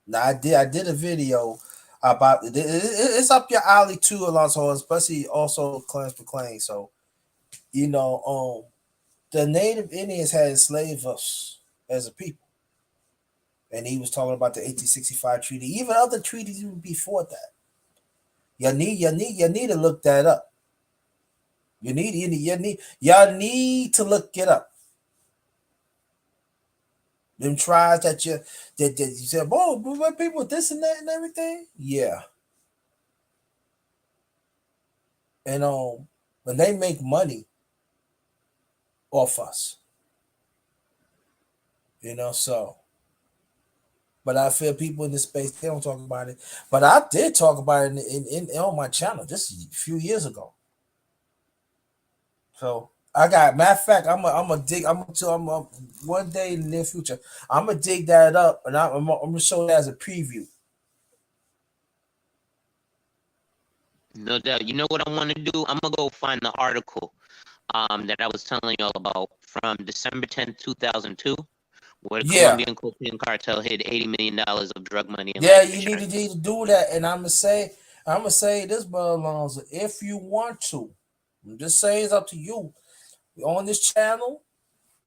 Now I did a video about it's up your alley too, Alonso, especially also Clarence McLean. So the Native Indians had enslaved us as a people, and he was talking about the 1865 treaty, even other treaties even before that. You need to look that up. Y'all need to look it up. Them tribes that you said, oh, but people this and that and everything. Yeah. And when they make money off us, so but I feel people in this space, they don't talk about it. But I did talk about it in on my channel just a few years ago. So I got matter of fact, I'm gonna dig. I'm one day in the near future, I'm gonna dig that up and I'm gonna show that as a preview. No doubt. You know what I want to do? I'm gonna go find the article that I was telling y'all about from December 10th, 2002, where the Yeah, Colombian cocaine cartel hid $80 million of drug money and yeah, life you insurance. need to do that. And I'm gonna say this, brother Alonzo, if you want to, I'm just saying it's up to you. On this channel,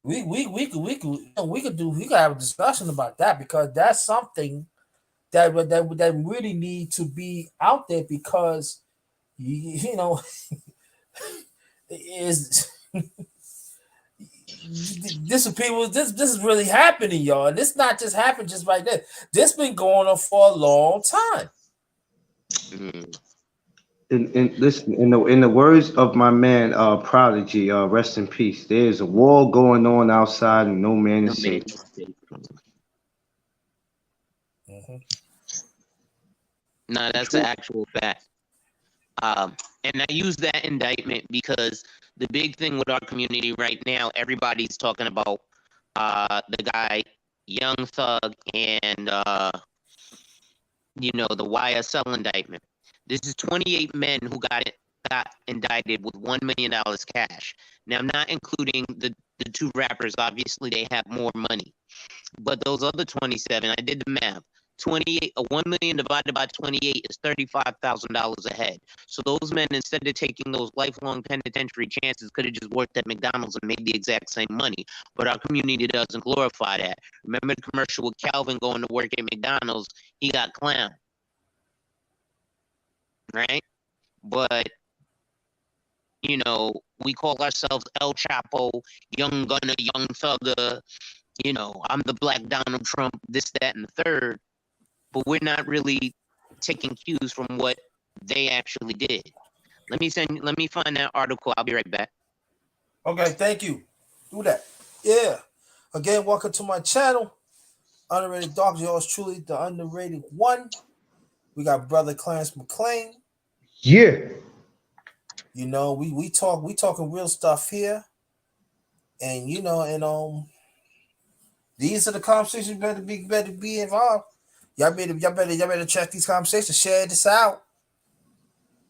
we could have a discussion about that because that's something that really need to be out there because you know is this is people this is really happening, y'all. And this not just happened just like that. This been going on for a long time. Mm. In the words of my man Prodigy, rest in peace. There's a war going on outside and no man No is man safe. is safe from it. Mhm. No, that's an actual fact. And I use that indictment because the big thing with our community right now, everybody's talking about the guy, Young Thug, and the YSL indictment. This is 28 men who got indicted with $1 million cash. Now, not including the two rappers. Obviously, they have more money. But those other 27, I did the math. 1 million divided by 28 is $35,000 a head. So those men, instead of taking those lifelong penitentiary chances, could have just worked at McDonald's and made the exact same money. But our community doesn't glorify that. Remember the commercial with Calvin going to work at McDonald's? He got clowned, right? But we call ourselves El Chapo, Young Gunner, Young Thugger. I'm the Black Donald Trump, this, that, and the third. But we're not really taking cues from what they actually did. Let me find that article. I'll be right back. Okay, thank you. Do that. Yeah. Again, welcome to my channel. Underrated Dogs, yours truly, the underrated one. We got brother Clarence McLean. Yeah. We talking real stuff here. And these are the conversations better be involved. Y'all better check these conversations, share this out.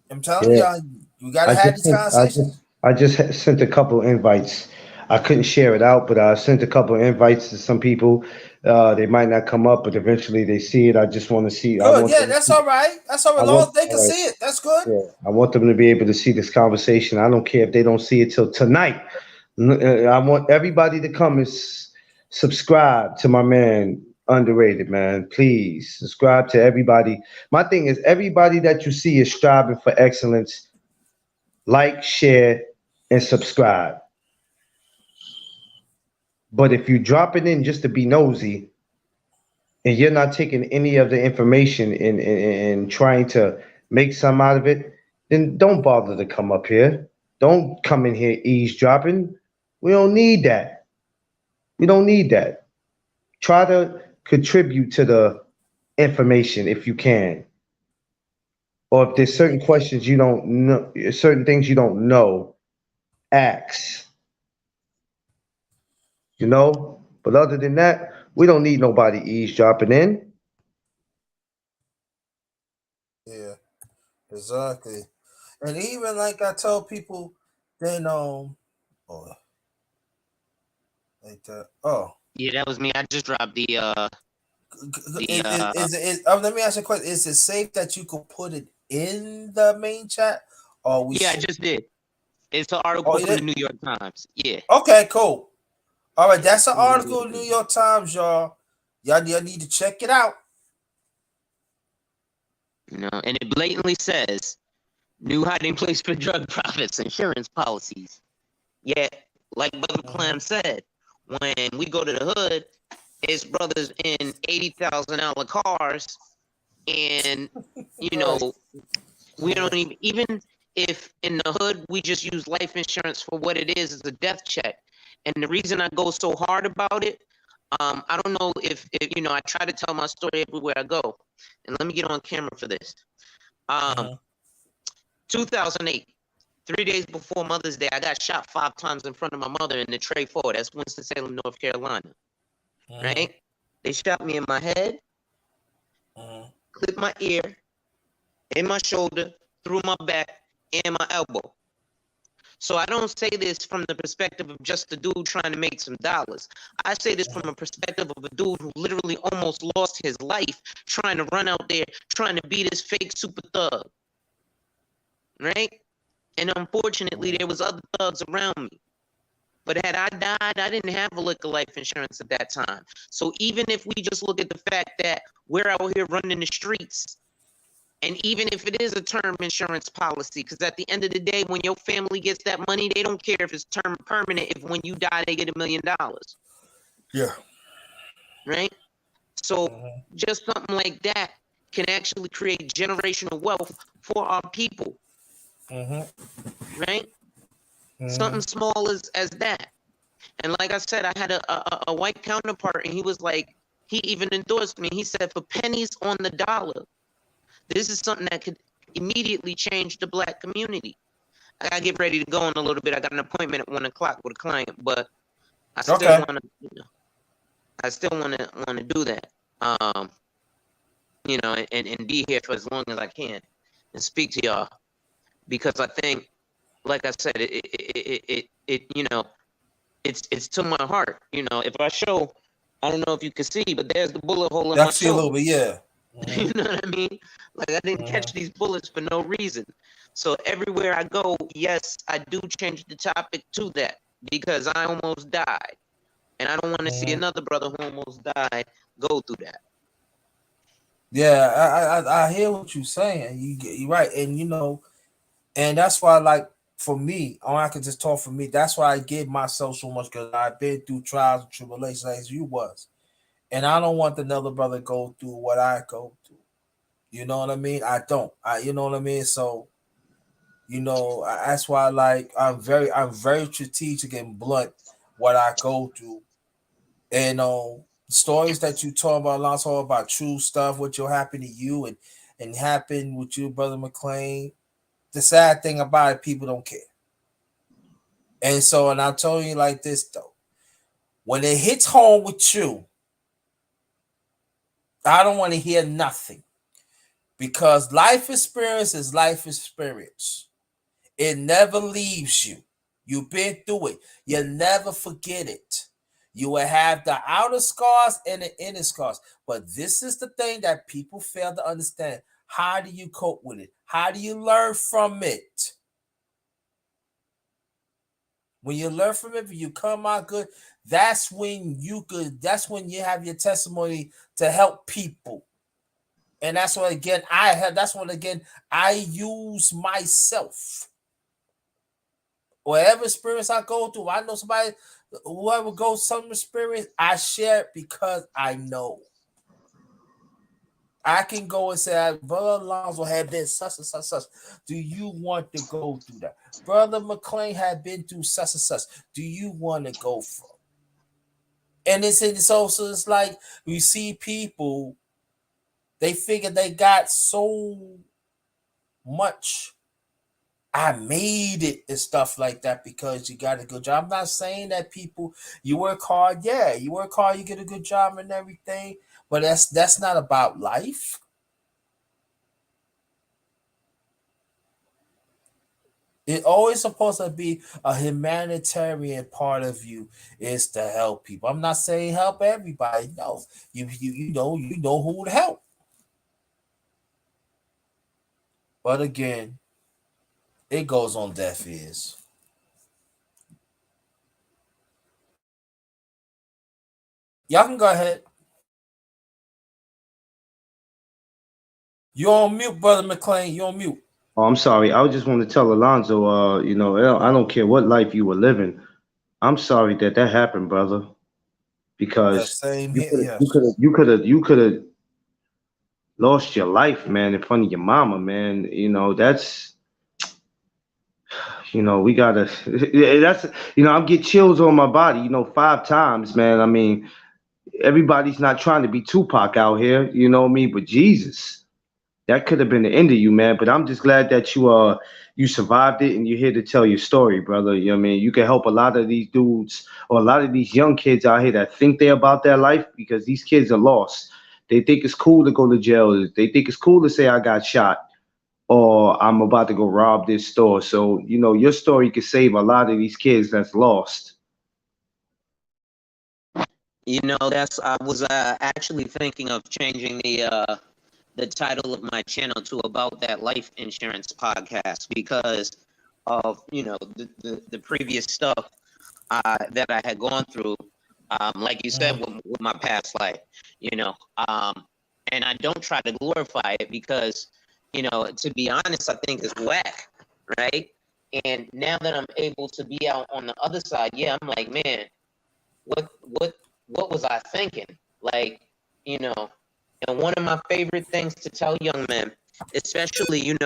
I'm telling Yeah. y'all, you gotta I have just these sent, I conversations. just I just sent a couple invites. I couldn't share it out, but I sent a couple invites to some people. They might not come up, but eventually they see it. I just want to see. I Good, want yeah, them. that's all right. That's all right. I As long as want. they can All right. see it, that's good. Yeah. I want them to be able to see this conversation. I don't care if they don't see it till tonight. I want everybody to come and subscribe to my man underrated man. Please subscribe to everybody. My thing is everybody that you see is striving for excellence. Like, share, and subscribe. But if you drop it in just to be nosy and you're not taking any of the information and trying to make some out of it, then don't bother to come up here. Don't come in here eavesdropping. We don't need that. We don't need that. Try to contribute to the information if you can. Or if there's certain questions you don't know, certain things you don't know, ask. But other than that, we don't need nobody eavesdropping in. Yeah, exactly. And even like I tell people, then oh, like that. Oh, Yeah, that was me. I just dropped the let me ask you a question. Is it safe that you could put it in the main chat, or we yeah, I should? just did. It's an Oh, article you from the did? New York Times. Yeah. Okay, cool. All right, Yeah, that's it's an from the New article York in New Times. York Times, y'all. Y'all need to check it out. And it blatantly says new hiding place for drug profits, insurance policies. Yet, like Brother Clam said, when we go to the hood, it's brothers in $80,000 cars, and Right. we don't even if in the hood we just use life insurance for what it is a death check. And the reason I go so hard about it, I don't know if I try to tell my story everywhere I go, and let me get on camera for this. 2008, 3 days before Mother's Day, I got shot 5 times in front of my mother in the Trey Ford. That's Winston-Salem, North Carolina. Right? They shot me in my head, clipped my ear, in my shoulder, through my back, and my elbow. So I don't say this from the perspective of just a dude trying to make some dollars. I say this from a perspective of a dude who literally almost lost his life trying to run out there, trying to be this fake super thug. Right? And unfortunately, there was other thugs around me. But had I died, I didn't have a lick of life insurance at that time. So even if we just look at the fact that we're out here running the streets, and even if it is a term insurance policy, because at the end of the day, when your family gets that money, they don't care if it's term permanent. If when you die, they get $1 million. Yeah. Right? So just something like that can actually create generational wealth for our people. Right? Something small as that. And like I said, I had a white counterpart, and he was like, he even endorsed me. He said, for pennies on the dollar, this is something that could immediately change the black community. I gotta get ready to go in a little bit. I got an appointment at 1 o'clock with a client, but I still want to. I still want to do that. You know, and be here for as long as I can and speak to y'all, because I think, like I said, it you know, it's to my heart. You know, if I show, I don't know if you can see, but there's the bullet hole in my see a little bit, yeah. You know what I mean? Like, I didn't catch these bullets for no reason. So everywhere I go, yes, I do change the topic to that, because I almost died, and I don't want to see another brother who almost died go through that. Yeah, I hear what you're saying. You're right, and you know, and that's why, like, for me, I can just talk for me. That's why I give myself so much, because I've been through trials and tribulations as you was, and I don't want another brother go through what I go through. You know what I mean? I don't. You know what I mean? So, you know, that's why, like, I'm very strategic and blunt what I go through, and stories that you talk about, a lot about true stuff, what will happen to you and happen with you, brother McLean. The sad thing about it, people don't care. And so, and I'm telling you like this though, when it hits home with you, I don't want to hear nothing, because life experience is life experience. It never leaves you. You've been through it. You'll never forget it. You will have the outer scars and the inner scars. But this is the thing that people fail to understand. How do you cope with it? How do you learn from it? When you learn from it, when you come out good, that's when you have your testimony to help people. And that's what again I use myself. Whatever experience I go through, I know somebody, whoever goes some experience, I share it because I know. I can go and say, Brother Alonzo had been such and such. Do you want to go through that? Brother McLean had been through such and such. Do you want to go from? And it's also, it's like we see people, they figure they got so much. I made it and stuff like that because you got a good job. I'm not saying that people, you work hard. Yeah, you work hard, you get a good job and everything. But that's not about life. It always supposed to be a humanitarian part of you is to help people. I'm not saying help everybody. No, you know who would help. But again, it goes on deaf ears. Y'all can go ahead. You're on mute, Brother McLean. You're on mute. Oh, I'm sorry. I just want to tell Alonzo, you know, I don't care what life you were living. I'm sorry that happened, brother, Yeah, because same you here. could Yes. you could have lost your life, man, in front of your mama, man. You know, that's, you know, we gotta, that's, you know, I get chills on my body, you know, 5 times, man. I mean, everybody's not trying to be Tupac out here, you know what I mean? But Jesus, that could have been the end of you, man. But I'm just glad that you survived it and you're here to tell your story, brother. You know what I mean? You can help a lot of these dudes or a lot of these young kids out here that think they're about their life, because these kids are lost. They think it's cool to go to jail. They think it's cool to say I got shot. or I'm about to go rob this store. So, your story could save a lot of these kids that's lost. You know, that's I was actually thinking of changing the title of my channel to About That Life Insurance Podcast because of the previous stuff that I had gone through, like you said, with my past life, and I don't try to glorify it because, to be honest, I think it's whack, right? And now that I'm able to be out on the other side, yeah, I'm like, man, what was I thinking? Like, and one of my favorite things to tell young men, especially,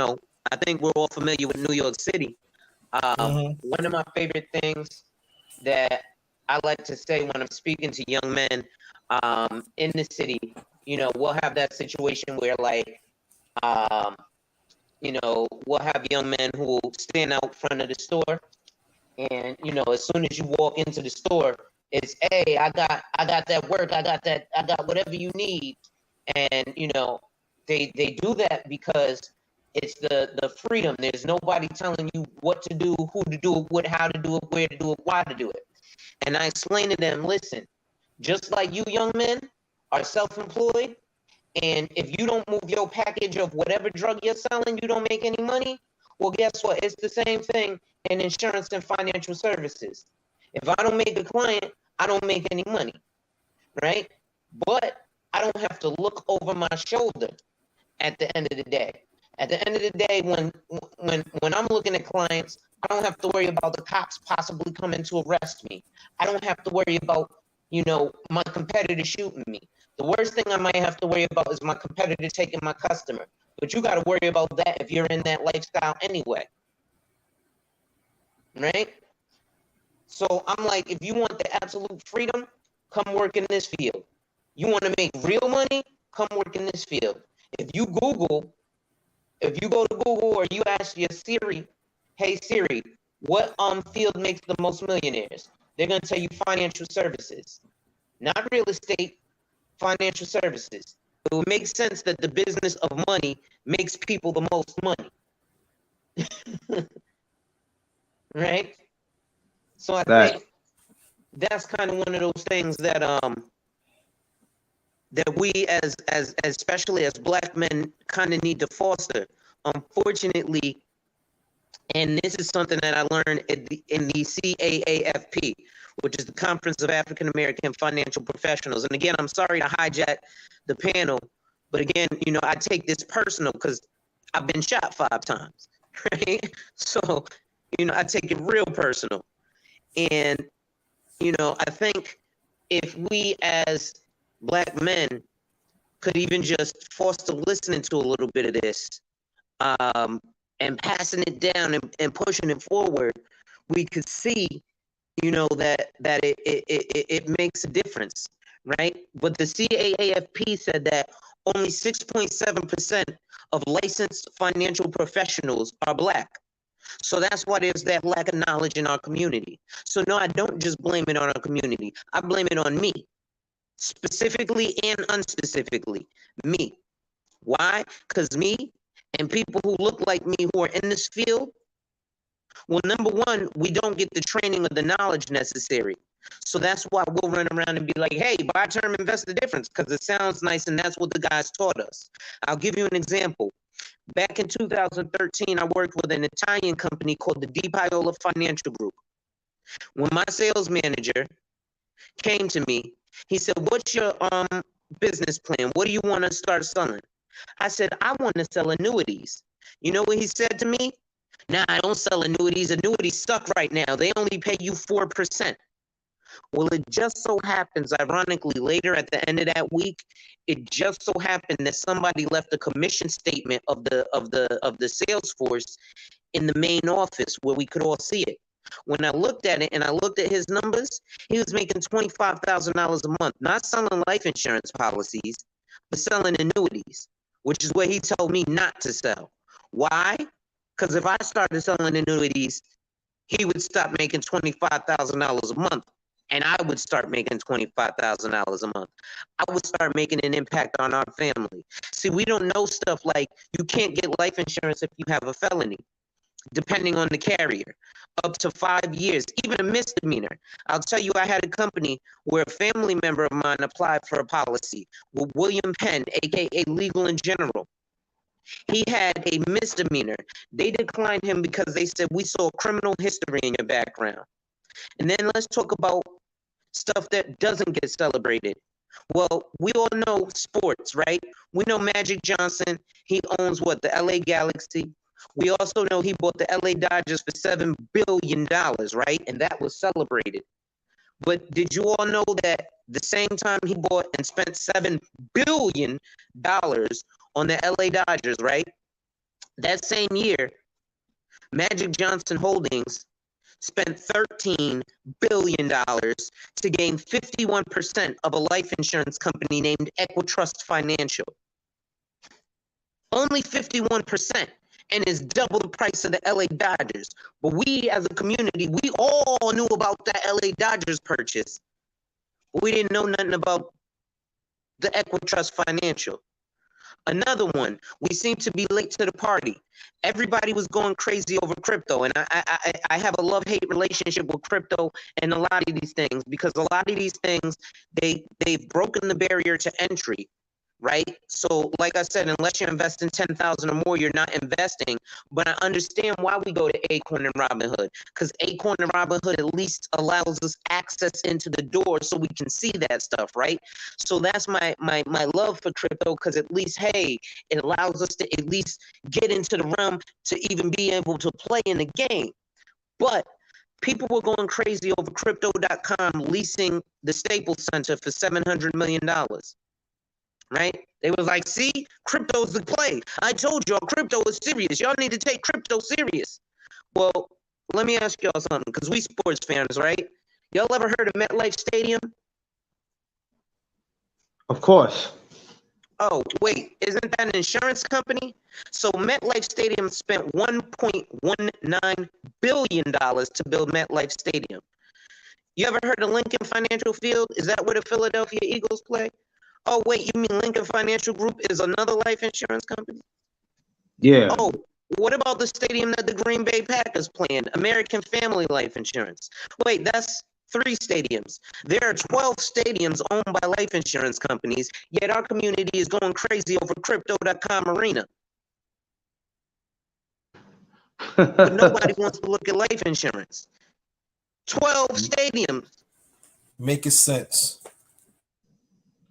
I think we're all familiar with New York City. One of my favorite things that I like to say when I'm speaking to young men in the city, we'll have that situation where like, we'll have young men who will stand out front of the store, and as soon as you walk into the store, it's, hey, I got that work, I got whatever you need, and they do that because it's the freedom. There's nobody telling you what to do, who to do it with, how to do it, where to do it, why to do it. And I explain to them, listen, just like you young men are self-employed, and if you don't move your package of whatever drug you're selling, you don't make any money. Well, guess what? It's the same thing in insurance and financial services. If I don't make a client, I don't make any money, right? But I don't have to look over my shoulder at the end of the day. At the end of the day, when I'm looking at clients, I don't have to worry about the cops possibly coming to arrest me. I don't have to worry about, my competitor shooting me. The worst thing I might have to worry about is my competitor taking my customer. But you got to worry about that if you're in that lifestyle anyway, right? So I'm like, if you want the absolute freedom, come work in this field. You want to make real money, come work in this field. If you go to Google or you ask your Siri, hey Siri, what field makes the most millionaires? They're going to tell you financial services, not real estate, financial services. It would make sense that the business of money makes people the most money. Right? So I think that's kind of one of those things that that we as especially as Black men kind of need to foster. Unfortunately, and this is something that I learned in the CAAFP, which is the Conference of African American Financial Professionals. And again, I'm sorry to hijack the panel, but again, I take this personal because I've been shot 5 times, right? So, I take it real personal. And, I think if we as Black men could even just foster listening to a little bit of this, and passing it down and pushing it forward, we could see, that it makes a difference, right? But the CAAFP said that only 6.7% of licensed financial professionals are Black. So that's why there's that lack of knowledge in our community. So no, I don't just blame it on our community. I blame it on me, specifically and unspecifically, me. Why? Because me and people who look like me who are in this field, well, number one, we don't get the training or the knowledge necessary. So that's why we'll run around and be like, hey, buy term, invest the difference, because it sounds nice and that's what the guys taught us. I'll give you an example. Back in 2013, I worked with an Italian company called the Di Paola Financial Group. When my sales manager came to me, he said, what's your business plan? What do you want to start selling? I said, I want to sell annuities. You know what he said to me? Nah, I don't sell annuities. Annuities suck right now. They only pay you 4%. Well, it just so happens, ironically, later at the end of that week, it just so happened that somebody left a commission statement of the sales force in the main office where we could all see it. When I looked at it and I looked at his numbers, he was making $25,000 a month, not selling life insurance policies, but selling annuities, which is what he told me not to sell. Why? Because if I started selling annuities, he would stop making $25,000 a month. and I would start making $25,000 a month. I would start making an impact on our family. See, we don't know stuff like you can't get life insurance if you have a felony, depending on the carrier, up to 5 years, even a misdemeanor. I'll tell you, I had a company where a family member of mine applied for a policy with William Penn, aka Legal in General. He had a misdemeanor. They declined him because they said, we saw criminal history in your background. And then let's talk about stuff that doesn't get celebrated. Well, we all know sports, right? We know Magic Johnson, he owns what, the LA Galaxy. We also know he bought the LA Dodgers for $7 billion, right? And that was celebrated. But did you all know that the same time he bought and spent $7 billion on the LA Dodgers, right? That same year, Magic Johnson Holdings spent $13 billion to gain 51% of a life insurance company named Equitrust Financial. Only 51%, and is double the price of the LA Dodgers. But we as a community, we all knew about that LA Dodgers purchase. But we didn't know nothing about the Equitrust Financial. Another one, we seem to be late to the party. Everybody was going crazy over crypto, and I have a love-hate relationship with crypto and a lot of these things, because a lot of these things, they've broken the barrier to entry, right? So like I said, unless you're investing 10,000 or more, you're not investing. But I understand why we go to Acorn and Robinhood, because Acorn and Robinhood at least allows us access into the door so we can see that stuff, right? So that's my love for crypto, because at least, hey, it allows us to at least get into the realm to even be able to play in the game. But people were going crazy over crypto.com leasing the Staples Center for $700 million. Right? They was like, see, crypto's the play. I told y'all crypto is serious. Y'all need to take crypto serious. Well, let me ask y'all something, because we sports fans, right? Y'all ever heard of MetLife Stadium? Of course. Oh, wait, isn't that an insurance company? So MetLife Stadium spent $1.19 billion to build MetLife Stadium. You ever heard of Lincoln Financial Field? Is that where the Philadelphia Eagles play? Oh, wait, you mean Lincoln Financial Group is another life insurance company? Yeah. Oh, what about the stadium that the Green Bay Packers play in? American Family Life Insurance. Wait, that's 3 stadiums. There are 12 stadiums owned by life insurance companies, yet our community is going crazy over crypto.com arena. But nobody wants to look at life insurance. 12 stadiums. Making sense.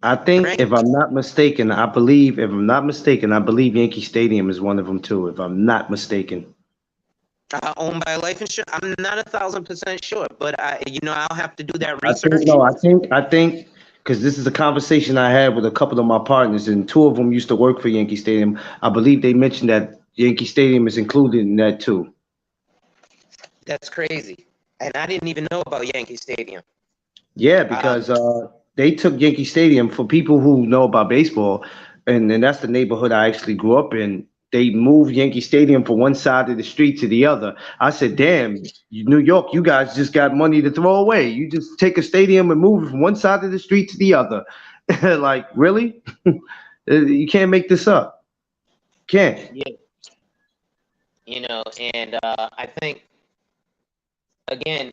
I think, Right? if I'm not mistaken, I believe Yankee Stadium is one of them too, if I'm not mistaken. Owned by a life insurance. I'm not 1,000% sure, but I'll have to do that I think, research. no, I think, because this is a conversation I had with a couple of my partners, and 2 of them used to work for Yankee Stadium. I believe they mentioned that Yankee Stadium is included in that too. That's crazy. And I didn't even know about Yankee Stadium. Yeah, because they took Yankee Stadium, for people who know about baseball, and that's the neighborhood I actually grew up in. They moved Yankee Stadium from one side of the street to the other. I said, damn, New York, you guys just got money to throw away. You just take a stadium and move it from one side of the street to the other. Like, really? You can't make this up. Can't. Yeah. And I think, again,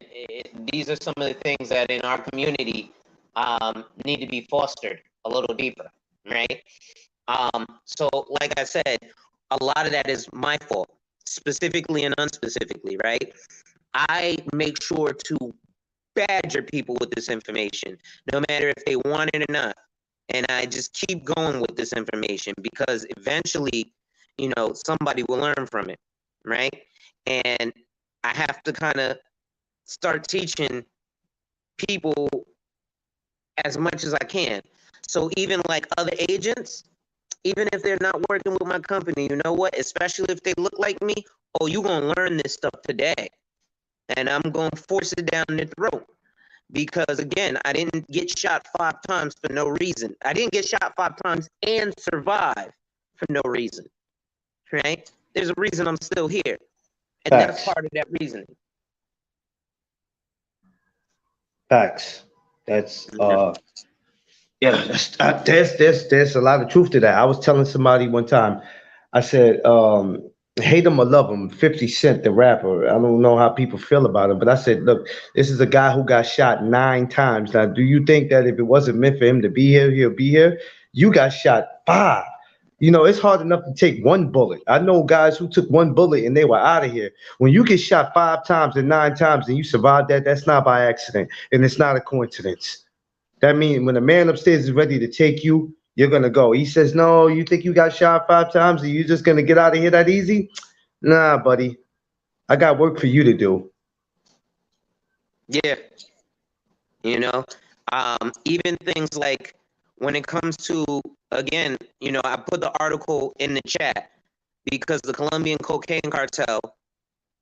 these are some of the things that in our community need to be fostered a little deeper, right? So, like I said, a lot of that is my fault, specifically and unspecifically, right? I make sure to badger people with this information, no matter if they want it or not. And I just keep going with this information, because eventually, somebody will learn from it, right? And I have to kind of start teaching people as much as I can. So even like other agents, even if they're not working with my company, you know what? Especially if they look like me, oh, you're going to learn this stuff today. And I'm going to force it down their throat. Because again, I didn't get shot 5 times for no reason. I didn't get shot 5 times and survive for no reason, right? There's a reason I'm still here. And that's Facts. part of that reasoning. Facts. That's Yeah. yeah. There's a lot of truth to that. I was telling somebody one time. I said, hate him or love him, 50 Cent, the rapper. I don't know how people feel about him, but I said, look, this is a guy who got shot 9 times. Now, do you think that if it wasn't meant for him to be here, he'll be here? You got shot 5. You know, it's hard enough to take one bullet. I know guys who took one bullet and they were out of here. When you get shot 5 times and 9 times and you survive that, that's not by accident and it's not a coincidence. That means when a man upstairs is ready to take you, you're gonna go. He says, "No, you think you got shot 5 times and you're just gonna get out of here that easy? Nah, buddy. I got work for you to do." Yeah. You know, even things like when it comes to, again, I put the article in the chat because the Colombian cocaine cartel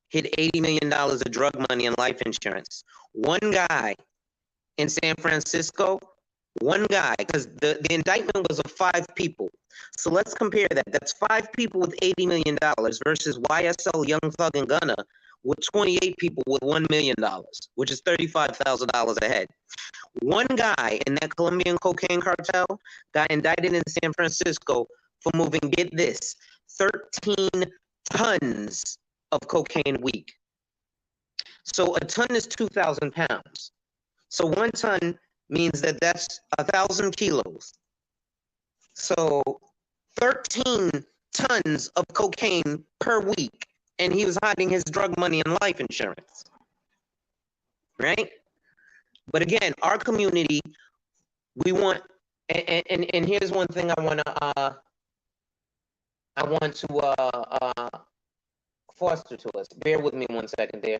hid $80 million of drug money and life insurance. One guy in San Francisco, because the indictment was of 5 people. So let's compare that. That's 5 people with $80 million versus YSL, Young Thug, and Gunna with 28 people with $1 million, which is $35,000 a head. One guy in that Colombian cocaine cartel got indicted in San Francisco for moving, get this, 13 tons of cocaine a week. So a ton is 2,000 pounds. So 1 ton means that's 1,000 kilos. So 13 tons of cocaine per week, and he was hiding his drug money and life insurance, right? But again, our community, we want, and here's one thing I want to foster to us. Bear with me 1 second there.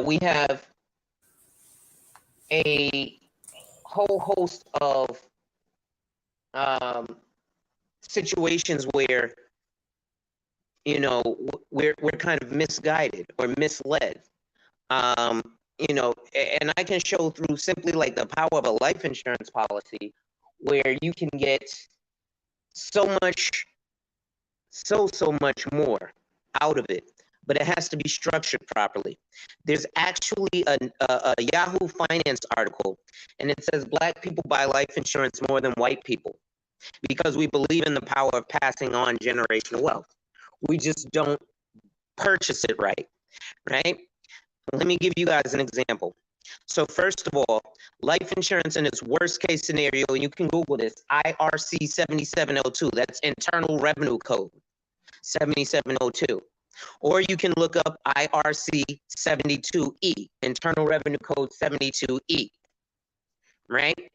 We have a whole host of situations where we're kind of misguided or misled. And I can show through simply like the power of a life insurance policy where you can get so much more out of it, but it has to be structured properly. There's actually a Yahoo Finance article, and it says Black people buy life insurance more than white people because we believe in the power of passing on generational wealth. We just don't purchase it right? Let me give you guys an example. So first of all, life insurance in its worst case scenario, and you can Google this, IRC 7702, that's Internal Revenue Code 7702. Or you can look up IRC 72E, Internal Revenue Code 72E, right?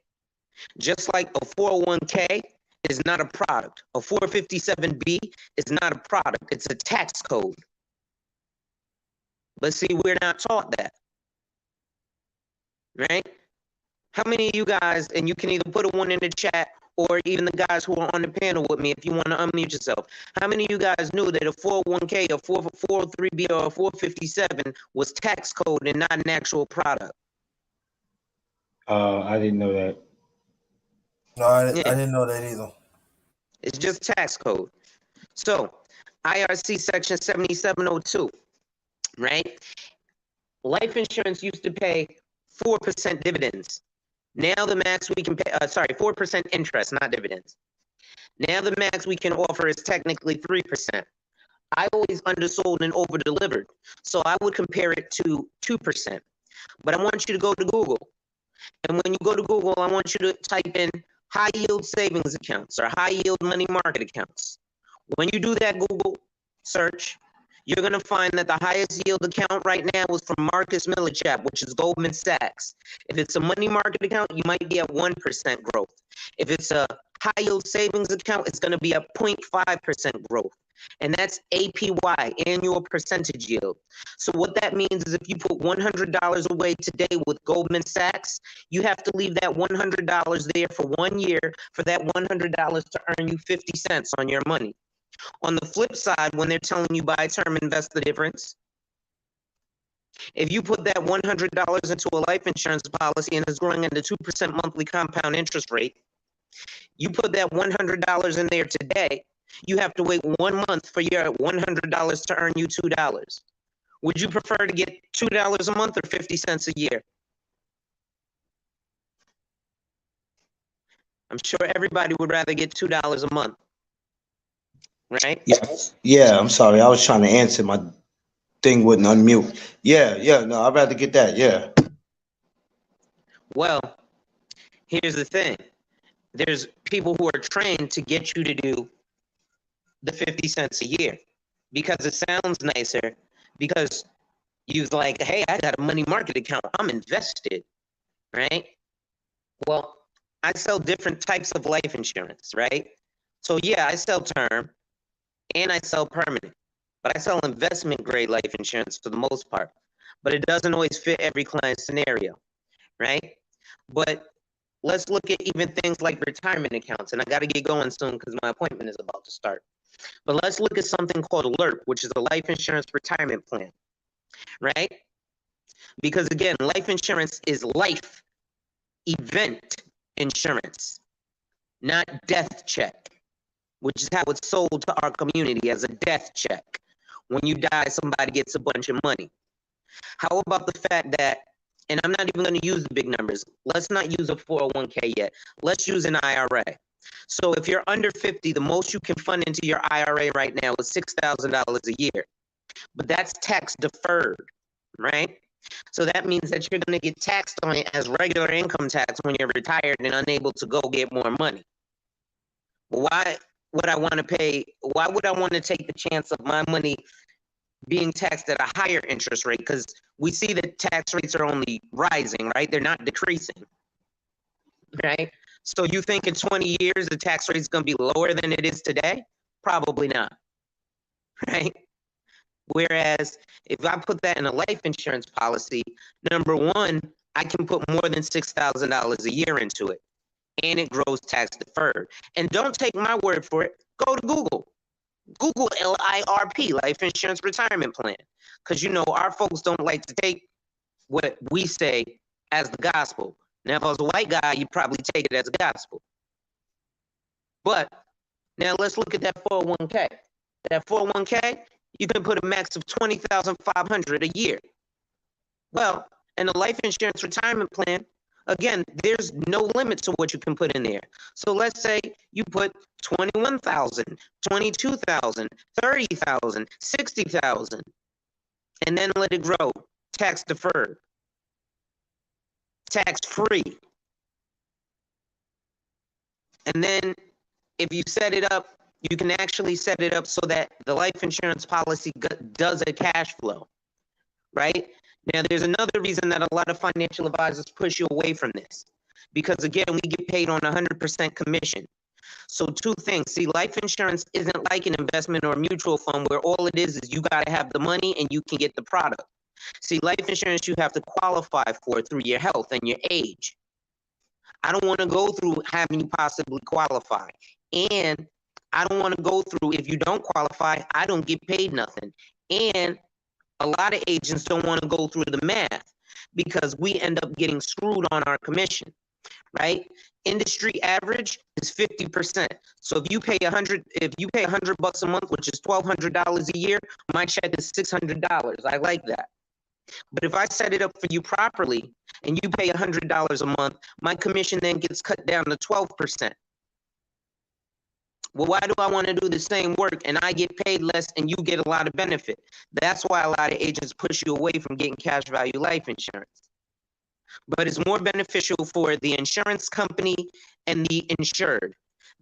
Just like a 401k is not a product, a 457B is not a product, it's a tax code. But see, we're not taught that, right? How many of you guys, and you can either put a 1 in the chat or even the guys who are on the panel with me, if you want to unmute yourself, how many of you guys knew that a 401k, a 403b, or a 457 was tax code and not an actual product? I didn't know that. No, I didn't know that either. It's just tax code. So, IRC section 7702, right? Life insurance used to pay 4% dividends. Now the max we can pay, 4% interest, not dividends. Now the max we can offer is technically 3%. I always undersold and over-delivered, so I would compare it to 2%. But I want you to go to Google. And when you go to Google, I want you to type in high-yield savings accounts or high-yield money market accounts. When you do that Google search, you're going to find that the highest yield account right now is from Marcus Millichap, which is Goldman Sachs. If it's a money market account, you might be at 1% growth. If it's a high yield savings account, it's going to be at 0.5% growth. And that's APY, annual percentage yield. So what that means is if you put $100 away today with Goldman Sachs, you have to leave that $100 there for 1 year for that $100 to earn you 50 cents on your money. On the flip side, when they're telling you buy term, invest the difference, if you put that $100 into a life insurance policy and it's growing at a 2% monthly compound interest rate, you put that $100 in there today, You have to wait 1 month for your $100 to earn you $2. Would you prefer to get $2 a month or 50 cents a year? I'm sure everybody would rather get $2 a month, right? Yeah, I'm sorry. I was trying to answer. My thing wouldn't unmute. Yeah. No, I'd rather get that. Yeah. Well, here's the thing. There's people who are trained to get you to do the 50 cents a year because it sounds nicer, because you're like, hey, I got a money market account. I'm invested, right? Well, I sell different types of life insurance, right? So yeah, I sell term and I sell permanent, but I sell investment grade life insurance for the most part, but it doesn't always fit every client scenario, right? But let's look at even things like retirement accounts, and I got to get going soon because my appointment is about to start. But let's look at something called LIRP, which is a life insurance retirement plan, right? Because again, life insurance is life event insurance, not death check, which is how it's sold to our community as a death check. When you die, somebody gets a bunch of money. How about the fact that, and I'm not even going to use the big numbers. Let's not use a 401k yet. Let's use an IRA. So if you're under 50, the most you can fund into your IRA right now is $6,000 a year. But that's tax deferred, right? So that means that you're going to get taxed on it as regular income tax when you're retired and unable to go get more money. Why would I want to pay? Why would I want to take the chance of my money being taxed at a higher interest rate? Because we see that tax rates are only rising, right? They're not decreasing, right? So you think in 20 years the tax rate is going to be lower than it is today? Probably not, right? Whereas if I put that in a life insurance policy, number one, I can put more than $6,000 a year into it, and it grows tax deferred. And don't take my word for it. Go to Google. Google LIRP, Life Insurance Retirement Plan, because you know our folks don't like to take what we say as the gospel. Now, if I was a white guy, you'd probably take it as gospel. But now let's look at that 401k. That 401k, you can put a max of $20,500 a year. Well, in a life insurance retirement plan, again, there's no limit to what you can put in there. So let's say you put 21,000, 22,000, 30,000, 60,000, and then let it grow, tax deferred, tax free. And then if you set it up, you can actually set it up so that the life insurance policy does a cash flow, right? Now, there's another reason that a lot of financial advisors push you away from this, because again, we get paid on 100% commission. So two things. See, life insurance isn't like an investment or a mutual fund where all it is you got to have the money and you can get the product. See, life insurance you have to qualify for through your health and your age. I don't want to go through having you possibly qualify. And I don't want to go through, if you don't qualify, I don't get paid nothing. And a lot of agents don't want to go through the math because we end up getting screwed on our commission, right? Industry average is 50%. So if you pay $100 a month, which is $1,200 a year, my check is $600. I like that. But if I set it up for you properly and you pay $100 a month, my commission then gets cut down to 12%. Well, why do I want to do the same work and I get paid less and you get a lot of benefit? That's why a lot of agents push you away from getting cash value life insurance. But it's more beneficial for the insurance company and the insured.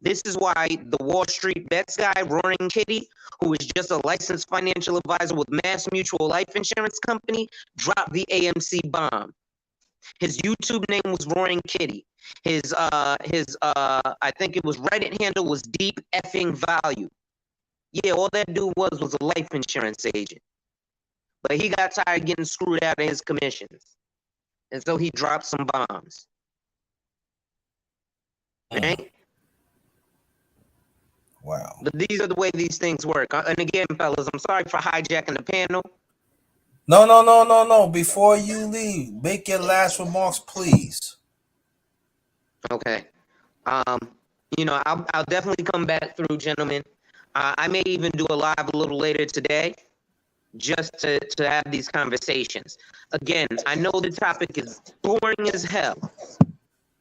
This is why the Wall Street Bets guy, Roaring Kitty, who is just a licensed financial advisor with Mass Mutual Life Insurance Company, dropped the AMC bomb. His YouTube name was Roaring Kitty. His I think it was Reddit handle was Deep Effing Value. Yeah, all that dude was a life insurance agent. But he got tired of getting screwed out of his commissions. And so he dropped some bombs. Right? Wow. But these are the way these things work. And again, fellas, I'm sorry for hijacking the panel. No. Before you leave, make your last remarks, please. Okay. You know, I'll definitely come back through, gentlemen. I may even do a live a little later today, just to have these conversations. Again, I know the topic is boring as hell.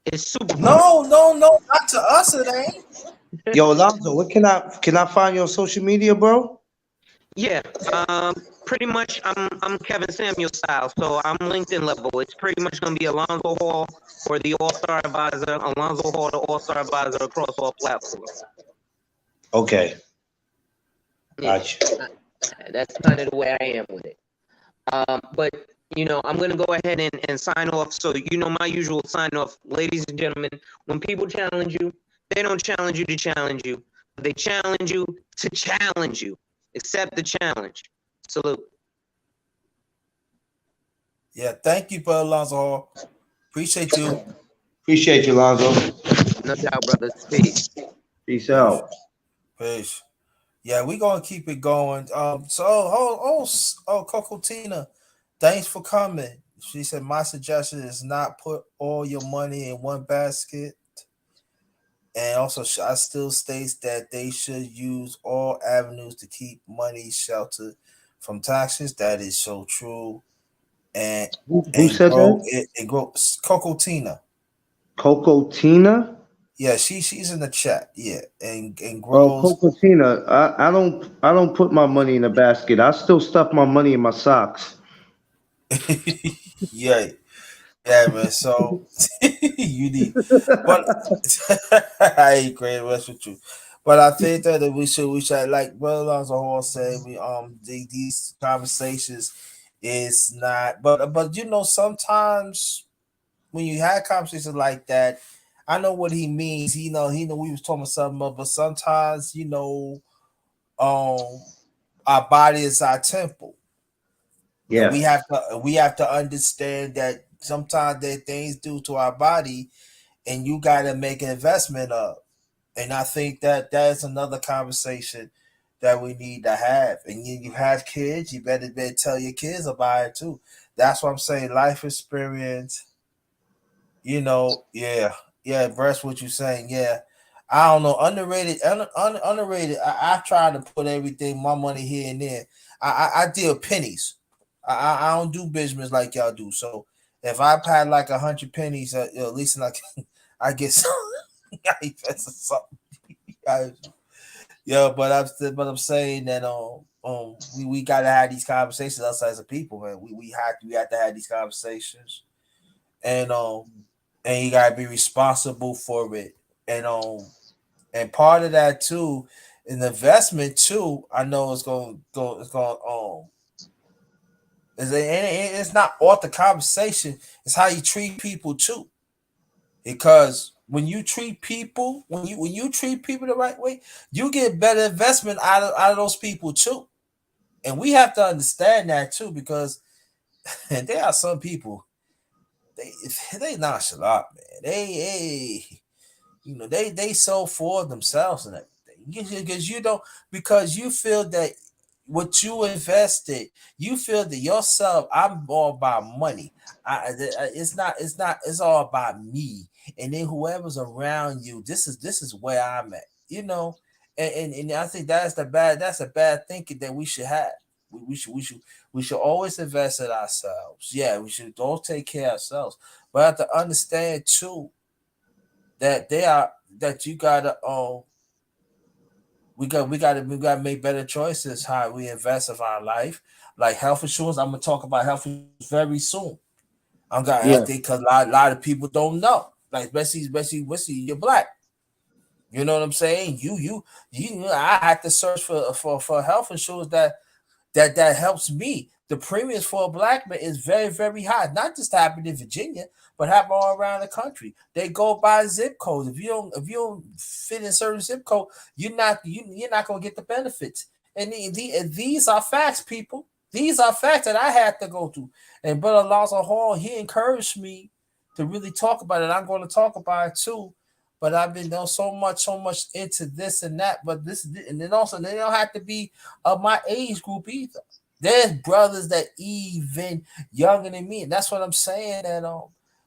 It's super boring. No, not to us. It ain't. Yo, Alonzo, what can I find you on social media, bro? Yeah, pretty much I'm Kevin Samuel style, so I'm LinkedIn level. It's pretty much gonna be Alonzo Hall or the All-Star Advisor, Alonzo Hall, the All-Star Advisor across all platforms. Okay. Yeah, Gotcha. that's kind of the way I am with it. But I'm gonna go ahead and sign off. So my usual sign off, ladies and gentlemen. When people challenge you, they don't challenge you to challenge you. They challenge you to challenge you. Accept the challenge. Salute. Yeah, thank you, Brother Alonzo Hall. Appreciate you. Appreciate you, Alonzo. No doubt, brothers. Peace. Peace Peace. out. Peace. Yeah, we're gonna keep it going. Coco Tina, thanks for coming. She said my suggestion is not put all your money in one basket. And also, I still states that they should use all avenues to keep money sheltered from taxes. That is so true. And Who said that? and grow. Coco Tina. Coco Tina? Yeah, she's in the chat. Yeah, and Oh, grows. Coco Tina. I don't put my money in a basket. I still stuff my money in my socks. Yeah, yeah, man. So you need, but I ain't great rest with you. But I think that we should like Brother Alonzo Hall said, these conversations is not, but sometimes when you had conversations like that, I know what he means. He know we was talking about something else, but sometimes um our body is our temple. And Yeah. we have to understand that sometimes there are things due to our body and you got to make an investment of. And I think that is another conversation that we need to have. And you have kids, you better tell your kids about it too. That's what I'm saying. Life experience, yeah, breast what you're saying. Yeah. I don't know. Underrated. I try to put everything, my money here and there. I deal pennies. I don't do business like y'all do. So if I've had like 100 pennies, at least like I get some. I invest in something. I, yeah, but I'm saying that we gotta have these conversations outside as a people, man. We have to have these conversations, and and you gotta be responsible for it, and part of that too, an investment too. I know it's not off the conversation. It's how you treat people too. Because when you treat people the right way, you get better investment out of those people too. And we have to understand that too, because there are some people they nonchalant, man. They so for themselves and everything. Because you feel that what you invested, you feel that yourself, I'm all about money. It's all about me. And then whoever's around you, this is where I'm at, and I think that's a bad thinking that we should have. We should always invest in ourselves. Yeah, we should all take care of ourselves. But I have to understand too that you gotta we gotta make better choices how we invest of our life. Like health insurance. I'm gonna talk about health insurance very soon. I Yeah. think because a lot of people don't know. Like especially you're black. You know what I'm saying? I had to search for health insurance that helps me. The premiums for a black man is very, very high. Not just happen in Virginia, but happen all around the country. They go by zip codes. If you don't fit in certain zip code, you're not gonna get the benefits. And these are facts, people. These are facts that I had to go through. And Brother Alonzo Hall, he encouraged me to really talk about it. I'm going to talk about it too. But I've been done so much into this and that. But this, and then also they don't have to be of my age group either. There's brothers that even younger than me, and that's what I'm saying. And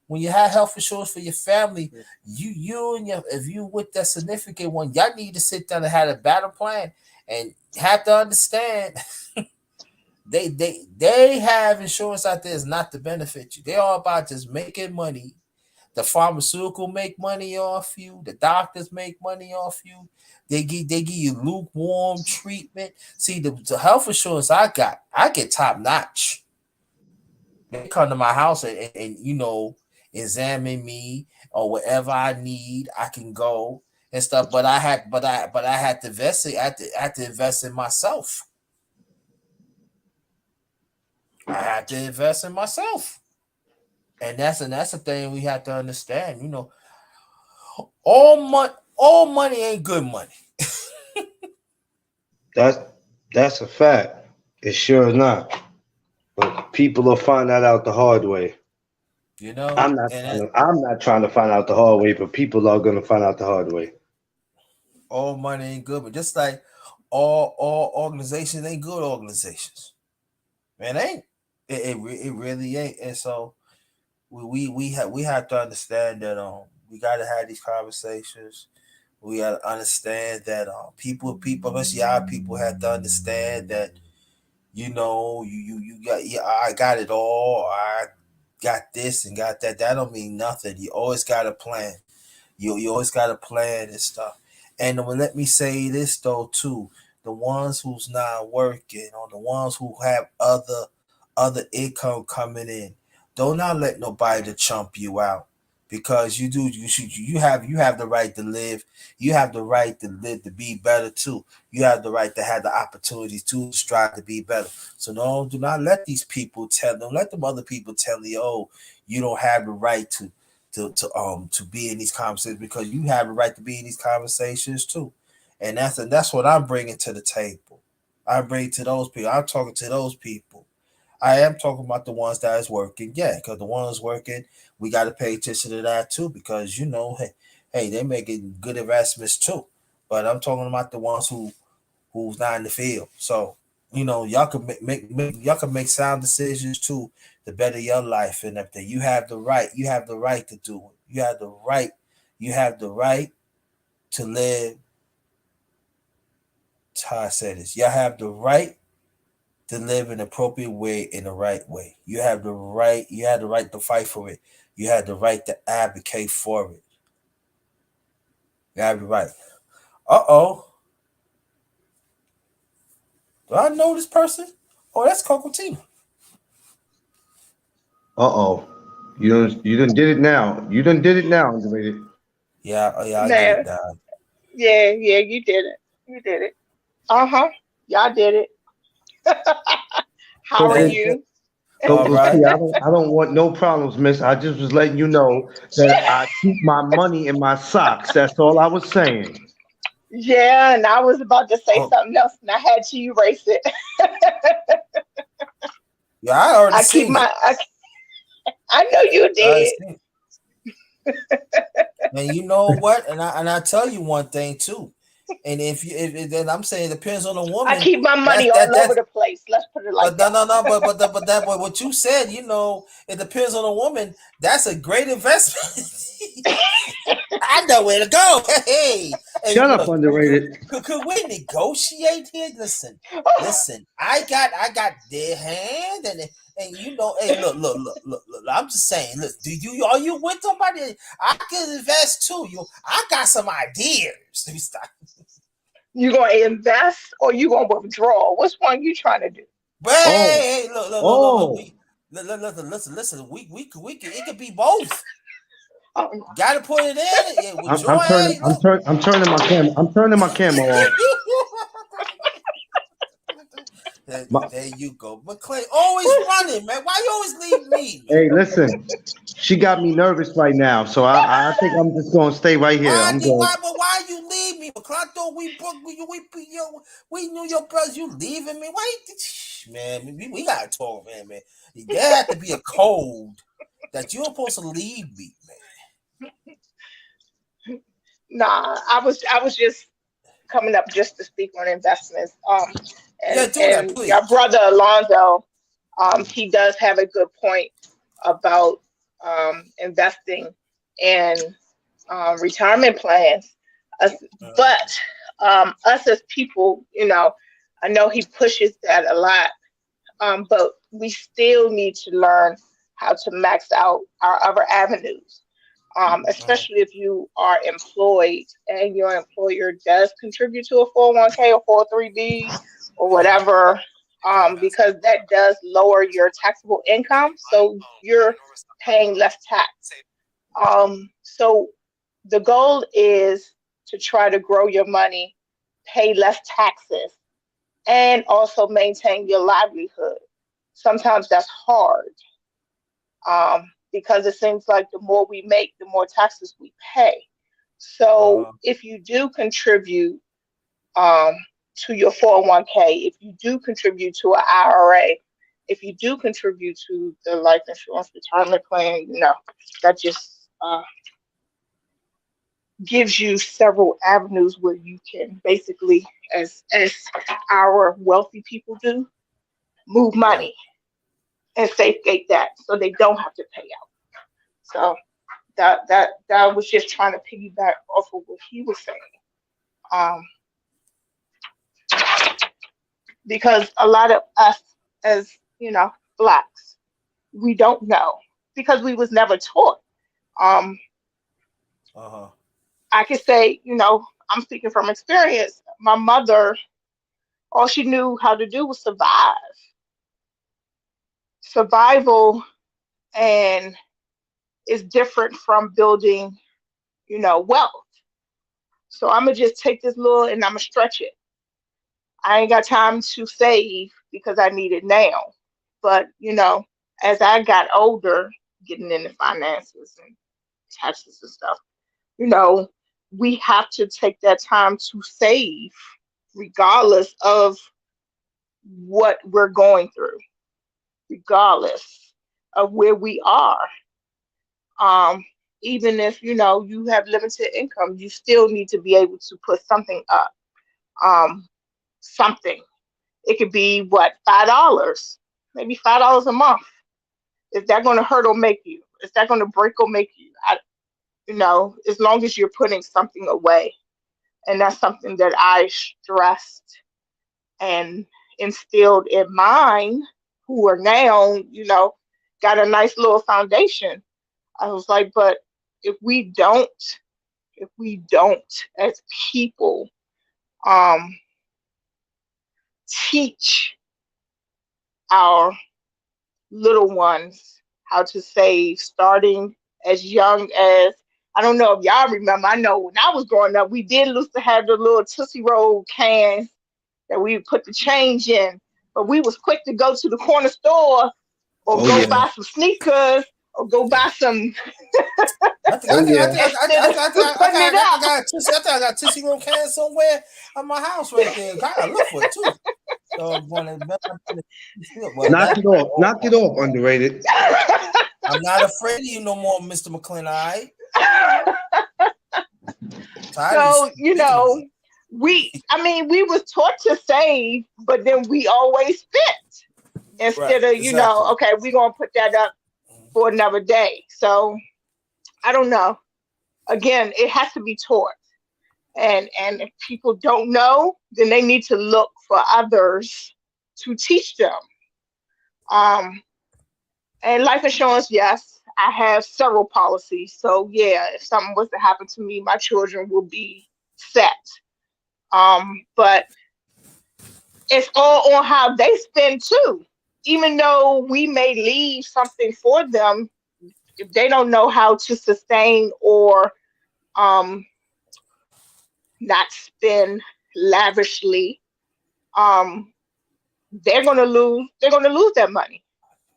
when you have health insurance for your family, you and your if you with that significant one, y'all need to sit down and have a battle plan And have to understand they have insurance out there is not to benefit you. They're all about just making money. The pharmaceutical make money off you. The doctors make money off you. They give you lukewarm treatment. See, the health insurance I get top notch. They come to my house and examine me or whatever I need. I can go and stuff. But I had to invest it. I had to invest in myself. I had to invest in myself. And that's the thing we have to understand. All money ain't good money. That's a fact. It sure is not. But people will find that out the hard way. I'm not trying to find out the hard way, but people are gonna find out the hard way. All money ain't good, but just like all organizations ain't good organizations. Man, ain't it really ain't. And so we have to understand that we gotta have these conversations. We gotta understand that people, especially our people, have to understand that you got I got it all. I got this and got that. That don't mean nothing. You always got a plan. You always got a plan and stuff. And let me say this though too: the ones who's not working, or the ones who have other income coming in, don't not let nobody to chump you out, because you have the right to live. You have the right to live to be better too. You have the right to have the opportunities to strive to be better. So no, do not let these people don't let them other people tell you, oh, you don't have the right to be in these conversations, because you have a right to be in these conversations too. And that's what I'm bringing to the table. I bring to those people. I'm talking to those people. I am talking about the ones that is working, yeah, because the ones working, we got to pay attention to that too, because hey, they're making good investments too. But I'm talking about the ones who's not in the field. So y'all can y'all can make sound decisions too to better your life and everything. You have the right. You have the right to do it. You have the right. You have the right to live. How I say this. You have the right to live in an appropriate way, in the right way. You have the right. You have the right to fight for it. You have the right to advocate for it. You have the right. Uh-oh. Do I know this person? Oh, that's Coco Tina. Uh-oh. You done did it now. You done did it now, Underrated. Yeah, oh yeah, I get it Man, now. yeah, yeah, you did it. You did it. Uh-huh. Y'all did it. How are Hey, Coco you? all Coco right. T, I don't want no problems, miss. I just was letting you know that I keep my money in my socks. That's all I was saying. Yeah, and I was about to say Oh, something else, and I had to erase it. yeah, I already I keep seen my. it. I know you I already did. seen it. And you know what? And I tell you one thing too. And then I'm saying it depends on the I woman. keep my That's money that all over that's the place. Let's put it like but no that. no no but what you said, it depends on the woman. That's a great investment. I know where to go. Hey, Shut up, look, Underrated. could we negotiate here? Listen. I got their hand, and hey, look. I'm just saying, look, are you with somebody? I could invest too. I got some ideas. Let me stop. You gonna invest or you gonna withdraw? Which one you trying to do? But Oh, hey, look. oh. Listen. It could be both. Um, Got to put it in. Yeah, with I'm joy. turning Hey, I'm look. turn I'm turning my camera. I'm turning my camera off. My, There you go. McClay always running, man. Why you always leave me, man? hey, listen. She got me nervous right now, so I think I'm just gonna stay right here. Why I'm did going. why you leave me? McClay, I thought we knew your brother. You leaving me? Why man, we gotta talk, man. There had to be a code that you're supposed to leave me, man. nah, I was just coming up just to speak on investments. Yeah, And do that, and your please. brother Alonzo, he does have a good point about investing in retirement plans. Uh, Uh, but Us as people, I know he pushes that a lot, but we still need to learn how to max out our other avenues, especially if you are employed and your employer does contribute to a 401k or 403b or whatever, because that does lower your taxable income. So you're paying less tax. So the goal is to try to grow your money, pay less taxes, and also maintain your livelihood. Sometimes that's hard, because it seems like the more we make, the more taxes we pay. So if you do contribute, um, to your 401k, if you do contribute to an IRA, if you do contribute to the life insurance retirement plan, that just gives you several avenues where you can basically, as our wealthy people do, move Right. money and safeguard that so they don't have to pay out. So that was just trying to piggyback off of what he was saying. Um, because a lot of us as, blacks, we don't know because we was never taught. Um, I could say, I'm speaking from experience. My mother, all she knew how to do was survive. Survival and is different from building, wealth. So I'm gonna just take this little and I'm gonna stretch it. I ain't got time to save because I need it now. But, as I got older, getting into finances and taxes and stuff, you know, we have to take that time to save regardless of what we're going through, regardless of where we are. Um, Even if, you have limited income, you still need to be able to put something up. Um, Something. It could be what, $5, maybe $5 a month. Is that going to hurt or make you? Is that going to break or make you? As long as you're putting something away, and that's something that I stressed and instilled in mine, who are now, got a nice little foundation. I was like, but if we don't, as people, um, teach our little ones how to save, starting as young as, I don't know if y'all remember. I know when I was growing up, we did used to have the little Tootsie Roll cans that we would put the change in, but we was quick to go to the corner store or Oh go yeah. buy some sneakers or go buy some Oh yeah. instead of putting it up. I got Tootsie Roll cans somewhere at my house right there. I gotta look for it too. So Knock it off. Knock it off, underrated. I'm not afraid of you no more, Mr. McClellan. All right. So, we was taught to save, but then we always spent instead of, exactly. okay, we're going to put that up for another day. So I don't know. Again, it has to be taught. And if people don't know, then they need to look for others to teach them. And life insurance, yes, I have several policies. So yeah, if something was to happen to me, my children will be set. But it's all on how they spend too. Even though we may leave something for them, if they don't know how to sustain or um, not spend lavishly, um, they're gonna lose. They're gonna lose that money,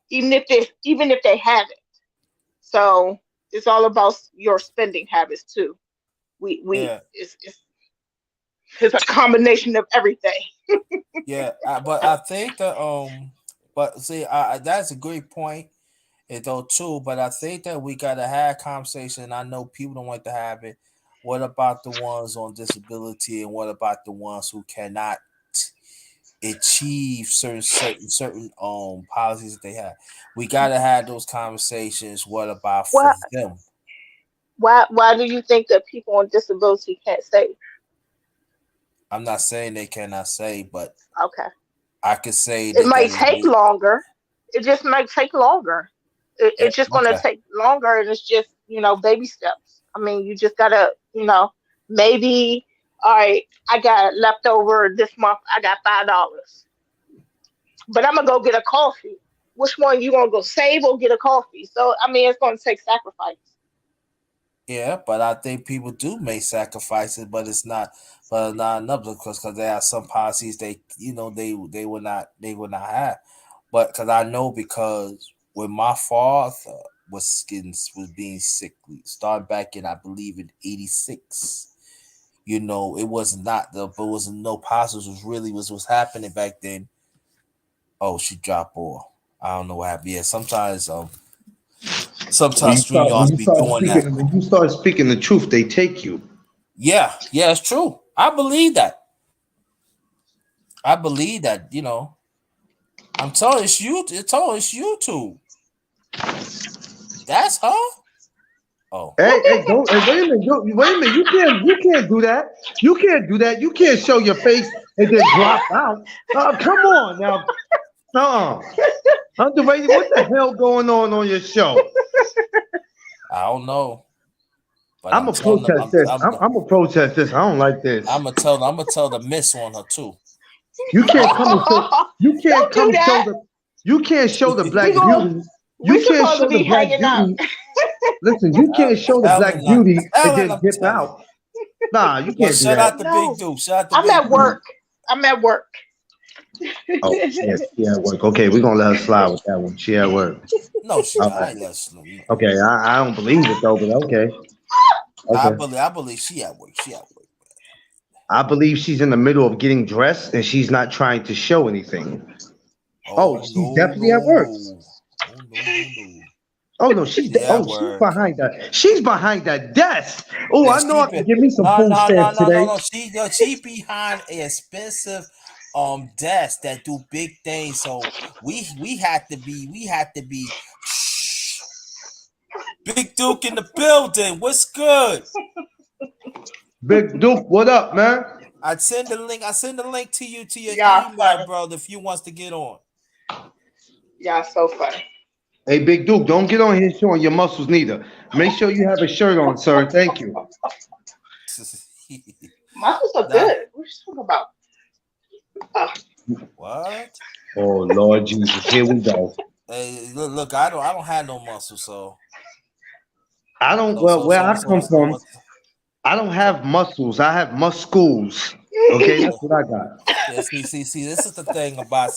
even if they have it. So it's all about your spending habits too. We Yeah, it's a combination of everything. yeah. But I think that but see, that's a great point, though too. But I think that we gotta have conversation. I know people don't want to have it. What about the ones on disability, and what about the ones who cannot achieve certain policies that they have? We gotta have those conversations. What about for Why them? why do you think that people on disability can't save? I'm not saying they cannot say, but Okay. I could say It that might is take longer. It just might take longer. yeah, It's just going to okay. take longer, and it's just, baby steps. I mean, you just got to, maybe, all right, I got leftover this month, I got $5, but I'm going to go get a coffee. Which one you going to go save or get a coffee? So, I mean, it's going to take sacrifice. Yeah, but I think people do make sacrifices, but not enough because there are some policies they would not have. But because I know because when my father was being sickly, starting back in I believe in '86, it was not the but was no policies was really was happening back then. Oh, she dropped off. I don't know what happened. Yeah, When sometimes you start when StreamYards you be start doing that. speaking when you start speaking the truth, they take you. Yeah, yeah, it's true. I believe that. I believe that, I'm telling it's you. It's all it's YouTube. That's her. Oh, Hey, don't hey, wait a minute, wait a minute. You can't do that. You can't do that. You can't show your face and then drop out. Come on now. Underrated. What the hell going on your show? I don't know, but I'm I'm gonna telling them. protest this. I'm gonna protest this. I don't like this. I'm gonna tell the miss on her too. You can't What? come and show. You can't Don't come do and show that. the. You can't show the We black going beauty. we You can't supposed to show the be black hanging out. beauty. Listen, you can't show the black beauty and Ellen, then I'm dip telling. out. Nah, you Well, can't do shout that. out the big No, dude. Shout out the I'm big at dude. work. I'm at work. Oh shit, she at work. Okay, we're gonna let her slide with that one. She at work. No, she All not. right. I ain't let. Okay, I don't believe it though, but okay. Okay. I believe she at work. She at work. I believe she's in the middle of getting dressed and she's not trying to show anything. Oh, Oh she's no definitely at no work. no. Oh no no. Oh no, She at she's work. behind that. She's behind that desk. Oh, Yeah, I know she I can be give me some no food no no stamps no no today. no. She behind an expensive desk that do big things. So we had to be shh. Big Duke in the building. What's good? Big Duke, what up, man? I'd send the link. I send the link to you to your Y'all email, funny. brother, if you wants to get on. Y'all so funny. Hey, Big Duke, don't get on here showing your muscles neither. Make sure you have a shirt on, sir. Thank you. Muscles are Nah, good. What you talking about? Uh, what? Oh Lord Jesus, here we go. Hey, look, I don't have no muscle, so I don't. so Well, so where so I so come so from, what? I don't So have muscles. I have muscles. Okay, that's what I got. yeah, see. This is the thing about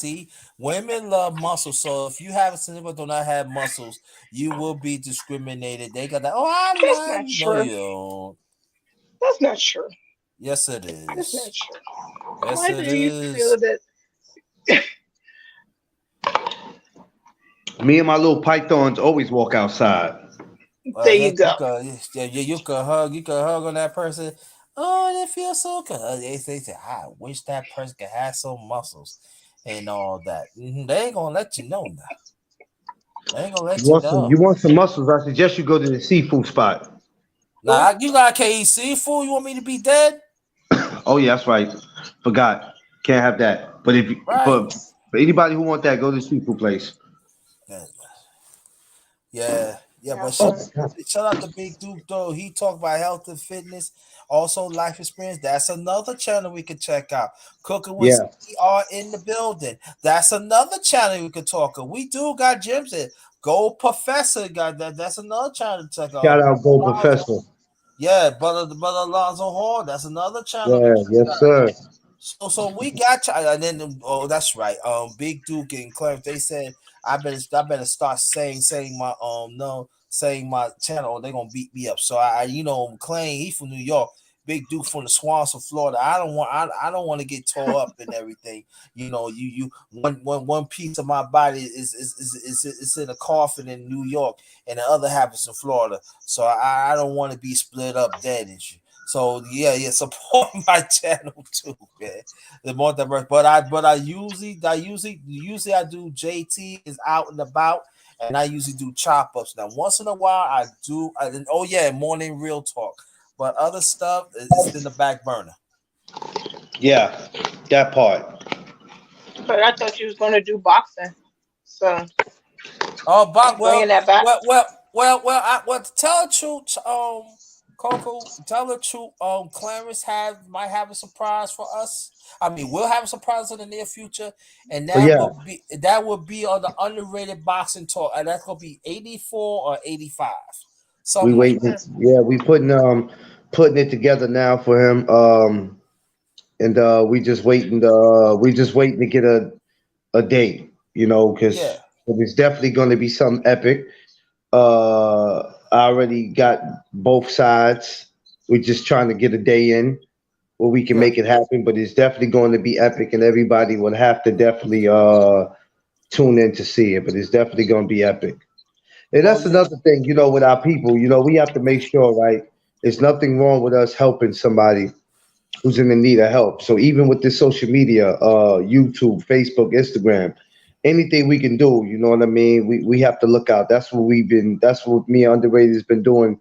women love muscles. So if you have a significant do not have muscles, you will be discriminated. They got that. Oh, I that's love not you. No, true. you don't. That's not true. Yes, it That's not is. true. Yes, Why do it you feel is. that? Me and my little pythons always walk outside. There you Heck, go. you could hug on that person. Oh, it feels so good. They say, I wish that person could have some muscles and all that. They ain't gonna let you know now. They ain't gonna let you know. You want some muscles? I suggest you go to the seafood spot. Ooh, Now you got can't eat seafood. You want me to be dead? Oh yeah, that's right. Forgot. Can't have that. But Right. for anybody who want that, go to the seafood place. Yeah. y'all But Oh funny. my God. shout out to Big Duke though. He talked about health and fitness, also life experience. That's another channel we could check out. Cooking with Yeah. CR in the building. That's another channel we could talk of. We do got gyms in. Gold Professor got that. That's another channel to check out. Shout out Gold Professor. Yeah, brother Alonzo Hall. That's another channel to Yeah. check Yes, out. sir. So we got and then that's right. Big Duke and Clarence they said I better start saying my no saying my channel or they're gonna beat me up. So I Clay he from New York, Big Duke from the Swamps of Florida. I don't want to get tore up and everything. You one piece of my body is in a coffin in New York and the other half is in Florida. So I don't want to be split up dead and shit. So yeah, support my channel too, man. The more diverse, but usually I do JT is out and about, and I usually do chop ups. Now once in a while I do, morning real talk, but other stuff is in the back burner. Yeah, that part. But I thought you was gonna do boxing. So Oh, you Bach, bringing that back? to tell the truth, Coco, tell the truth, Clarence might have a surprise for us. I mean, we'll have a surprise in the near future, and Oh yeah, that will be on the underrated boxing talk, and that's gonna be 84 or 85, we something like waiting. that. Yeah, we putting it together now for him. And we just waiting to get a date. You know, Yeah. because it's definitely going to be something epic. I already got both sides. We're just trying to get a day in where we can Yeah. make it happen. But it's definitely going to be epic, and everybody would have to definitely tune in to see it. But it's definitely going to be epic. And Oh that's yeah. another thing, with our people, we have to make sure, right? There's nothing wrong with us helping somebody who's in the need of help. So even with this social media, YouTube, Facebook, Instagram, anything we can do, you know what I mean? We have to look out. That's what me and Underrated has been doing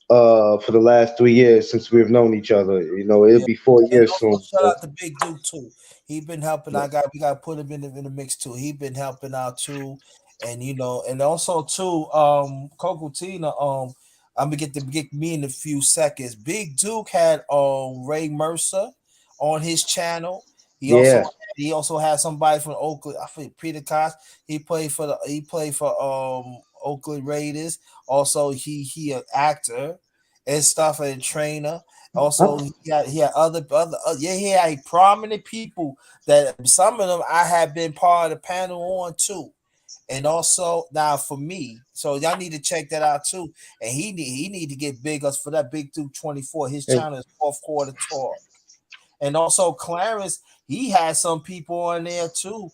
for the last 3 years since we've known each other. It'll Yeah, be 4 years and soon. also shout So out to Big Duke too. He been helping. yeah. We got to put him in the mix too. He been helping out too, and and also too, Coco Tina. I'm gonna get me in a few seconds. Big Duke had Ray Mercer on his channel. He also Yeah. he also had somebody from Oakland. I think Peter Cox. He played for Oakland Raiders. Also, he an actor and stuff and trainer. Also, I- he had other yeah, he had prominent people that some of them I have been part of the panel on too. And also now for me, so y'all need to check that out too. And he need to get big us for that Big Duke 24. His and channel is fourth quarter talk. And also Clarence, he had some people on there too.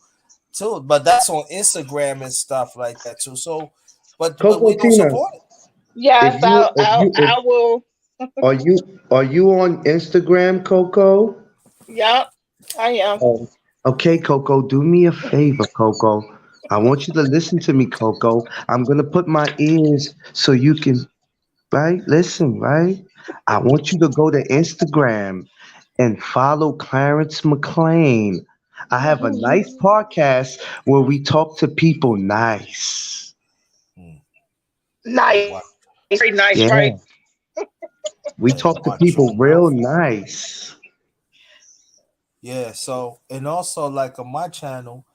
But that's on Instagram and stuff like that too. So, but Coco we don't Tina, support it. if Yes, you if you if I will. are you on Instagram, Coco? Yep, I am. Oh, okay, Coco, do me a favor, Coco. I want you to listen to me, Coco. I'm gonna put my ears so you can, right? Listen, right? I want you to go to Instagram and follow Clarence McLean. I have a nice podcast where we talk to people nice. Hmm. Nice, Wow. very nice, right? Yeah, we Yeah, talk to watch people your real mouth. nice. Yeah, so and also like on my channel,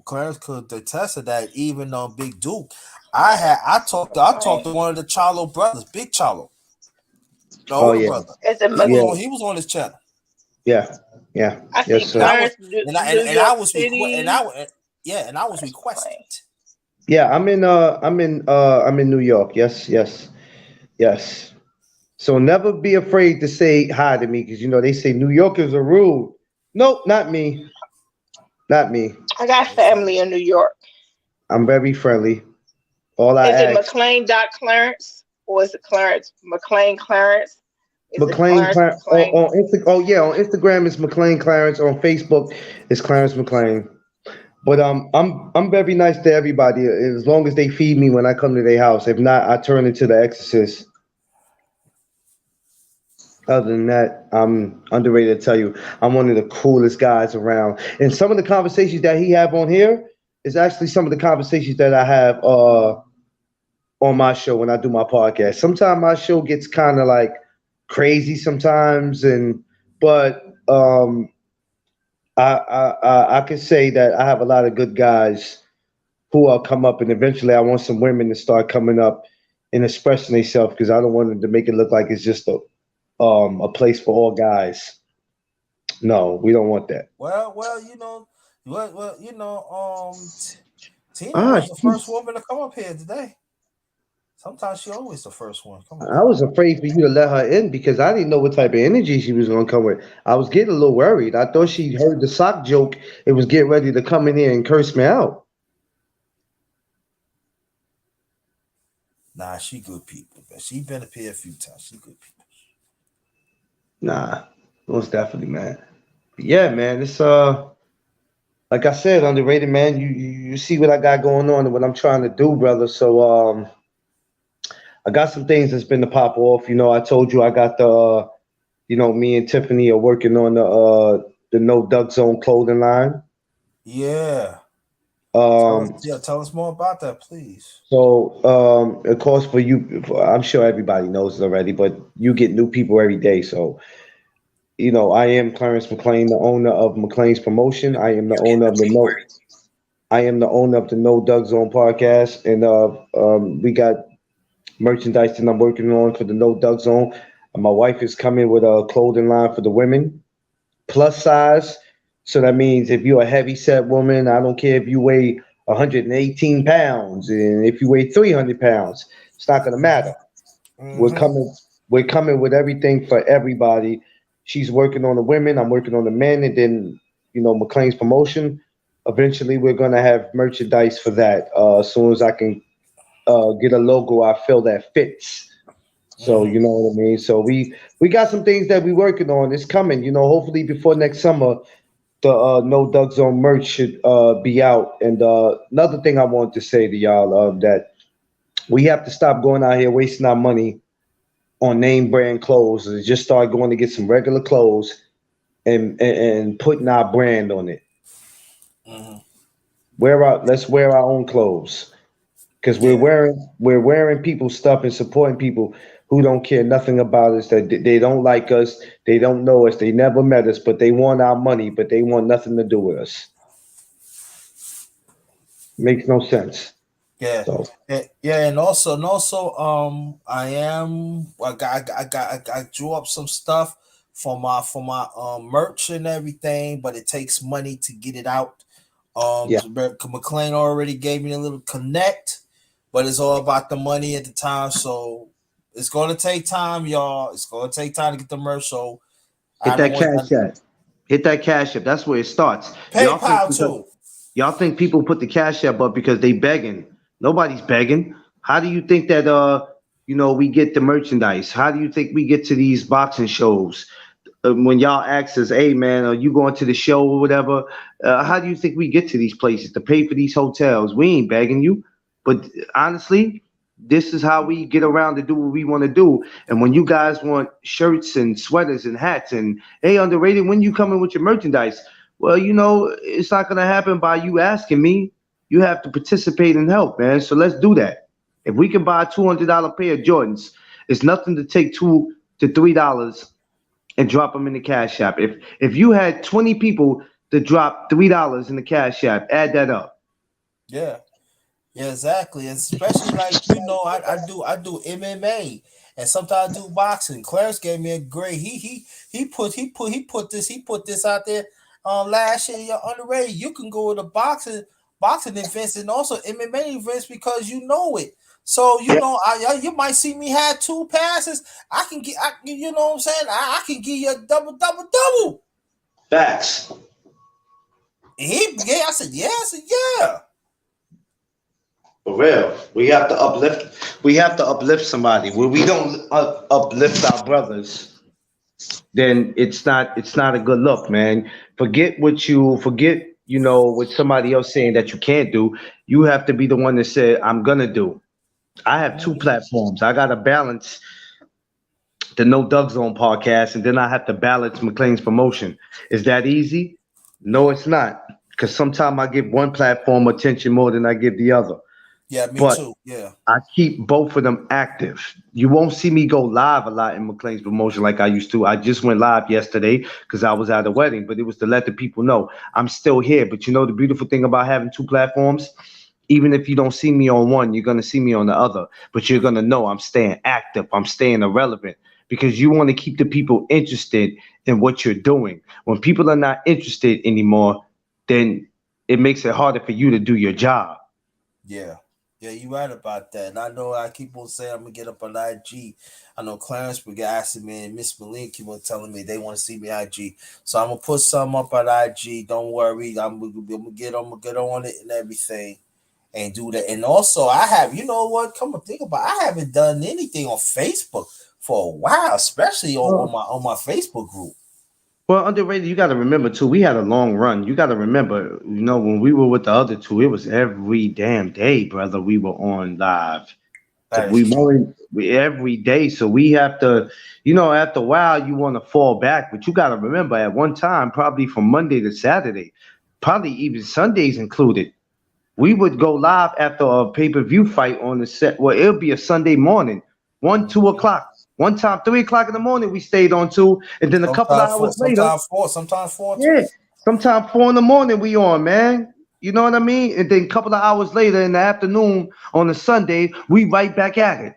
Clarence could attest to that. Even on Big Duke, I talked to Okay. one of the Charlo brothers, Big Charlo, the Oh older yeah, brother. Is it? yeah, He was on his channel, yeah, yeah. I Yes, see and sir. I was Clarence, and I York was City. and I was Clarence requested. McLean. Yeah, I'm in New York. Yes, yes, yes. So never be afraid to say hi to me because they say New Yorkers are rude. Nope, not me. Not me. I got They say, family in New York. I'm very friendly. All I Is it ask, McLean dot Clarence or is it Clarence McLean Clarence? Is it Clarence McLean? On Oh yeah, on Instagram it's McLean Clarence. On Facebook it's Clarence McLean. But I'm very nice to everybody as long as they feed me when I come to their house. If not, I turn into the exorcist. Other than that, I'm underrated to tell you, I'm one of the coolest guys around. And some of the conversations that he have on here is actually some of the conversations that I have on my show when I do my podcast. Sometimes my show gets kind of like crazy sometimes, but I can say that I have a lot of good guys who will come up, and eventually I want some women to start coming up and expressing themselves because I don't want them to make it look like it's just a place for all guys. No, we don't want that. well, Tina Ah, was the first woman to come up here today. Sometimes she always the first one. Come on. I was afraid for you to let her in because I didn't know what type of energy she was gonna come with. I was getting a little worried. I thought she heard the sock joke and was getting ready to come in here and curse me out. Nah, she good people, but she been up here a few times. She good people. Nah, most definitely, man. But yeah, man, it's like I said, underrated, man. You see what I got going on and what I'm trying to do, brother. So I got some things that's been to pop off. I told you I got the Me and Tiffany are working on the No Duck Zone clothing line. Yeah. Um, Tell us more about that, please. so of course for you, I'm sure everybody knows it already, but you get new people every day. So I am Clarence McLean, the owner of McLean's Promotion. I am the owner of the No Duck Zone podcast, and we got merchandise that I'm working on for the No Duck Zone. My wife is coming with a clothing line for the women, plus size. So that means if you're a heavy set woman, I don't care if you weigh 118 pounds and if you weigh 300 pounds, it's not going to matter. We're Mm-hmm. coming. We're coming with everything for everybody. She's working on the women. I'm working on the men, and then McLean's Promotion. Eventually, we're gonna have merchandise for that. As soon as I can get a logo I feel that fits. So Mm-hmm. you know what I mean. So we got some things that we working on. It's coming. Hopefully before next summer, the No Duck Zone merch should be out. And another thing I wanted to say to y'all that we have to stop going out here wasting our money on name brand clothes and just start going to get some regular clothes and putting our brand on it. Mm-hmm. Let's wear our own clothes because we're Yeah. wearing people's stuff and supporting people who don't care nothing about us, that they don't like us, they don't know us, they never met us, but they want our money, but they want nothing to do with us. Makes no sense. Yeah. So Yeah, I drew up some stuff for my merch and everything, but it takes money to get it out. yeah, McLean already gave me a little connect, but it's all about the money at the time. So it's gonna take time, y'all. It's gonna take time to get the merch. So hit I don't that want cash app. Hit that cash app. That's where it starts. PayPal too. Y'all think people put the cash app up because they begging. Nobody's begging. How do you think that we get the merchandise? How do you think we get to these boxing shows? When y'all ask us, hey man, are you going to the show or whatever? How do you think we get to these places to pay for these hotels? We ain't begging you. But honestly, this is how we get around to do what we want to do. And when you guys want shirts and sweaters and hats and hey, underrated, when you coming with your merchandise? Well, it's not gonna happen by you asking me. You have to participate and help, man. So let's do that. If we can buy a $200 pair of Jordans, it's nothing to take $2 to $3 and drop them in the cash app. If you had 20 people to drop $3 in the cash app, add that up. Yeah. Yeah, exactly. Especially like I do MMA and sometimes I do boxing. Clarence gave me a great he put this out there last year. You're underrated. You can go to boxing events and also MMA events because you know it. So Yeah, you might see me have two passes. I can get you know what I'm saying. I can give you a double. facts. I said yeah. I said yeah. For real, we have to uplift. We have to uplift somebody. When we don't uplift our brothers, then it's not a good look, man. Forget what somebody else saying that you can't do. You have to be the one that said I'm gonna do. I have two Mhm. platforms. I gotta balance the No Doug Zone podcast, and then I have to balance McLean's Promotion. Is that easy? No, it's not. Because sometimes I give one platform attention more than I give the other. Yeah, me But too. Yeah. I keep both of them active. You won't see me go live a lot in McLean's Promotion like I used to. I just went live yesterday because I was at a wedding, but it was to let the people know I'm still here. But the beautiful thing about having two platforms, even if you don't see me on one, you're gonna see me on the other. But you're gonna know I'm staying active. I'm staying irrelevant because you want to keep the people interested in what you're doing. When people are not interested anymore, then it makes it harder for you to do your job. Yeah. Yeah, you right about that. And I know I keep on saying I'm gonna get up on IG. I know Clarence be asking me and Miss Malin keep on telling me they want to see me IG. So I'm gonna put some up on IG. Don't worry. I'm gonna get on it and everything and do that. And also I have, you know what? Come and think about it, I haven't done anything on Facebook for a while, especially on my Facebook group. Well, underrated, you got to remember too. We had a long run. You got to remember, when we were with the other two, it was every damn day, brother. We were on live. That is We true. weren't. every day. So we have to, after a while, you want to fall back, but you got to remember at one time, probably from Monday to Saturday, probably even Sundays included, we would go live after a pay-per-view fight on the set. Well, it'll be a Sunday morning, 1, 2 o'clock. One time, 3 o'clock in the morning, we stayed on two, and then a couple of hours later, sometimes four too. yeah, sometime 4 in the morning we on, man. You know what I mean? And then a couple of hours later in the afternoon on a Sunday, we right back at it.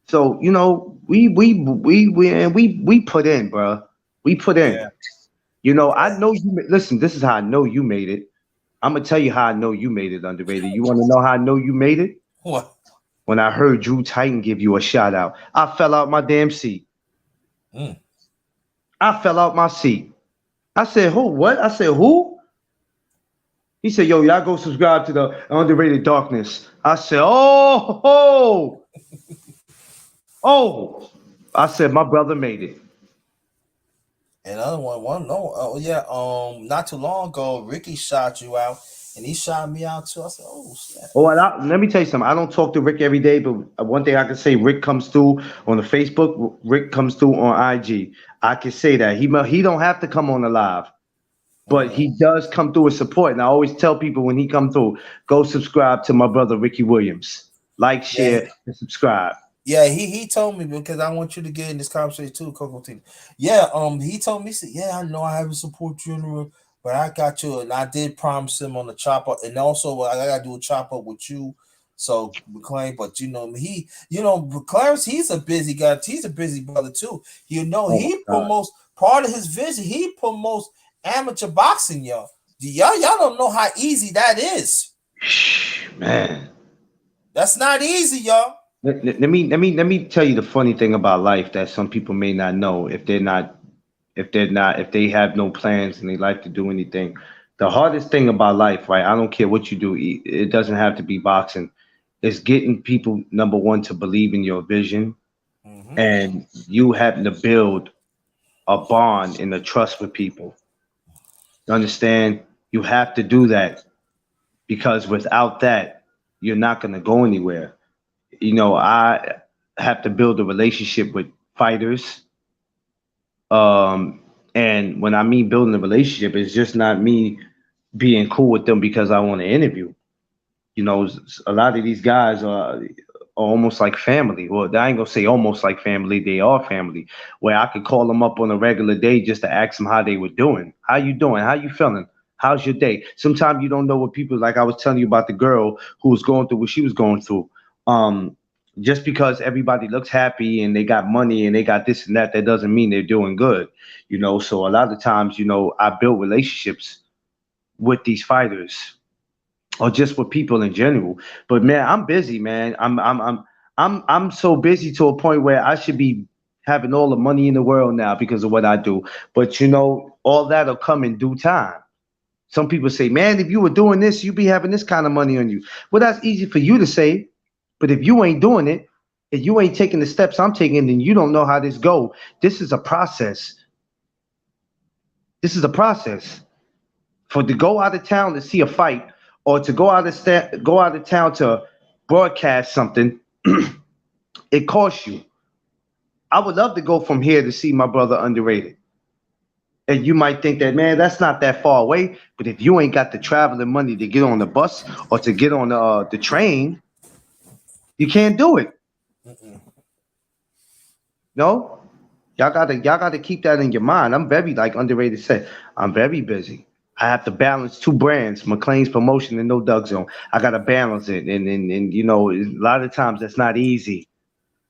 So we put in, bro. We put in. I know you. Listen, this is how I know you made it. I'm gonna tell you how I know you made it, underrated. You want to know how I know you made it? What? When I heard Drew Titan give you a shout out, I fell out my damn seat. I fell out my seat. I said, who? What? I said, who? He said, yo, y'all go subscribe to the Underrated Darkness. I said, oh. I said, my brother made it. Another not too long ago, Ricky shot you out, and he shot me out too. I said, oh, snap. Oh, and let me tell you something. I don't talk to Rick every day, but one thing I can say, Rick comes through on the Facebook. Rick comes through on IG. I can say that. He don't have to come on the live, but he does come through and support. And I always tell people when he come through, go subscribe to my brother, Ricky Williams. Like, share, and subscribe. Yeah, he told me, because I want you to get in this conversation too, Coco Tina. Yeah, he told me, he said, yeah, I know I haven't supported you in the room, but I got you, and I did promise him on the chop up, and also I gotta do a chop up with you. So McClain, but Clarence, he's a busy guy, he's a busy brother too. He promotes part of his vision, he promotes amateur boxing, y'all. Y'all don't know how easy that is. Man. That's not easy, y'all. Let me tell you the funny thing about life that some people may not know if they have no plans in their life to do anything. The hardest thing about life, right? I don't care what you do. It doesn't have to be boxing. It's getting people, number one, to believe in your vision, and you having to build a bond and a trust with people. You understand? You have to do that, because without that, you're not going to go anywhere. I have to build a relationship with fighters. And when I mean building a relationship, it's just not me being cool with them because I want to interview. A lot of these guys are almost like family. Well, I ain't gonna say almost like family. They are family. Where I could call them up on a regular day just to ask them how they were doing. How you doing? How you feeling? How's your day? Sometimes you don't know what people, like I was telling you about the girl who was going through what she was going through. Just because everybody looks happy and they got money and they got this and that doesn't mean they're doing good. So a lot of times, I build relationships with these fighters or just with people in general. But man, I'm busy, man. I'm so busy to a point where I should be having all the money in the world now because of what I do. But all that'll come in due time. Some people say, man, if you were doing this, you'd be having this kind of money on you. Well, that's easy for you to say. But if you ain't doing it, if you ain't taking the steps I'm taking, then you don't know how this go. This is a process. This is a process. For to go out of town to see a fight, or to go out of town to broadcast something, it costs you. I would love to go from here to see my brother Underrated. And you might think that, man, that's not that far away. But if you ain't got the traveling money to get on the bus or to get on the train, you can't do it. No, y'all gotta keep that in your mind. I'm very, like Underrated said, I'm very busy. I have to balance two brands, McClain's Promotion and No Doug Zone. I gotta balance it, and a lot of times that's not easy.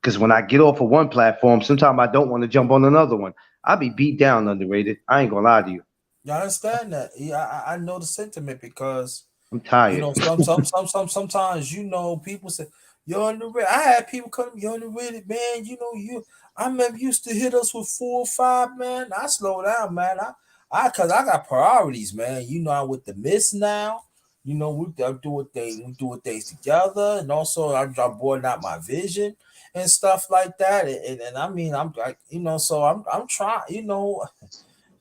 Because when I get off of one platform, sometimes I don't want to jump on another one. I'll be beat down, Underrated. I ain't gonna lie to you. I understand that. Yeah, I know the sentiment, because I'm tired. Sometimes people say you're underrated. I had people come to me, you're underrated, man. I remember you used to hit us with 4 or 5, man. I slow down, man. Cause I got priorities, man. I'm with the Miss now. We do things together, and also I'm broadening out my vision and stuff like that. And I mean, I'm like, so I'm trying,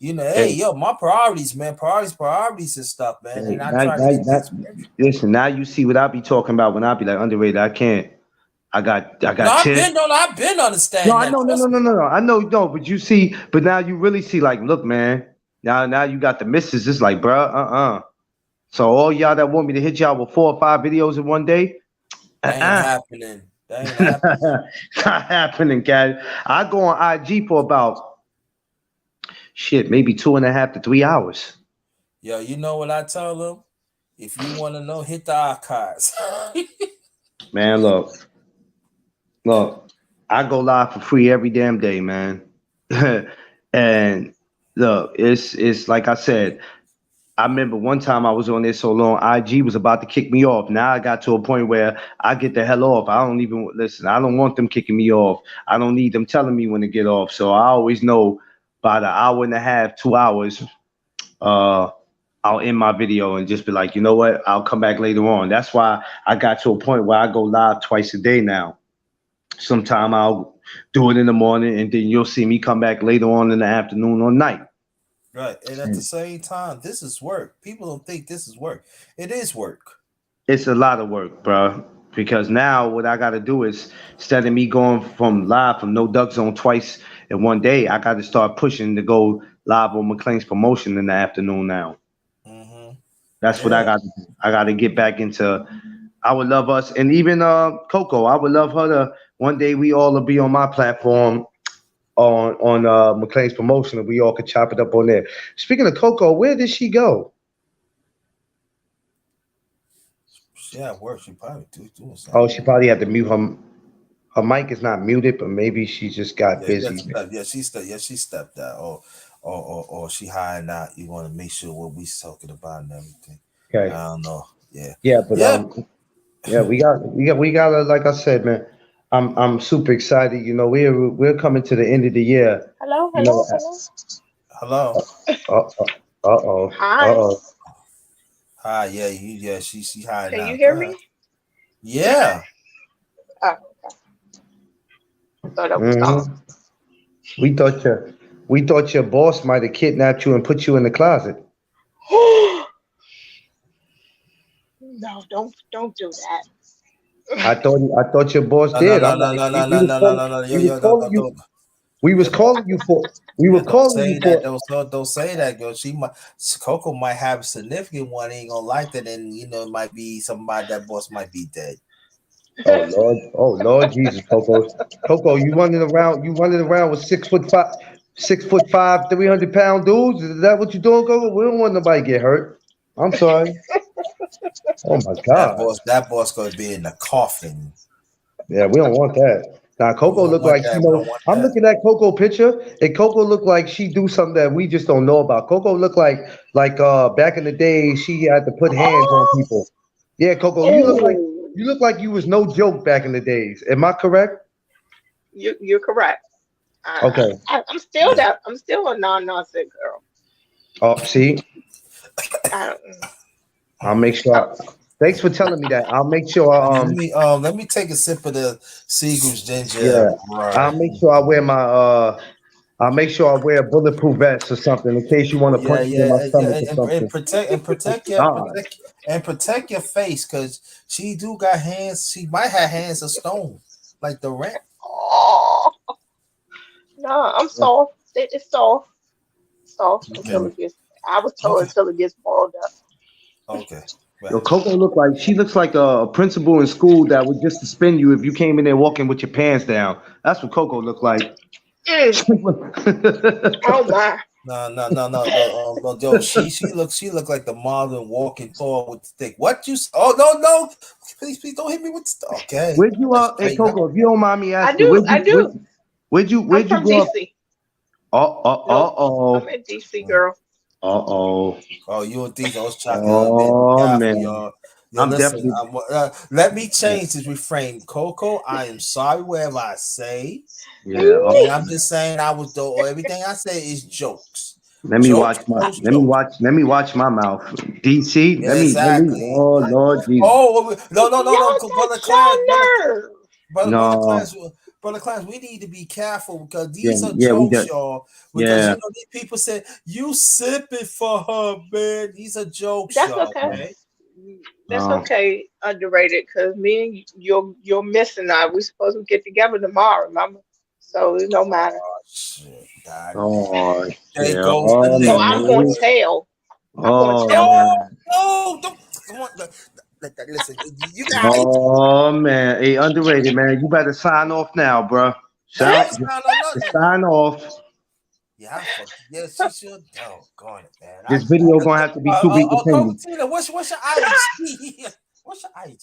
hey, yo, my priorities, man, priorities and stuff, man. And I try to listen, now you see what I be talking about when I be like, Underrated, I can't. I got No, 10. I've been No, understanding I that. know, Trust me. no. I know, no, but you see, but now you really see, like, look, man, now you got the misses. It's like, bruh, So all y'all that want me to hit y'all with 4 or 5 videos in one day, That ain't happening. That ain't happening. not happening, cat. I go on IG for about maybe 2.5 to 3 hours. Yo, you know what I tell them? If you want to know, hit the archives. Man, look, I go live for free every damn day, man. And look, it's like I said. I remember one time I was on there so long, IG was about to kick me off. Now I got to a point where I get the hell off. I don't even listen. I don't want them kicking me off. I don't need them telling me when to get off. So I always know by the hour and a half, 2 hours, I'll end my video and just be like, you know what? I'll come back later on. That's why I got to a point where I go live twice a day now. Sometime I'll do it in the morning, and then you'll see me come back later on in the afternoon or night. Right. And at the same time, this is work. People don't think this is work. It is work. It's a lot of work, bro. Because now what I got to do is, instead of me going from live from No Duck Zone twice in one day, I got to start pushing to go live on McLean's promotion in the afternoon now. Mm-hmm. That's what I got to do. I got to get back into. I would love us, and even Coco. I would love her to one day we all will be on my platform on McLean's promotion, and we all could chop it up on there. Speaking of Coco, where did she go? Yeah, work. She probably doing something. Oh, she probably had to mute her. Her mic is not muted, but maybe she just got busy. She stepped out, or she hiding out. You want to make sure what we talking about and everything. Okay. I don't know. Yeah. Yeah, but we got like I said, man. I'm super excited. You know, we're coming to the end of the year. Hello. Hello. Hi. Hi. Yeah. She hiding Can out. you hear me? Yeah. Oh, okay. Thought I was gone. We thought your boss might have kidnapped you and put you in the closet. No, don't do that. I thought your boss did. I'm like, No. we was calling you for. We were Don't calling say you that. for. Don't say that, girl. Coco might have a significant one. Ain't gonna like that, and it might be somebody that boss might be dead. Oh Lord Jesus, Coco, you running around with 6'5", 300-pound dudes. Is that what you doing, Coco? We don't want nobody to get hurt. I'm sorry. Oh my God. That boss gonna be in the coffin. Yeah, we don't want that. Now We Coco don't look want like that. you We know. don't want I'm that. looking at Coco picture, and Coco look like she do something that we just don't know about. Coco look like back in the day she had to put hands on people. Yeah, Coco, Oh, you look like you was no joke back in the days. Am I correct? you're correct. Okay. I'm still that. I'm still a non-nonsense girl. Oh, see, I don't. I'll make sure. Thanks for telling me that. I'll make sure. Let me take a sip of the Seagram's ginger. Yeah, I'll make sure I wear my. I'll make sure I wear a bulletproof vest or something in case you want to punch me in my stomach or and something. God. protect your face, because she do got hands. She might have hands of stone, like the rat. Oh no, I'm soft. It's soft until Okay. it gets. I was told until it gets boiled up. Okay. Yo, Right. Coco looks like a principal in school that would just suspend you if you came in there walking with your pants down. That's what Coco looked like. Mm. Oh my. No. Yo, she look like the Marvin walking Thor with the stick. What you? Oh no! Please don't hit me with the. Okay, Where'd you hey straighten up. Coco, if you don't mind me I asking, do. I do. I'm where'd you from grow up? DC. Nope. I'm Oh. a DC girl. Oh. Oh, you and these those chocolate man. Be Oh careful, man. y'all. Yo, I'm listen. definitely Let me change this refrain, Coco. I am sorry wherever I say, yeah. and I'm just saying I was though. Everything I say is jokes. Let me Jokes. watch let me watch my mouth. DC, let me Exactly. oh Lord Jesus. Oh no, Y'all got your nerve. brother No. Clarence, we need to be careful because Yeah, these are yeah, we jokes, did. y'all. Because Yeah. these people say you sip it for her, man. These are jokes, That's y'all. okay. Okay. That's okay, underrated, because me and you're missing out. We supposed to get together tomorrow, remember? So it don't matter. Oh shit! God, Oh there shit. goes the Oh So nigga. I'm gonna man. tell. I'm gonna Oh tell No, her. man. no, don't. Come on, listen. You got it. Oh man. Hey, underrated man. You better sign off now, bro. Nah, I Sign, ain't signed on nothing. sign off. Yeah, I fuck. Yeah, she should. Oh, going it, man. This video gonna have to be 2 week Coco opinion. Tina, what's your IG? What's your IG?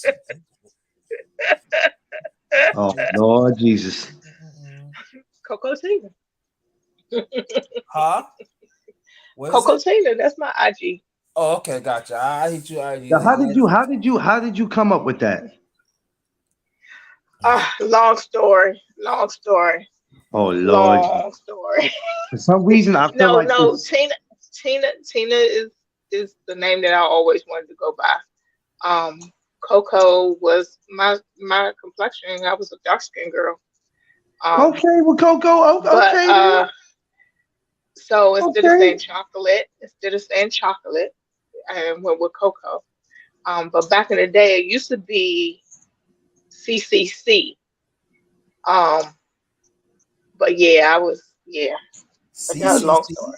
Oh Lord Jesus. Coco Tina. Huh? What is Coco it? Tina, that's my IG. Oh, okay, gotcha. I hit you Now, IG. how did you come up with that? Long story. Long story. Oh Lord. Long story. For some reason I feel No, like no, this. Tina is the name that I always wanted to go by. Um, Coco was my complexion. I was a dark skinned girl. Um, Okay, well Coco, but okay then. so Okay. instead of saying chocolate, I went with Coco. But back in the day, it used to be CCC. Um, but yeah, but that was a long CCC. story.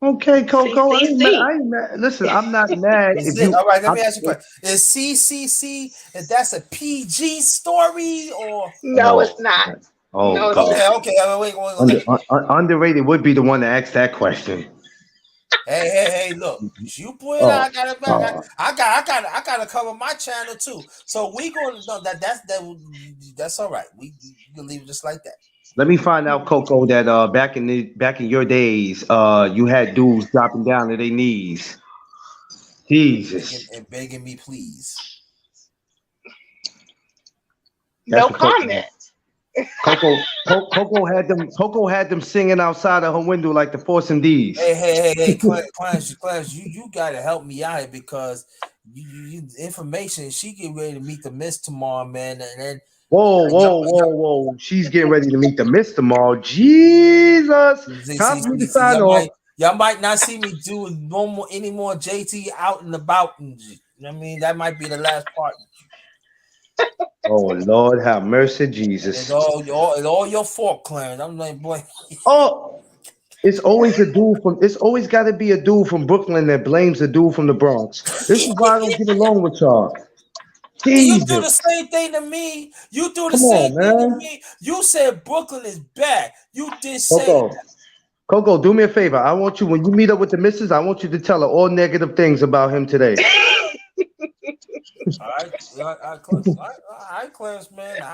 Okay, Coco. CCC. I ain't mad. Listen, I'm not mad Is if it you. all right? Let I, me ask you a question. Is CCC, if that's a PG story or No, it's oh, not. oh No, it's God. okay, not. okay, wait, let me Underrated would be the one to ask that question. hey, look, you put it out, Oh, I got it back. oh. I gotta cover my channel too. So we gonna know that's all right. We can leave it just like that. Let me find out, Coco, that back in your days, you had dudes dropping down to their knees. Jesus, Begging me, please. that's No what Coco had. comment. Coco had them singing outside of her window like the Force and D's. Hey, Clarence, you gotta help me out here because you information. She get ready to meet the miss tomorrow, man, and then Whoa. She's getting ready to meet the Miss tomorrow. Jesus. Time for me to see, sign off. y'all might not see me do any more JT out and about, and you know what I mean, that might be the last part. Oh Lord, have mercy, And it's Jesus. all your fault, Clarence. I'm like, boy. Oh, it's always got to be a dude from Brooklyn that blames a dude from the Bronx. This is why I don't get along with y'all. You do the Jesus. same thing to me. You do the Come same on, thing to man. me. You said Brooklyn is bad. You did say Coco. Coco, do me a favor. I want you, when you meet up with the missus, I want you to tell her all negative things about him today. all right, Clarence, man. Man.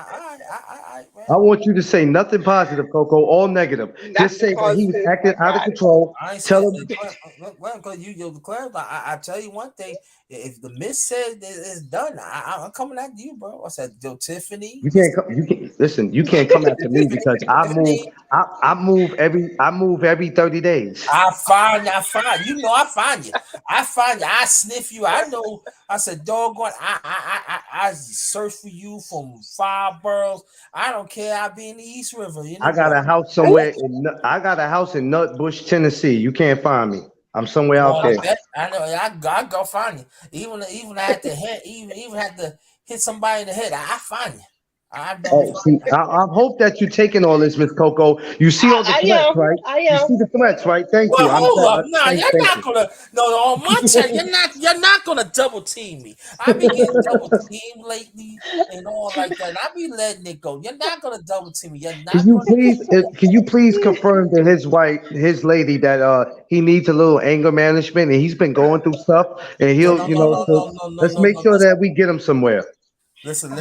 I want you to say nothing positive, Coco, all negative. Just Nothing say that he was positive. acting I out of got it. control. I ain't Tell saying him, Clarence. I tell you one thing. If the miss said it's done, I'm coming after you, bro. I said, yo, Tiffany, you Miss can't come, you can listen, you can't come after me because Tiffany. I move every 30 days. I find you. Know, I find you. I sniff you. I know. I said, doggone. I search for you from 5 boroughs. I don't care. I be in the East River. You I know got what? a house somewhere I got a house in Nutbush, Tennessee. You can't find me. I'm somewhere Come out on, I there. bet. I know. I go find you. Even I had to hit. Even had to hit somebody in the head. I find you. I don't Oh, see, find you. I hope that you're taking all this, Miss Coco. You see all the I threats, am. right? I You am. see the threats, right? Thank Well, you. hold up. Nah, Thank you're not you. gonna. No, on my chat, you're not gonna double team me. I be getting double teamed lately and all like that. I be letting it go. You're not gonna double team me. You're not gonna. Can you please confirm to his lady that he needs a little anger management and he's been going through stuff and Yeah, he'll, no, you no, know, no, so no, no, no, let's no, make no. sure that we get him somewhere. Listen.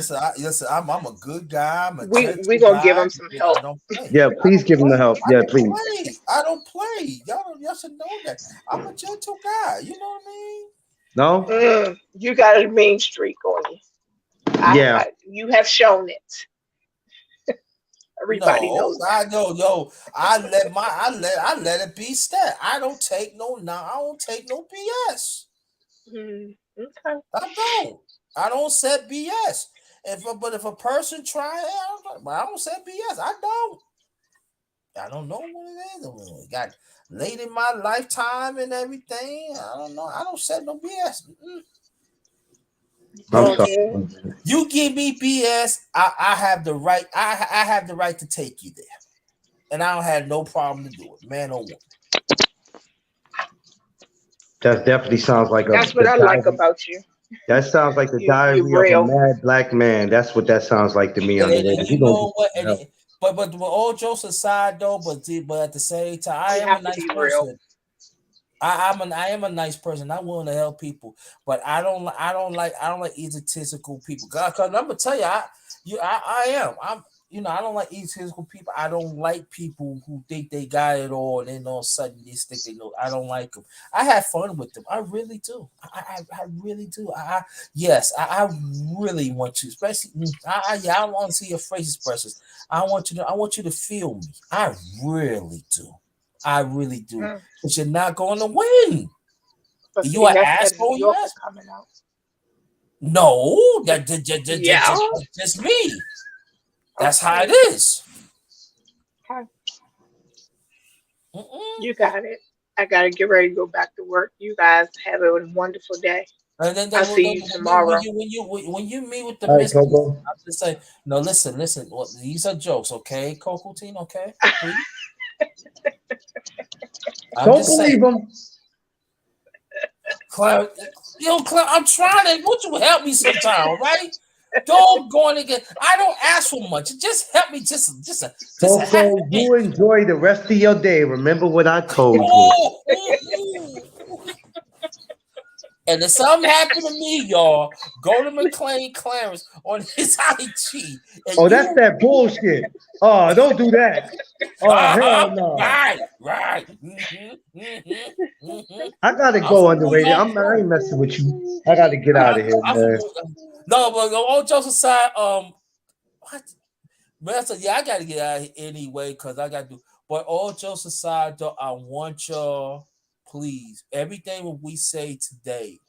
I'm a good guy. I'm a We gentle gonna give guy. him some help. I don't play. Yeah, please give him the help. I Yeah, don't please. play. I don't play. Y'all should know that. I'm a gentle guy. You know what I mean? No? You got a mean streak on you. Yeah. You have shown it. Everybody No, knows I that. know, yo. I let it be said. I don't take I don't take no BS. Okay. I don't set BS. If a person try, I don't set BS. I don't know what it is. It got late in my lifetime and everything. I don't know. I don't set no BS. I'm You sorry. give, you give me BS, I have the right. I have the right to take you there, and I don't have no problem to do it, man or woman. That definitely sounds like That's what the I like diary. about you. That sounds like the You're diary of a real. mad black man. That's what that sounds like to me, And underrated. He you don't know deserve what? help. But all jokes aside, though, but at the same time, I You am a have to nice be real. person. I am a nice person. I'm willing to help people, but I don't like egotistical people. Cause I'm gonna tell you, I am. I don't like egotistical people. I don't like people who think they got it all and then all of a sudden they think they know. I don't like them. I have fun with them. I really do. I really do. I really want to, especially I want to see your faces, precious. I want you to feel me. I really do. I really do. Mm. But you're not going to win. But You see, an that New asshole, you Yorker asshole. coming out. No, But yeah, just me. That's how it okay. is. Okay. Mm-mm. You got it. I gotta get ready to go back to work. You guys have a wonderful day. And I'll see you tomorrow. when you meet with the All right, missus, Coco. I just say, no, listen. Well, these are jokes, okay, Coco Teen, okay, please. I'm Don't just saying, believe him. Claire, Claire, I'm trying to. Would you help me sometime, all right? Don't go on again. I don't ask for much. Just help me, just a half Coco, a you inch. enjoy the rest of your day. Remember what I told you. Oh, and if something happened to me, y'all, go to McLean Clarence on his IG, and Oh, that's that bullshit. Oh, don't do that. Oh, hell uh-huh, no. right. Mm-hmm. I gotta I'm go from New underrated. York I too. ain't messing with you. I gotta get out of here, I'm from man. no, but all jokes aside, what? Man, so yeah, I gotta get out of here anyway because I gotta do. But all jokes aside, though, I want y'all, please, everything what we say today.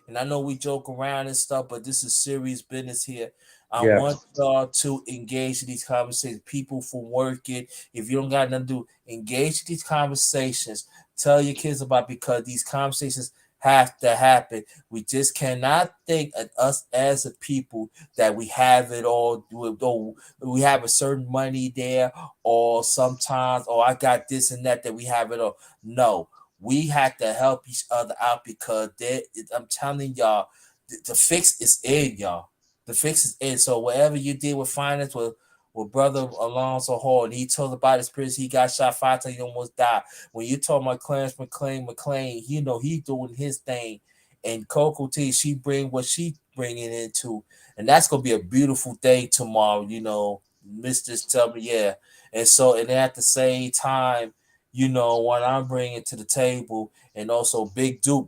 And I know we joke around and stuff, but this is serious business here. I want Yes. y'all to engage in these conversations. People from working, if you don't got nothing to do, engage in these conversations. Tell your kids about it because these conversations have to happen. We just cannot think of us as a people that we have it all. We have a certain money there, or sometimes, or I got this and that we have it all. No, we have to help each other out because I'm telling y'all, the fix is in, y'all. The fix is in. So whatever you did with finance with brother Alonzo Hall, and he told about his experience, he got shot 5 times, he almost died. When you talk about Clarence McLean, he doing his thing, and Coco T, she bring what she bringing into, and that's gonna be a beautiful day tomorrow. Mister tell me, yeah, and then at the same time, what I'm bringing to the table, and also Big Duke,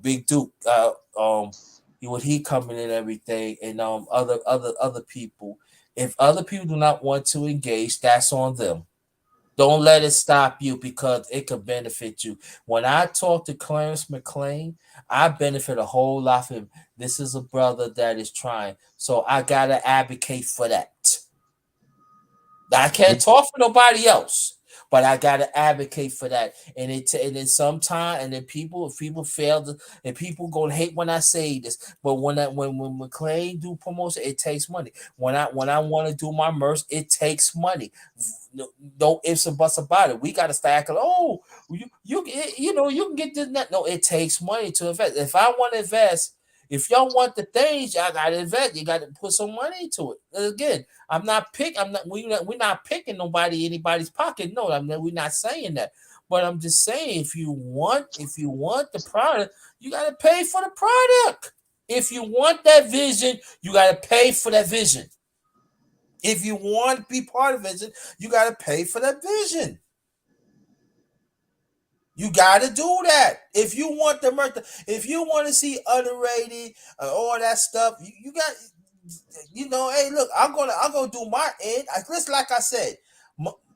what he coming in and everything, and other people. If other people do not want to engage, that's on them. Don't let it stop you because it could benefit you. When I talk to Clarence McLean, I benefit a whole lot from him. This is a brother that is trying, so I gotta advocate for that. I can't talk for nobody else, but I gotta advocate for that. And then sometime, and then if people fail to, and people gonna hate when I say this, but when McLean do promotion, it takes money. When I want to do my merch, it takes money. No ifs and buts about it. We gotta stack it. Oh, you can get this and that. No, it takes money to invest. If I want to invest. If y'all want the things, y'all gotta invest. You gotta put some money into it. Again, we're not picking anybody's pocket. No, we're not saying that. But I'm just saying if you want the product, you gotta pay for the product. If you want that vision, you gotta pay for that vision. If you want to be part of vision, you gotta pay for that vision. You got to do that. If you want if you want to see underrated, all that stuff, you got, hey, look, I'm gonna do my end. Just like I said,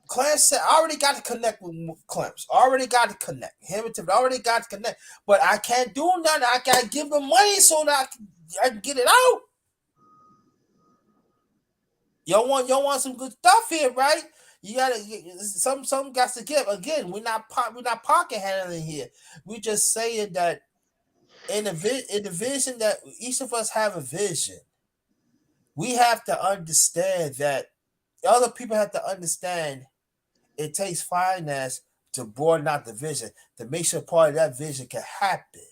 Clarence said, I already got to connect with Clarence. I already got to connect. Him and Tim already got to connect. But I can't do nothing. I gotta give them money so that I can get it out. Y'all want some good stuff here, right? You gotta some got to give. Again, we're not pocket handling here. We just saying that in the vision that each of us have a vision, we have to understand that other people have to understand it takes finance to broaden out the vision to make sure part of that vision can happen.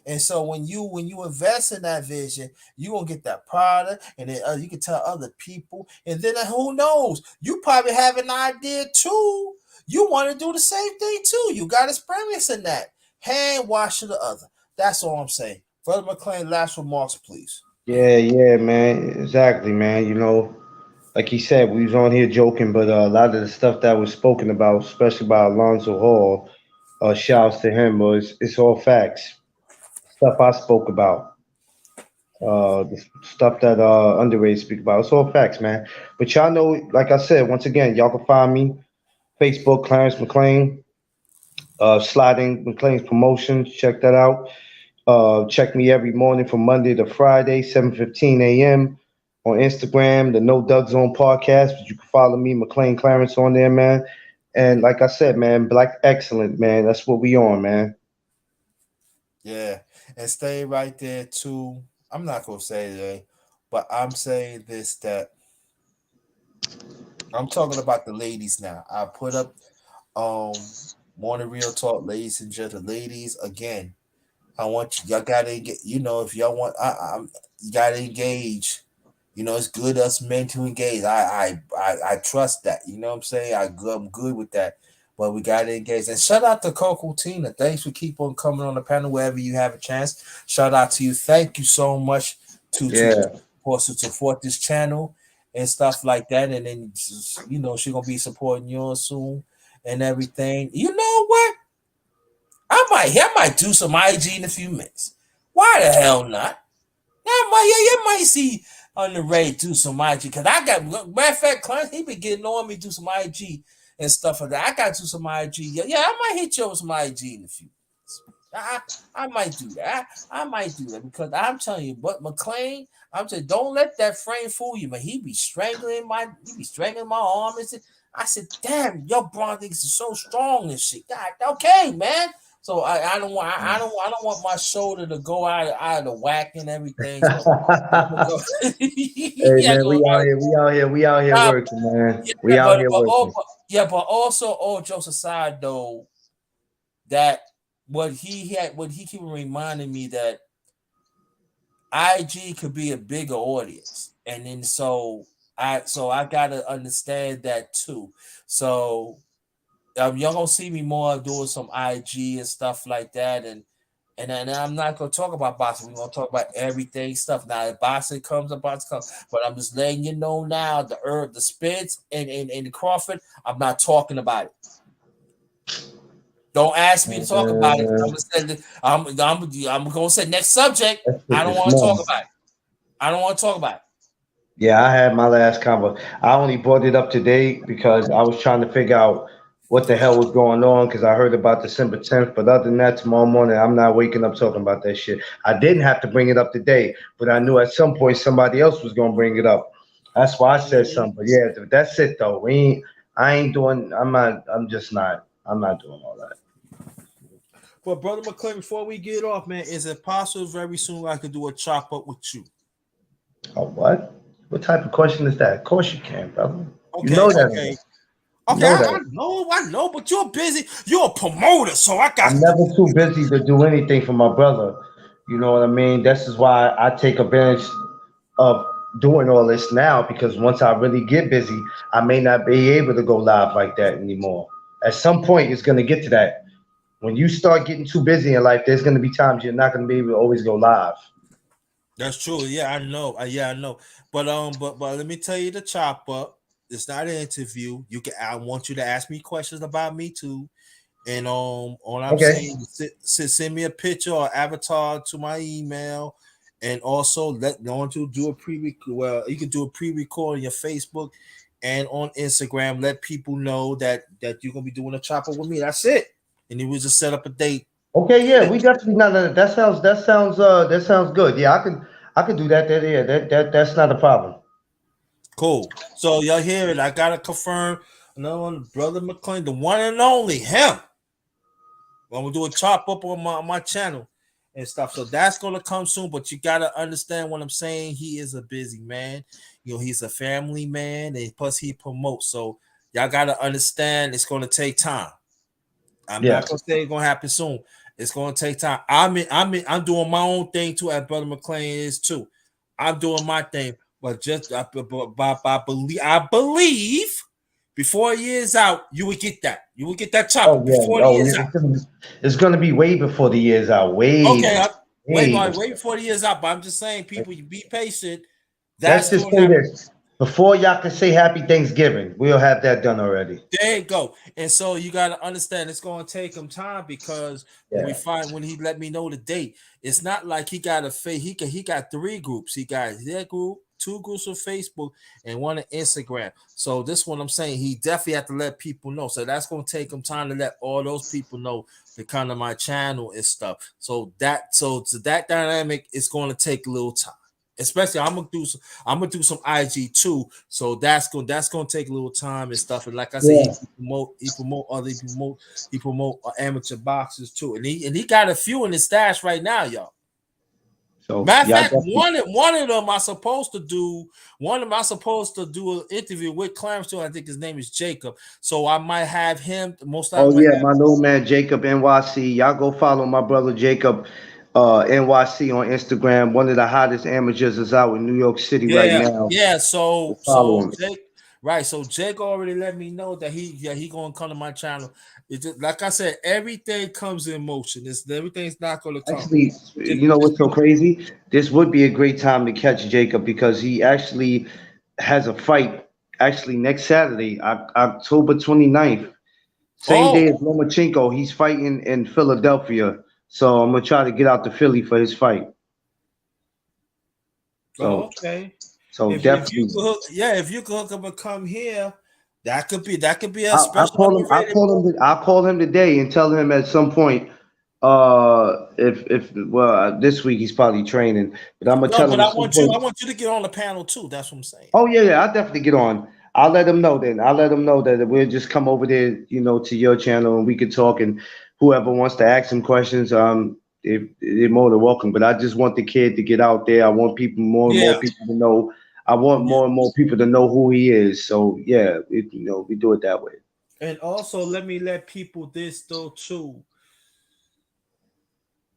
And so when you invest in that vision, you gonna get that product, and then you can tell other people, and then who knows? You probably have an idea too. You want to do the same thing too. You got experience in that. Hand washing the other. That's all I'm saying. Brother McClain, last remarks, please. Yeah, man. Exactly, man. You know, like he said, we was on here joking, but a lot of the stuff that was spoken about, especially by Alonzo Hall, shouts to him, was it's all facts. Stuff I spoke about, the stuff that underrated speak about, it's all facts, man. But y'all know, like I said, once again, y'all can find me Facebook, Clarence McLean, sliding McLean's Promotions. Check that out. Check me every morning from Monday to Friday, 7:15 a.m. on Instagram, the No Doug Zone podcast. But you can follow me, McLean Clarence, on there, man. And like I said, man, Black Excellent, man. That's what we on, man. Yeah, and stay right there too. I'm not gonna say today, but I'm saying this that I'm talking about the ladies now. I put up Morning Real Talk, ladies and gentlemen, ladies again. I want y'all gotta get, if y'all want, you gotta engage. It's good us men to engage. I trust that. You know what I'm saying? I'm good with that. But we gotta engage. And shout out to Coco Tina. Thanks for keep on coming on the panel wherever you have a chance. Shout out to you. Thank you so much Yeah. to support this channel and stuff like that. And then she's gonna be supporting yours soon and everything. You know what? I might do some IG in a few minutes. Why the hell not? You might see on the Ray do some IG because I got matter of fact, Clarence, he been getting on me do some IG and stuff like that. I got to do some IG. Yeah, I might hit you with some IG in a few minutes. I might do that. I might do that because I'm telling you, but McLean, I'm saying don't let that frame fool you, man. He be strangling my arm and shit. I said, damn, your bronze niggas is so strong and shit. God, okay, man. So I don't want my shoulder to go out of the whack and everything. So I'm gonna go. Hey man, we out here working, man. We Yeah, out here working. but also all jokes aside though, that what he keep reminding me that IG could be a bigger audience, and then so I gotta understand that too. So y'all gonna see me more doing some IG and stuff like that, and I'm not gonna talk about boxing. We're gonna talk about everything stuff. Now, if boxing comes, but I'm just letting you know now the Spence and the Crawford. I'm not talking about it. Don't ask me to talk about it. I'm gonna say next subject. I don't want to talk about it. I don't want to talk about it. Yeah, I had my last convo. I only brought it up today because I was trying to figure out what the hell was going on because I heard about December 10th. But other than that, tomorrow morning, I'm not waking up talking about that shit. I didn't have to bring it up today, but I knew at some point somebody else was gonna bring it up. That's why I said something. But yeah, that's it though. I ain't doing. I'm not. I'm just not. I'm not doing all that. But brother McClure, before we get off, man, is it possible very soon I could do a chop up with you? Oh, what? What type of question is that? Of course you can, brother. You Okay, know that. okay. You Okay, know I that. know, but you're busy. You're a promoter, so I got I'm never too busy to do anything for my brother. You know what I mean? This is why I take advantage of doing all this now because once I really get busy, I may not be able to go live like that anymore. At some point, it's going to get to that. When you start getting too busy in life, there's going to be times you're not going to be able to always go live. That's true. Yeah, I know. I know. But let me tell you the chop up. It's not an interview. I want you to ask me questions about me too. And all I'm Okay. saying is send me a picture or avatar to my email, and also to do a you can do a pre-record on your Facebook and on Instagram. Let people know that you're gonna be doing a chopper with me. That's it. And it was just set up a date. Okay, yeah, we definitely not. That sounds good. Yeah, I could do that. That's not a problem. Cool. So y'all hear it. I gotta confirm. No, brother McClain, the one and only him. I'm gonna do a chop up on my channel. and stuff. So that's gonna come soon. But you gotta understand what I'm saying. He is a busy man. He's a family man, and plus he promotes. So y'all gotta understand it's gonna take time. I'm Yeah. not gonna say it's gonna happen soon. It's gonna take time. I'm doing my own thing too, as Brother McClain is too. I'm doing my thing, but I believe before a year's out, you would get that. You would get that chopper Oh before yeah. the Oh, year's out. it's gonna be way before the year's out. Okay, Way before. wait before the year's out. But I'm just saying, people, you be patient. Let's That's just gonna say happen. this. Before y'all can say Happy Thanksgiving, we'll have that done already. There you go. And so you got to understand it's going to take him time because Yeah. when he let me know the date, it's not like he got he got 3 groups. He got their group, 2 groups of Facebook, and 1 of Instagram. So this one I'm saying he definitely have to let people know. So that's going to take him time to let all those people know to come to my channel and stuff. So that dynamic is going to take a little time. Especially I'm gonna do some IG too, so that's gonna take a little time and stuff. And like I said, Yeah. he promote amateur boxers too, and he got a few in his stash right now, y'all. So Matter of y'all fact, definitely. one of them I supposed to do an interview with Clarence too. I think his name is Jacob, so I might have him. Most Oh likely, yeah, my little man Jacob NYC. Y'all go follow my brother Jacob NYC on Instagram. One of the hottest amateurs is out in New York City right now. yeah. So So follow him. Jake, right? So Jake already let me know that he gonna come to my channel. It's just, like I said, everything comes in motion. Everything's not gonna come. Actually, you know what's so crazy? This would be a great time to catch Jacob because he actually has a fight actually next Saturday, October 29th. Same day Oh, as Lomachenko. He's fighting in Philadelphia. So I'm gonna try to get out to Philly for his fight. So okay. so If you definitely. could if you could hook up and come here, that could be a special I underrated. call him. I call him today and tell him at some point. If well, this week he's probably training, but I'm gonna No, tell but him at some I point. want you to get on the panel too. That's what I'm saying. Oh yeah, yeah, I'll definitely get on. I'll let him know then. I'll let him know that we'll just come over there, to your channel and we can talk. And whoever wants to ask him questions, they're more than welcome. But I just want the kid to get out there. I want people, more and more Yeah, people to know. I want yeah. more and more people to know who he is. So yeah, we do it that way. And also let me let people this though too.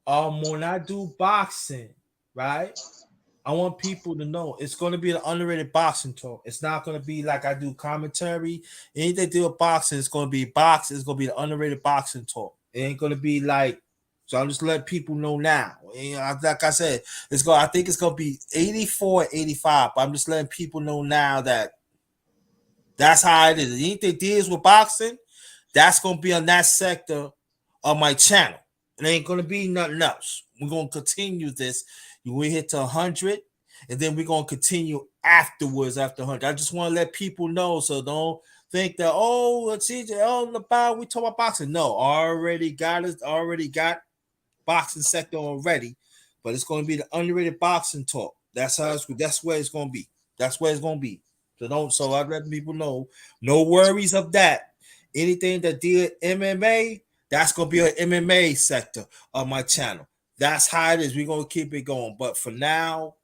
When I do boxing, right? I want people to know it's going to be an underrated boxing talk. It's not going to be like I do commentary. Anything to do with boxing, it's going to be boxing. It's going to be the underrated boxing talk. It ain't going to be like. So I'm just letting people know now. Like I said, I think it's going to be 84, 85. But I'm just letting people know now that that's how it is. Anything deals with boxing, that's going to be on that sector of my channel. It ain't going to be nothing else. We're going to continue this. We hit to 100, and then we're going to continue afterwards after 100. I just want to let people know, so don't think that, oh, it's easy. Oh, about we talk about boxing. No, already got boxing sector already, but it's going to be the underrated boxing talk. That's where it's going to be. That's where it's going to be. So I let people know, no worries of that. Anything that deal MMA, that's gonna be an MMA sector of my channel. That's how it is. We're gonna keep it going. But for now,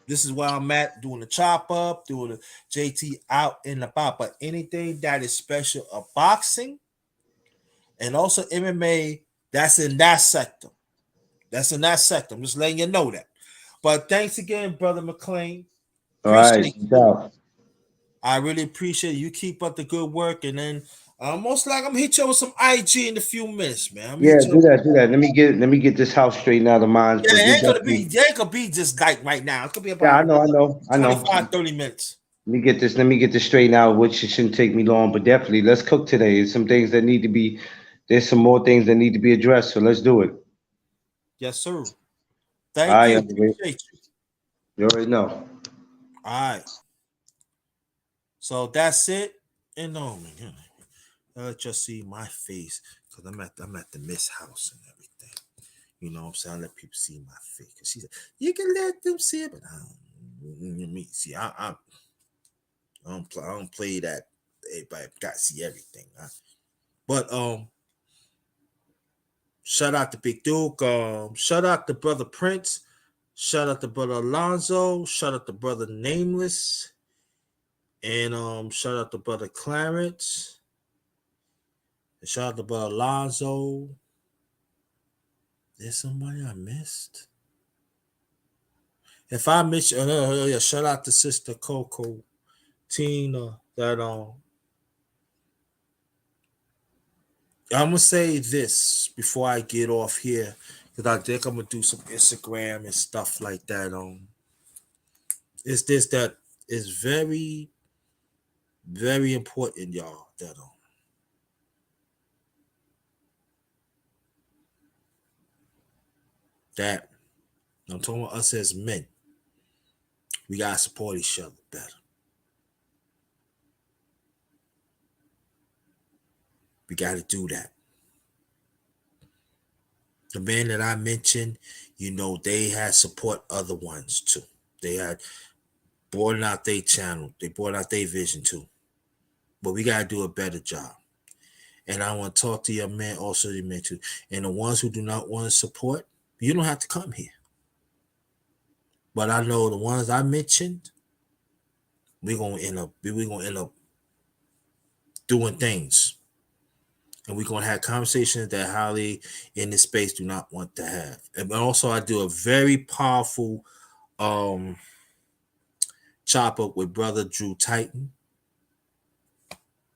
this is where I'm at, doing the chop up, doing the JT out and about. But anything that is special of boxing and also MMA, that's in that sector. That's in that sector. I'm just letting you know that. But thanks again, Brother McClain. All right, Appreciate no you. doubt. I really appreciate you. Keep up the good work, and then most like I'm gonna hit you with some IG in a few minutes, man. I'm gonna Yeah, hit you. do that. Let me get this house straightened out of mine. Yeah, But we it ain't gonna be just like right now. It's gonna be yeah, about I know. 25, 30 minutes. Let me get this straightened out, which it shouldn't take me long. But definitely, let's cook today. There's some more things that need to be addressed. So let's do it. Yes, sir. All Thank right, you. underway. Appreciate you. You already know. All right. So that's it. And no, man, just see my face because I'm at the Miss House and everything. You know what I'm saying? I let people see my face because she said you can let them see it, but I don't, me see. I don't play that. Everybody got to see everything. But Shout out to Big Duke. Shout out to Brother Prince. Shout out to Brother Alonzo. Shout out to Brother Nameless. And shout out to Brother Clarence. And shout out to Brother Alonzo. There's somebody I missed. If I missed, yeah, shout out to Sister Coco Tina. That I'm gonna say this before I get off here, because I think I'm gonna do some Instagram and stuff like that. It's this that is very, very important, y'all. That I'm talking about us as men. We gotta support each other better. We gotta do that. The men that I mentioned, they had support other ones too. They had brought out their channel. They brought out their vision too. But we gotta do a better job. And I want to talk to your men, also your men too. And the ones who do not want to support, you don't have to come here. But I know the ones I mentioned, we're gonna end up doing things. And we're gonna have conversations that highly in this space do not want to have. And also I do a very powerful chop up with Brother Drew Titan.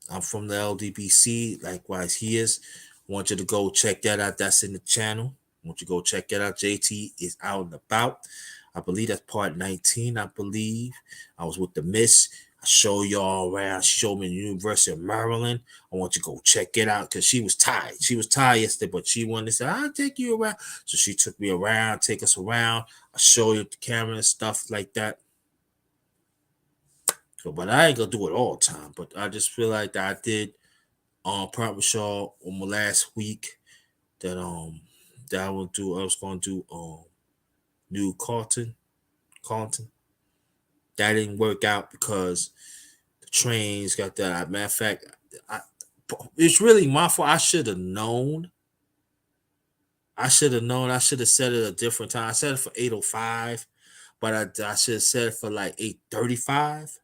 I'm from the LDBC, likewise he is. I want you to go check that out. That's in the channel. I want you to go check that out. JT is out and about. I believe that's part 19, I believe. I was with the Miss. I show y'all around. She showed me the University of Maryland. I want you to go check it out because she was tired. She was tired yesterday, but she wanted to say, I'll take you around. So she took me around, take us around. I show you the camera and stuff like that. So, but I ain't going to do it all the time. But I just feel like that I did Private Shaw on my last week that I was going to do New Carlton. That didn't work out because the trains got that. Matter of fact, it's really my fault. I should have known. I should have said it a different time. I said it for 8:05, but I should have said it for like 8:35.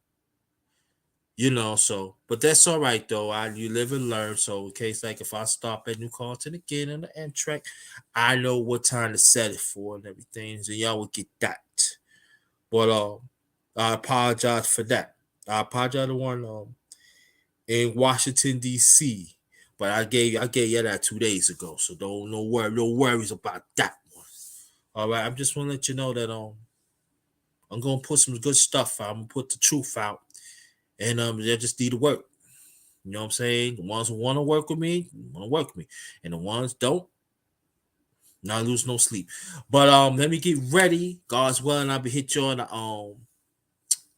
So, but that's all right though. You live and learn. So in case like if I stop at New Carlton again on the Amtrak, I know what time to set it for and everything. So y'all will get that. But I apologize for that. I apologize to one in Washington D.C. But I gave you that 2 days ago, so no worries about that one. All right, I'm just want to let you know that I'm gonna put some good stuff out. I'm gonna put the truth out, and they just need to work. You know what I'm saying? The ones who want to work with me, want to work with me, and the ones don't, not lose no sleep. But let me get ready. God's willing, I'll be hit you on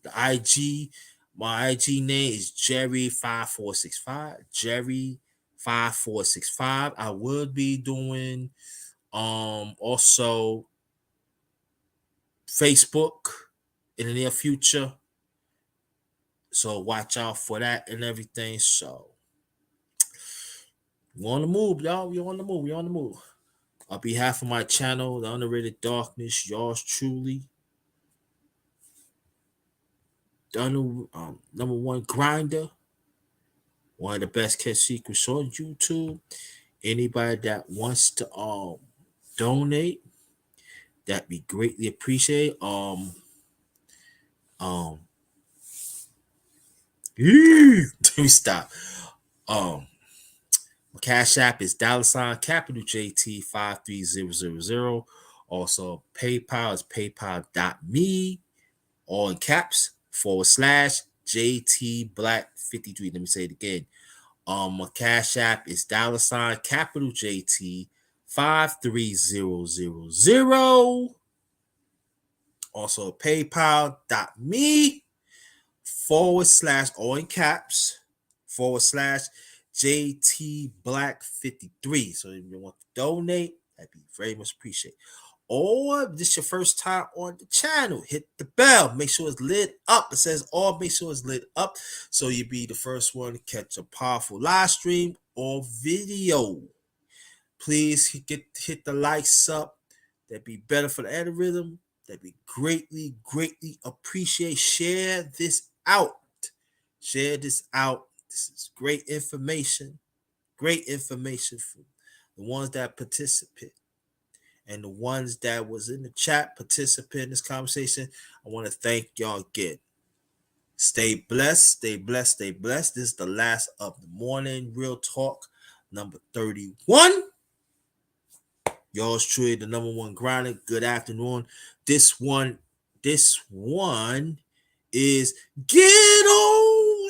the IG. My IG name is Jerry5465. Jerry5465. I will be doing also Facebook in the near future. So watch out for that and everything. So we're on the move, y'all. We're on the move. On behalf of my channel, The Underrated Darkness, yours truly, number one grinder, one of the best kept secrets on YouTube. Anybody that wants to donate, that'd be greatly appreciated. Let me stop. My Cash App is $capital JT 53000. Also, PayPal is paypal.me, all in caps, /JT Black 53. Let me say it again. My Cash App is $capital JT 53000. Also, paypal.me /all in caps /JT Black 53. So if you want to donate, that'd be very much appreciated. Or if this is your first time on the channel, hit the bell. Make sure it's lit up. It says all. Make sure it's lit up so you'll be the first one to catch a powerful live stream or video. Please hit the likes up. That'd be better for the algorithm. That'd be greatly, greatly appreciate. Share this out. Share this out. This is great information. Great information for the ones that participate and the ones that was in the chat participate in this conversation. I want to thank y'all again. Stay blessed, stay blessed, stay blessed. This is the last of the morning real talk number 31. Yours truly, the number one grinder. Good afternoon. This one is Ghetto